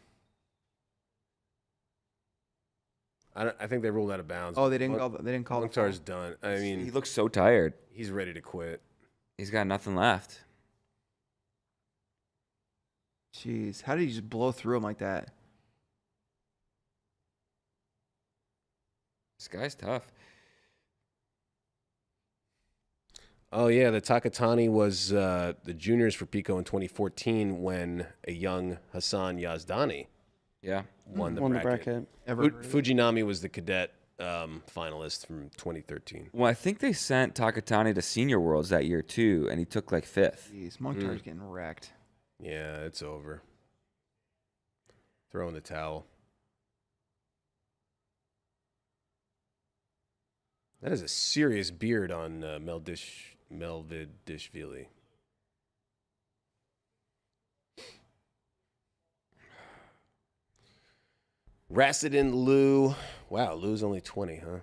I think they ruled out of bounds. Oh, they didn't call. They didn't call. the Mukhtar's fall. done. I He mean, looks so tired. he's ready to quit. He's got nothing left. Jeez, how did you just blow through him like that? This guy's tough. Oh yeah, the Takatani was the juniors for Pico in 2014 when a young Hassan Yazdani Yeah. won the Won bracket. the bracket. Ever? heard of it? Fujinami was the cadet finalist from 2013. Well, I think they sent Takatani to Senior Worlds that year too, and he took like 5th. Jeez, Mukhtar's getting wrecked. Yeah, it's over. Throw in the towel. That is a serious beard on Melvidishvili. Rassidin Lou. Wow, Lou's only 20, huh?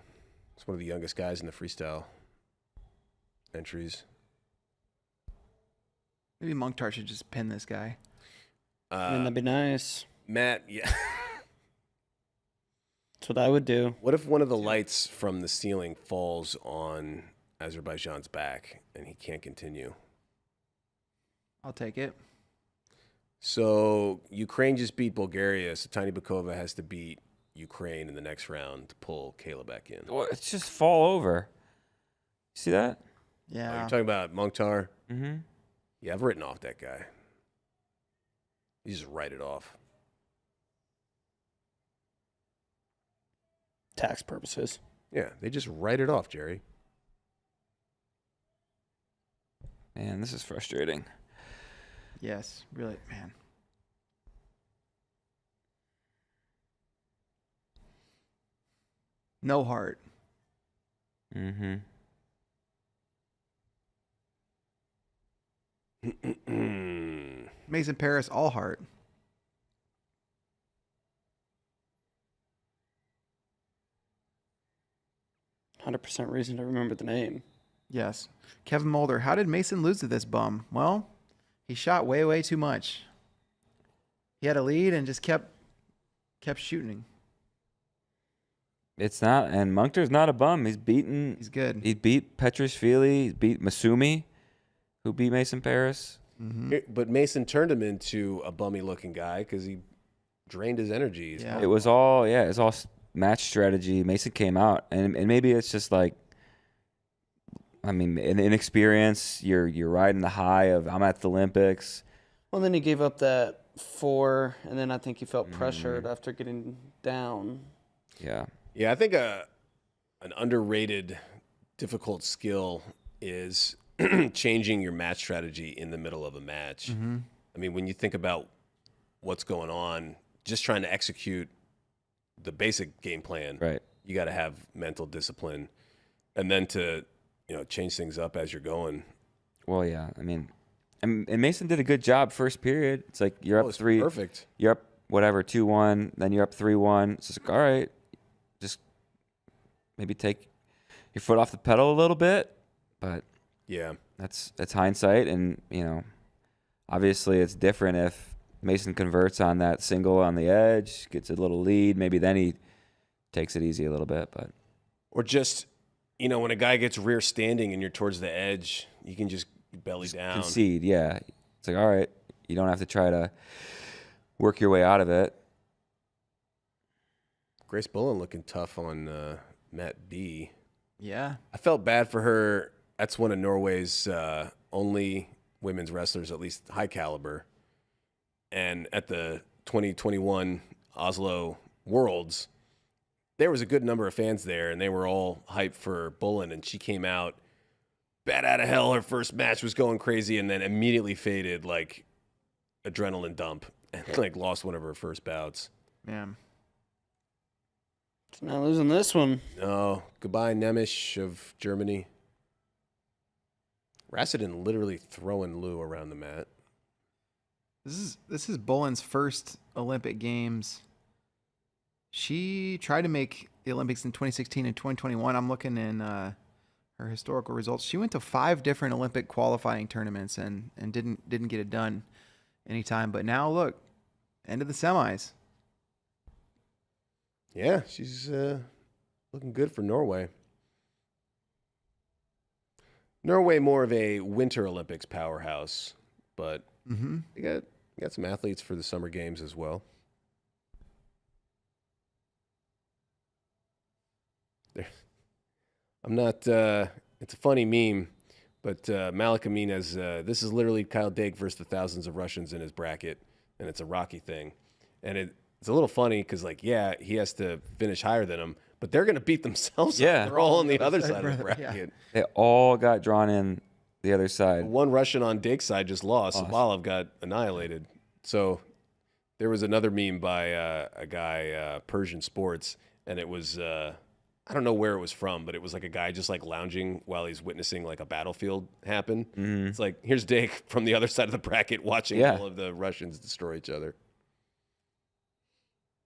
He's one of the youngest guys in the freestyle entries. Maybe Mukhtar should just pin this guy. I mean, that'd be nice. Matt, yeah. That's what I would do. What if one of the lights from the ceiling falls on Azerbaijan's back and he can't continue? I'll take it. So Ukraine just beat Bulgaria, so Tiny Bakova has to beat Ukraine in the next round to pull Kayla back in. Well, it's just fall over. See that? Oh, Yeah. you're talking about Mukhtar? Mm-hmm. Yeah, I've written off that guy. You just write it off. Tax purposes. Yeah, they just write it off, Jerry. Man, this is frustrating. Yes. Really, man. No heart. Mm-hmm. Mason Parris, all heart. %100 reason to remember the name. Yes. Kevin Mulder, how did Mason lose to this bum? Well, he shot way, way too much. He had a lead and just kept shooting. It's not, and Munkter's not a bum. He's beaten. He's good. He beat Petrishvili. He beat Masumi, who beat Mason Parris. Mm-hmm. But Mason turned him into a bummy-looking guy because he drained his energy. He's Yeah. It was all, yeah, it's all match strategy. Mason came out, and maybe it's just like, I mean, in inexperience. You're riding the high of I'm at the Olympics. Well, then he gave up that 4, and then I think he felt pressured after getting down. Yeah, Yeah, I think an underrated, difficult skill is changing your match strategy in the middle of a match. Mm-hmm. I mean, when you think about what's going on, just trying to execute the basic game plan, right. you got to have mental discipline, and then to change things up as you're going. Well, yeah. I mean, and Mason did a good job first period. It's like you're up it's 3. Perfect. You're up whatever 2-1. Then you're up 3-1. It's just like, all right, just maybe take your foot off the pedal a little bit. But Yeah. that's hindsight, and obviously it's different if Mason converts on that single on the edge, gets a little lead. Maybe then he takes it easy a little bit. But Or just, when a guy gets rear standing and you're towards the edge, you can just belly down. concede, yeah. It's like, all right, You don't have to try to work your way out of it. Grace Bullen looking tough on Matt B. Yeah. I felt bad for her. That's one of Norway's only women's wrestlers, at least high caliber. And at the 2021 Oslo Worlds, there was a good number of fans there, and they were all hyped for Bullen, and she came out bad out of hell. Her first match was going crazy, and then immediately faded like adrenaline dump, and like lost one of her first bouts. Yeah. She's not losing this one. No, goodbye Nemish of Germany. Rassidin literally throwing Lou around the mat. This is Bullen's first Olympic Games. She tried to make the Olympics in 2016 and 2021. I'm looking in her historical results. She went to 5 different Olympic qualifying tournaments and didn't get it done anytime. But now look, end of the semis. Yeah, she's looking good for Norway. Norway more of a Winter Olympics powerhouse, but they got some athletes for the Summer Games as well. I'm not. It's a funny meme, but Malik Amin has. This is literally Kyle Dake versus the thousands of Russians in his bracket, and it's a Rocky thing, and it's a little funny because he has to finish higher than him, but they're going to beat themselves. Yeah. Up. They're all on the other side of the bracket. Yeah. They all got drawn in the other side. One Russian on Dake's side just lost. Jamalov got annihilated. So there was another meme by a guy, Persian Sports, and it was I don't know where it was from, but it was like a guy just like lounging while he's witnessing like a battlefield happen. It's like, here's Dake from the other side of the bracket watching all of the Russians destroy each other.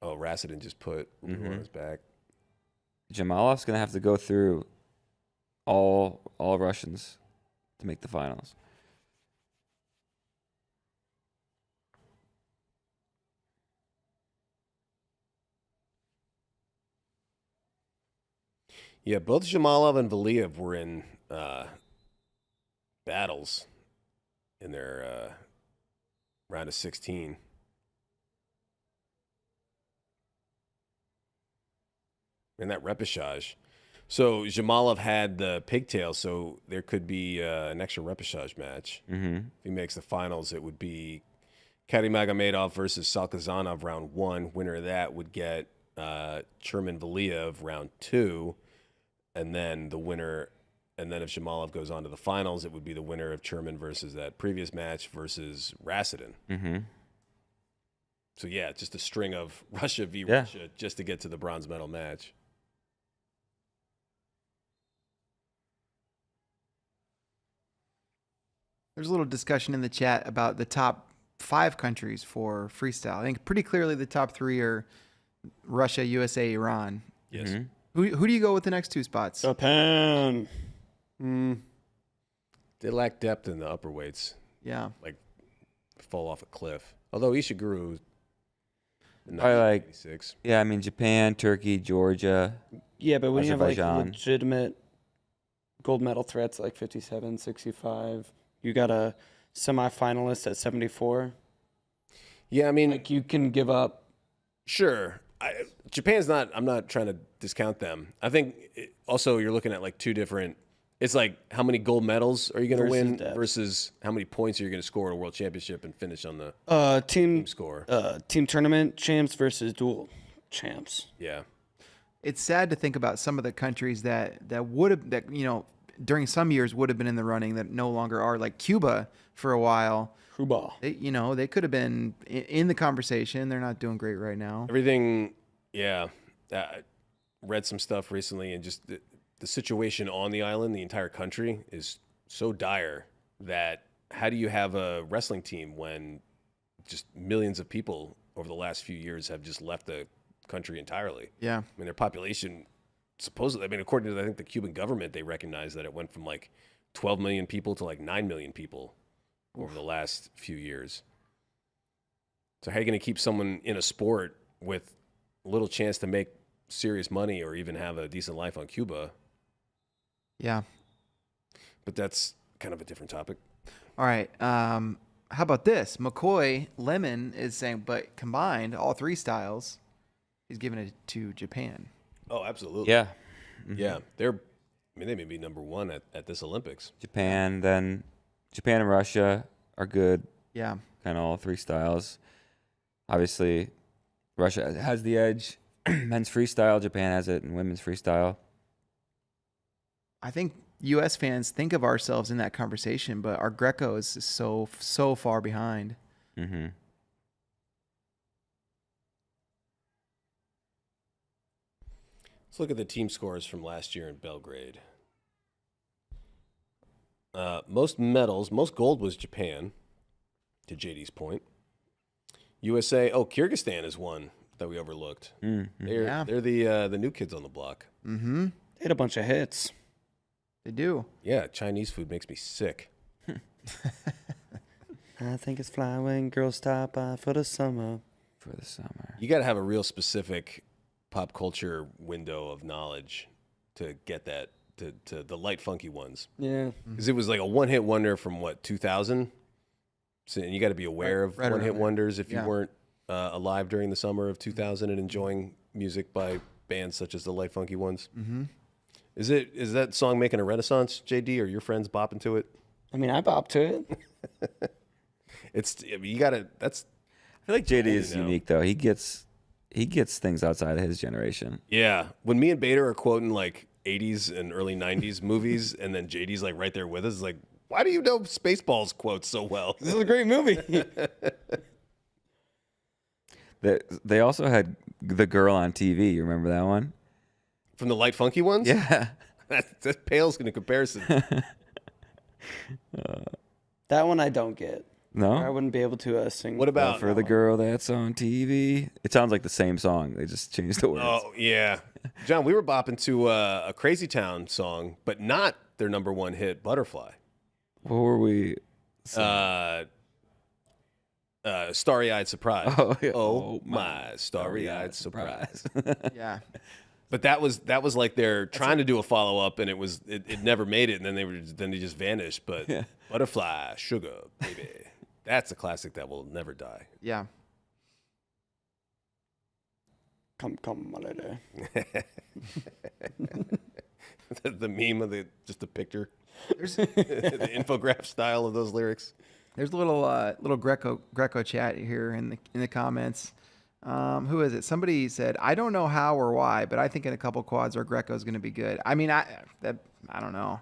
Oh, Rassidin just put Lou on his back. Jamalov's gonna have to go through all Russians to make the finals. Yeah, both Jamalov and Valiev were in battles in their round of 16. And that repechage. So Jamalov had the pigtail, so there could be an extra repechage match. If he makes the finals, it would be Karimagomedov versus Salkazanov round 1. Winner of that would get Cherman Valiev round 2. And then the winner, and then if Jamalov goes on to the finals, it would be the winner of Cherman versus that previous match versus Rassidin. So yeah, just a string of Russia v. Russia just to get to the bronze medal match. There's a little discussion in the chat about the top 5 countries for freestyle. I think pretty clearly the top 3 are Russia, USA, Iran. Yes. Who do you go with the next 2 spots? Japan. They lack depth in the upper weights. Yeah. Like fall off a cliff. Although Ishiguro, Probably like 96. Yeah, I mean Japan, Turkey, Georgia. Yeah, but when you have like Azerbaijan. legitimate gold medal threats like 57, 65, you got a semifinalist at 74. Yeah, I mean, Like you can give up. sure. Japan's not. I'm not trying to discount them. I think also you're looking at like 2 different. It's like how many gold medals are you going to Versus win depth. versus how many points are you going to score at a world championship and finish on the Team score. team tournament champs versus dual champs. Yeah. It's sad to think about some of the countries that would have during some years would have been in the running that no longer are, like Cuba for a while. Cuba. They could have been in the conversation. They're not doing great right now. Everything. Yeah. Read some stuff recently, and just the situation on the island, the entire country is so dire that how do you have a wrestling team when just millions of people over the last few years have just left the country entirely? Yeah. I mean, their population supposedly, according to, I think, the Cuban government, they recognize that it went from like 12 million people to like 9 million people over the last few years. So how are you going to keep someone in a sport with little chance to make serious money or even have a decent life on Cuba? Yeah. But that's kind of a different topic. All right. how about this? McCoy Lemon is saying, but combined, all three styles, he's giving it to Japan. Oh, absolutely. Yeah. Yeah. They may be number one at this Olympics. Japan and Russia are good. Yeah. Kind of all three styles. Obviously, Russia has the edge. Men's freestyle. Japan has it in women's freestyle. I think U.S. fans think of ourselves in that conversation, but our Greco is so far behind. Mm-hmm. Let's look at the team scores from last year in Belgrade. Most medals, most gold was Japan, to JD's point. USA, Kyrgyzstan is one that we overlooked. Mm-hmm. They're the new kids on the block. Mm-hmm. They had a bunch of hits. They do. Yeah, Chinese food makes me sick. I think it's fly when girls stop by for the summer. You got to have a real specific pop culture window of knowledge to get that to the light funky ones. Yeah. Because it was like a one-hit wonder from 2000. So, and you got to be aware of right one-hit around there. wonders if you Yeah. weren't alive during the summer of 2000 and enjoying music by bands such as the light funky ones. Mm-hmm. Is that song making a renaissance, JD? Or your friends bopping to it? I mean, I bop to it. You got to. That's I feel like JD is know. unique though. He gets things outside of his generation. yeah. When me and Beta are quoting like 80s and early 90s movies, and then JD's like right there with us, it's like, why do you know Spaceballs quotes so well? This is a great movie. They also had The Girl on TV. You remember that one? From the light funky ones? Yeah. that pales in comparison. That one I don't get. I No? wouldn't be able to sing. What about For the girl that's on TV. It sounds like the same song. They just changed the words. Oh, yeah. John, we were bopping to a Crazy Town song, but not their number one hit, Butterfly. What were we? Starry-Eyed Surprise. Oh, yeah. Oh, my starry-eyed surprise. Yeah. But that was like they're trying to do a follow-up, and it never made it, and then they just vanished. But Yeah. Butterfly, Sugar, baby. That's a classic that will never die. Yeah. Come, my lady. the meme of just the picture, There's the infograph style of those lyrics. there's a little Greco chat here in the comments. Who is it? Somebody said, I don't know how or why, but I think in a couple quads our Greco is going to be good. I mean, I don't know.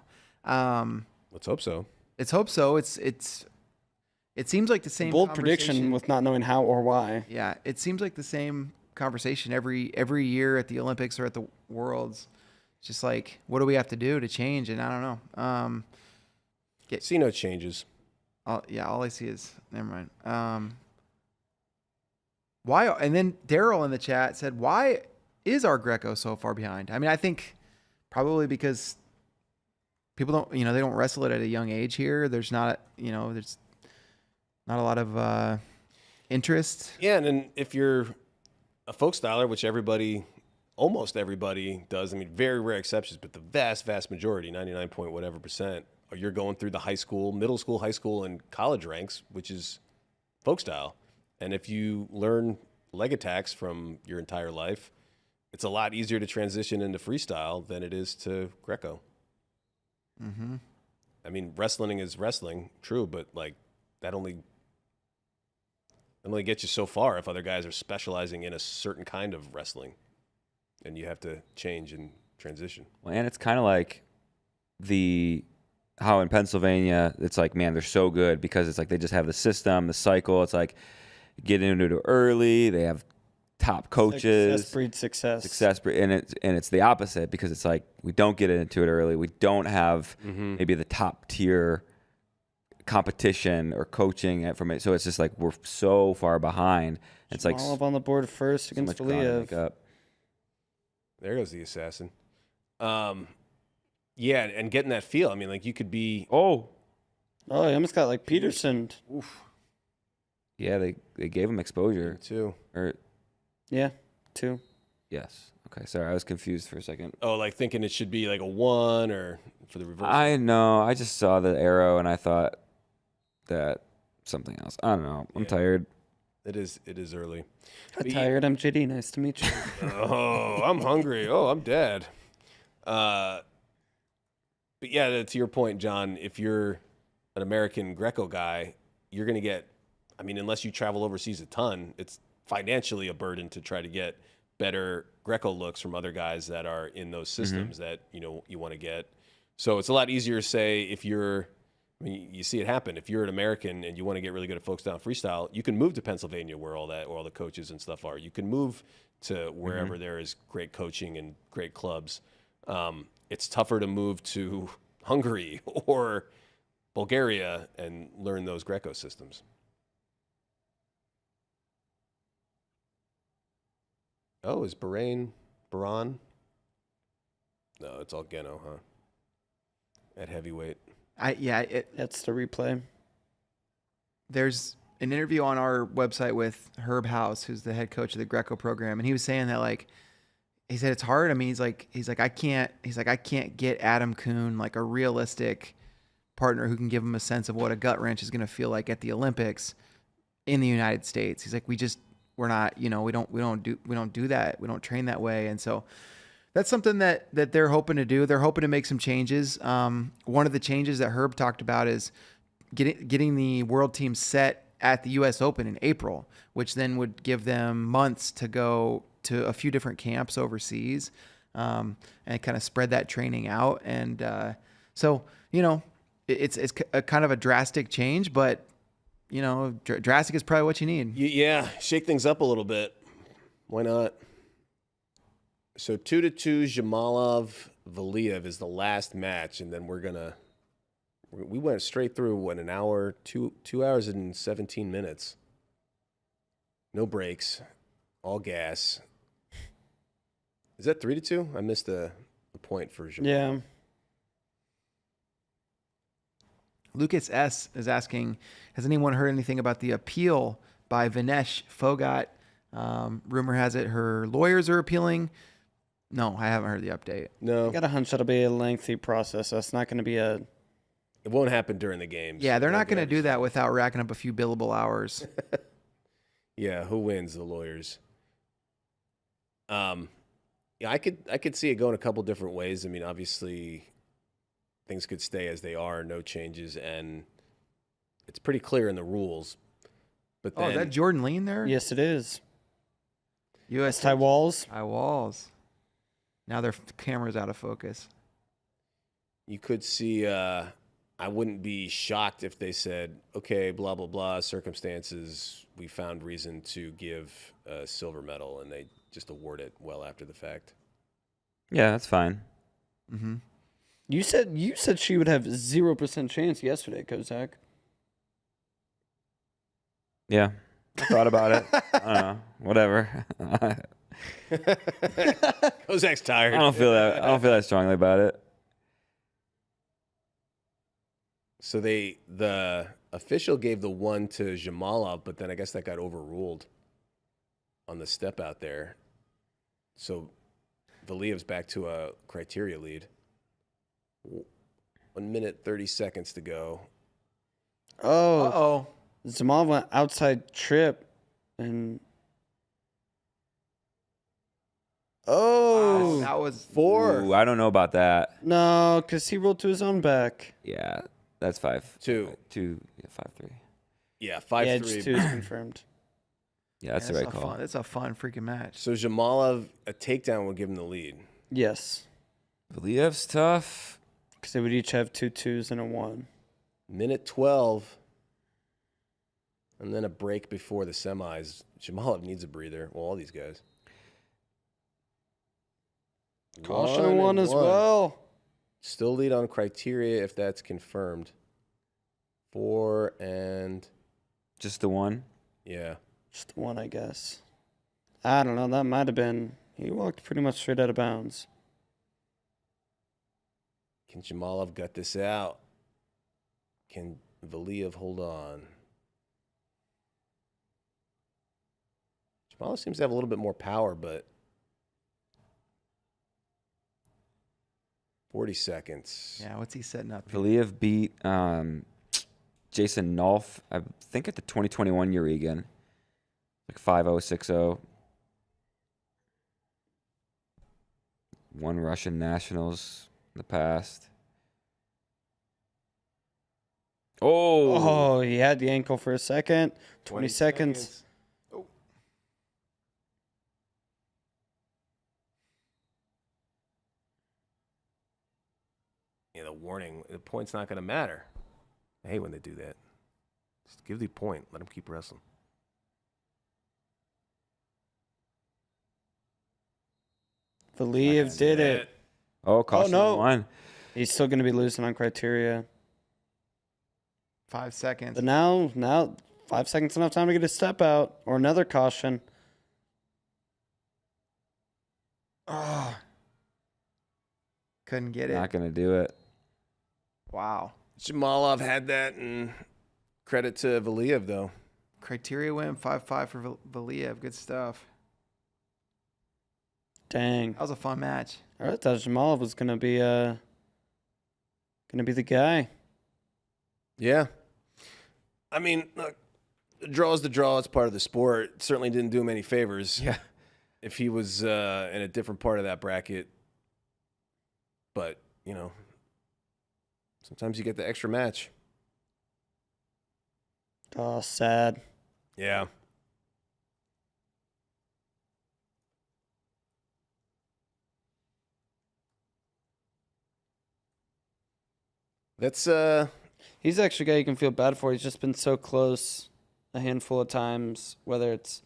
Let's hope so. Let's hope so. It seems like the same Bold conversation. prediction with not knowing how or why. Yeah, it seems like the same conversation every year at the Olympics or at the Worlds. It's just like, what do we have to do to change? And I don't know. See no changes. All I see is never mind. Why? And then Daryl in the chat said, "Why is our Greco so far behind?" I mean, I think probably because people don't, they don't wrestle it at a young age here. There's not a lot of interest. Yeah, and then if you're a folk styler, which almost everybody does, I mean, very rare exceptions, but the vast, vast majority, 99 point whatever percent, you're going through the high school, middle school, high school, and college ranks, which is folk style. And if you learn leg attacks from your entire life, it's a lot easier to transition into freestyle than it is to Greco. Mm-hmm. I mean, wrestling is wrestling, true, but like that only gets you so far if other guys are specializing in a certain kind of wrestling, and you have to change and transition. Well, and it's kind of like how in Pennsylvania, it's like, man, they're so good because it's like they just have the system, the cycle. It's like get into it early. They have top coaches. Success breeds success. Success, and it's the opposite because it's like we don't get into it early. We don't have maybe the top tier competition or coaching from it. So it's just like we're so far behind. It's like Jamalov on the board first so against much ground to Valiev. make up. There goes the assassin. Yeah, and getting that feel. I mean, like you could be. Oh, Oh, he almost got like Peterson. yeah, they gave him exposure. Too. Or Yeah, 2. yes, okay. Sorry, I was confused for a second. Oh, like thinking it should be like a 1 or for the reverse. I know. I just saw the arrow and I thought that something else. I don't know. I'm Yeah. tired. It is early. I'm tired. I'm JD. Nice to meet you. Oh, I'm hungry. Oh, I'm dead. But yeah, to your point, John, if you're an American Greco guy, you're going to get, I mean, unless you travel overseas a ton, it's financially a burden to try to get better Greco looks from other guys that are in those systems that, you want to get. So it's a lot easier, say, if you're, I mean, you see it happen. If you're an American and you want to get really good at folk style and freestyle, you can move to Pennsylvania where all the coaches and stuff are. You can move to wherever there is great coaching and great clubs. It's tougher to move to Hungary or Bulgaria and learn those Greco systems. Oh, is Bahrain? No, it's all Geno, huh? At heavyweight. That's the replay. There's an interview on our website with Herb House, who's the head coach of the Greco program, and he was saying that, like, he said it's hard. I mean, he's like I can't get Adam Kuhn, like, a realistic partner who can give him a sense of what a gut wrench is going to feel like at the Olympics in the United States. He's like, we're not, we don't do that. We don't train that way. And so that's something that they're hoping to do. They're hoping to make some changes. One of the changes that Herb talked about is getting the world team set at the U.S. Open in April, which then would give them months to go to a few different camps overseas, and kind of spread that training out. And so, it's a kind of a drastic change, but drastic is probably what you need. Yeah, shake things up a little bit. Why not? So 2-2, Jamalov, Valiev is the last match, and then we went straight through an hour, 2 hours and 17 minutes. No breaks, all gas. Is that 3-2? I missed the point for Jamalov. Yeah. Lucas S. is asking, has anyone heard anything about the appeal by Vinesh Phogat? Rumor has it her lawyers are appealing. No, I haven't heard the update. No. I got a hunch that'll be a lengthy process. That's not going to be a... It won't happen during the games. Yeah, they're not going to do that without racking up a few billable hours. Yeah, who wins? The lawyers. Yeah, I could see it going a couple different ways. I mean, obviously, things could stay as they are, no changes, and it's pretty clear in the rules. But then, Is that Jordan Lean there? Yes, it is. U.S. Ty Walls. Ty Walls. Now their camera's out of focus. you could see. I wouldn't be shocked if they said, "Okay, blah blah blah, circumstances. We found reason to give a silver medal," and they just award it well after the fact. Yeah, that's fine. Mm-hmm. You said she would have 0% chance yesterday, Kozak. Yeah, I thought about it. I don't know. Whatever. Kozak's tired. I don't feel that strongly about it. So the official gave the one to Jamalov, but then I guess that got overruled on the step out there. So Valiev's back to a criteria lead. 1 minute, 30 seconds to go. Oh. Zamal went outside trip and... Oh. That was 4. Ooh, I don't know about that. No, because he rolled to his own back. Yeah, that's 5-2. 2. Yeah, 5-3. Yeah, Yeah, 5-3. just 2 is confirmed. Yeah, that's the right call. That's a fun freaking match. So Jamalov, a takedown would give him the lead. Yes. Valiev's tough. Because they would each have 2 2s and a 1. Minute 12. And then a break before the semis. Jamalov needs a breather. Well, all these guys. Caution and 1 as well. Still lead on criteria if that's confirmed. 4 and... Just the one? Yeah. Just the 1, I guess. I don't know. That might have been... He walked pretty much straight out of bounds. Can Jamalov gut this out? Can Valiev hold on? Jamalov seems to have a little bit more power, but 40 seconds. Yeah, what's he setting up? Valiev beat Jason Nolf, I think at the 2021 Euregan. Like 5-0, 6-0. Won Russian nationals in the past. Oh, he had the ankle for a second. 20 seconds. Oh. Yeah, the warning. The point's not going to matter. I hate when they do that. Just give the point. Let him keep wrestling. Valiev did it. Oh, caution no. one. He's still going to be losing on criteria. 5 seconds. But now 5 seconds enough time to get a step out or another caution. Oh. Couldn't get it. Not going to do it. Wow. Jamalov had that, and credit to Valiev, though. Criteria win 5-5 for Valiev. Good stuff. Dang. That was a fun match. I thought Jamalov was going to be the guy. Yeah. I mean, look, the draw is the draw. It's part of the sport. It certainly didn't do him any favors. Yeah. If he was in a different part of that bracket. But, sometimes you get the extra match. Oh, sad. Yeah. That's He's actually a guy you can feel bad for. He's just been so close a handful of times, whether it's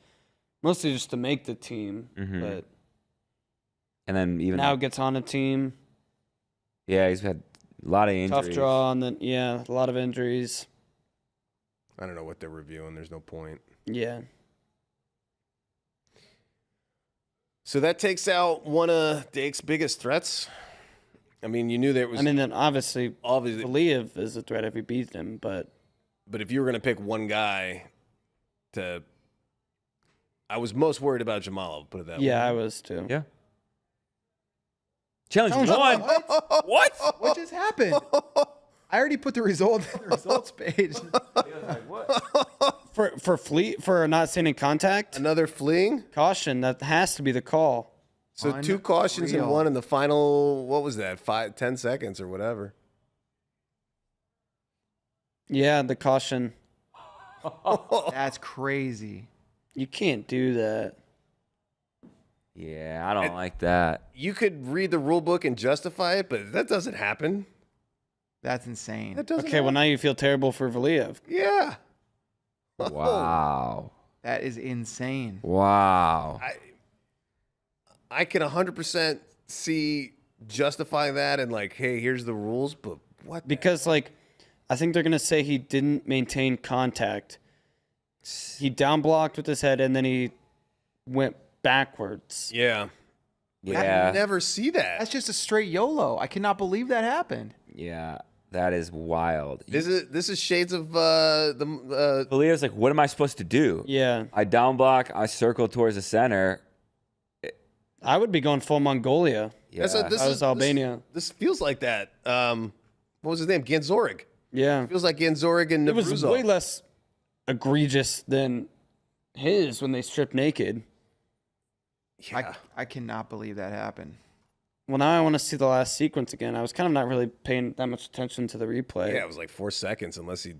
mostly just to make the team, but And then even now gets on a team. yeah, he's had a lot of injuries. Tough draw, and then, a lot of injuries. I don't know what they're reviewing. There's no point. Yeah. So that takes out one of Dake's biggest threats. I mean, you knew there was. I mean, then obviously obviously, Valiev is a threat if he beats him, but if you were going to pick one guy to. I was most worried about Jamalov, put it that way. yeah, I was too. Yeah. Challenge one. What? What just happened? I already put the results page. For not staying in contact, Another fleeing? caution, that has to be the call. So two cautions and Unreal. one in the final, what was that, 10 seconds or whatever. Yeah, the caution. That's crazy. You can't do that. Yeah, I don't like that. You could read the rule book and justify it, but that doesn't happen. That's insane. That doesn't Okay, well, happen. now you feel terrible for Valiev. Yeah. Wow. That is insane. Wow. I can 100% see justifying that and like, hey, here's the rules, but what? Because, I think they're going to say he didn't maintain contact. He down blocked with his head, and then he went backwards. Yeah. Yeah. I never see that. That's just a straight YOLO. I cannot believe that happened. Yeah. That is wild. This is shades of the Valiev's like, what am I supposed to do? Yeah. I down block, I circle towards the center. I would be going full Mongolia. Yeah. That was Albania. This feels like that. What was his name? Ganzorig. Yeah. Feels like Ganzorig and It was Nabruzov. way less egregious than his when they stripped naked. Yeah. I cannot believe that happened. Well, now I want to see the last sequence again. I was kind of not really paying that much attention to the replay. Yeah, it was like 4 seconds unless he.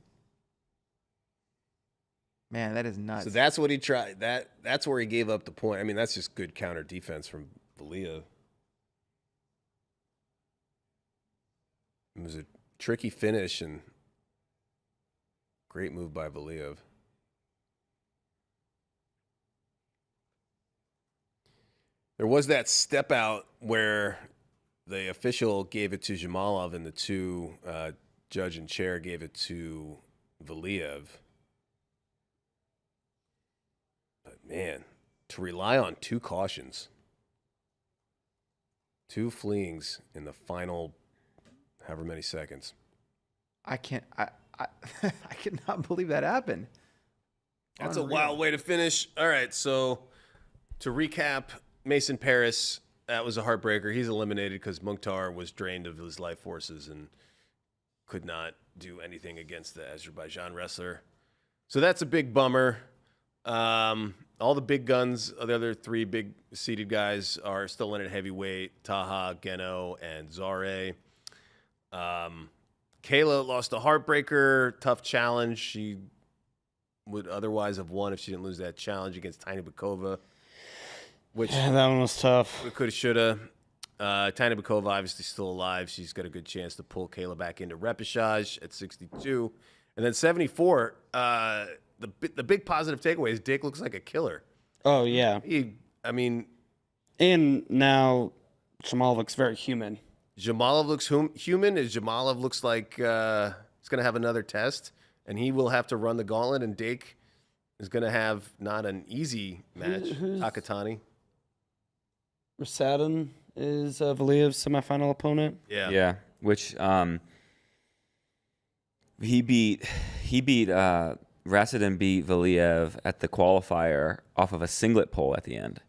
Man, that is nuts. So that's what he tried. That's where he gave up the point. I mean, that's just good counter defense from Valiev. It was a tricky finish and great move by Valiev. There was that step out where the official gave it to Jamalov and the two judge and chair gave it to Valiev. But man, to rely on two cautions, two fleeings in the final however many seconds. I can't. I cannot believe that happened. That's Unreal. a wild way to finish. All right, so to recap, Mason Parris, that was a heartbreaker. He's eliminated because Mukhtar was drained of his life forces, and could not do anything against the Azerbaijan wrestler. So that's a big bummer. All the big guns, the other 3 big seeded guys are still in at heavyweight: Taha, Geno, and Zare. Kayla lost a heartbreaker, tough challenge. She would otherwise have won if she didn't lose that challenge against Tiny Bukova, which Yeah, that one was tough. we could have, should have. Tiny Bukova obviously still alive. She's got a good chance to pull Kayla back into repechage at 62. And then 74, the big positive takeaway is Dake looks like a killer. Oh, yeah. And now Jamal looks very human. Jamalov looks human. Jamalov looks like he's going to have another test, and he will have to run the gauntlet, and Dake is going to have not an easy match. Takatani. Rasadin is Valiev's semifinal opponent. Yeah. Yeah, which he beat Rasadin beat Valiev at the qualifier off of a singlet pole at the end.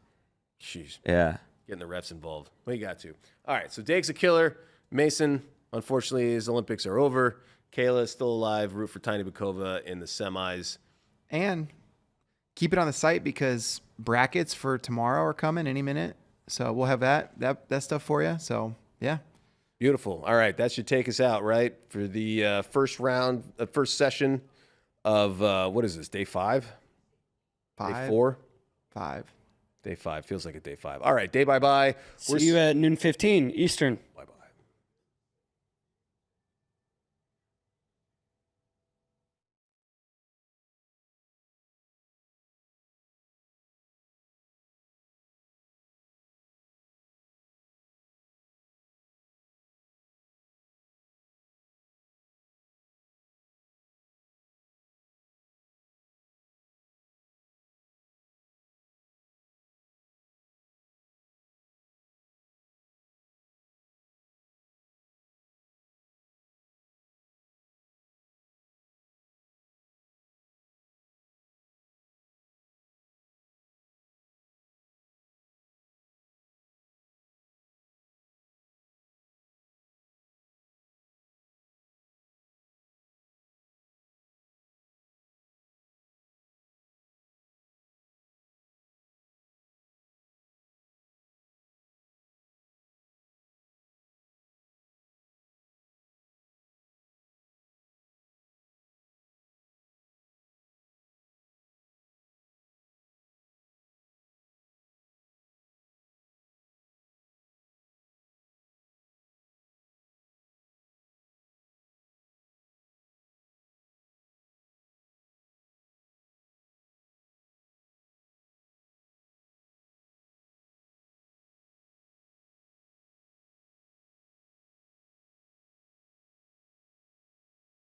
Sheesh. Yeah. Getting the refs involved. Well, you got to. All right, so Dake's a killer. Mason, unfortunately, his Olympics are over. Kayla is still alive. Root for Tiny Bukova in the semis. And keep it on the site because brackets for tomorrow are coming any minute. So we'll have that stuff for you. So, yeah. Beautiful. All right, that should take us out, right, for the first session of, what is this, day 5? Day 4? 5. Day 5. Feels like a day 5. All right, day bye-bye. See you at noon 15 Eastern. Bye-bye.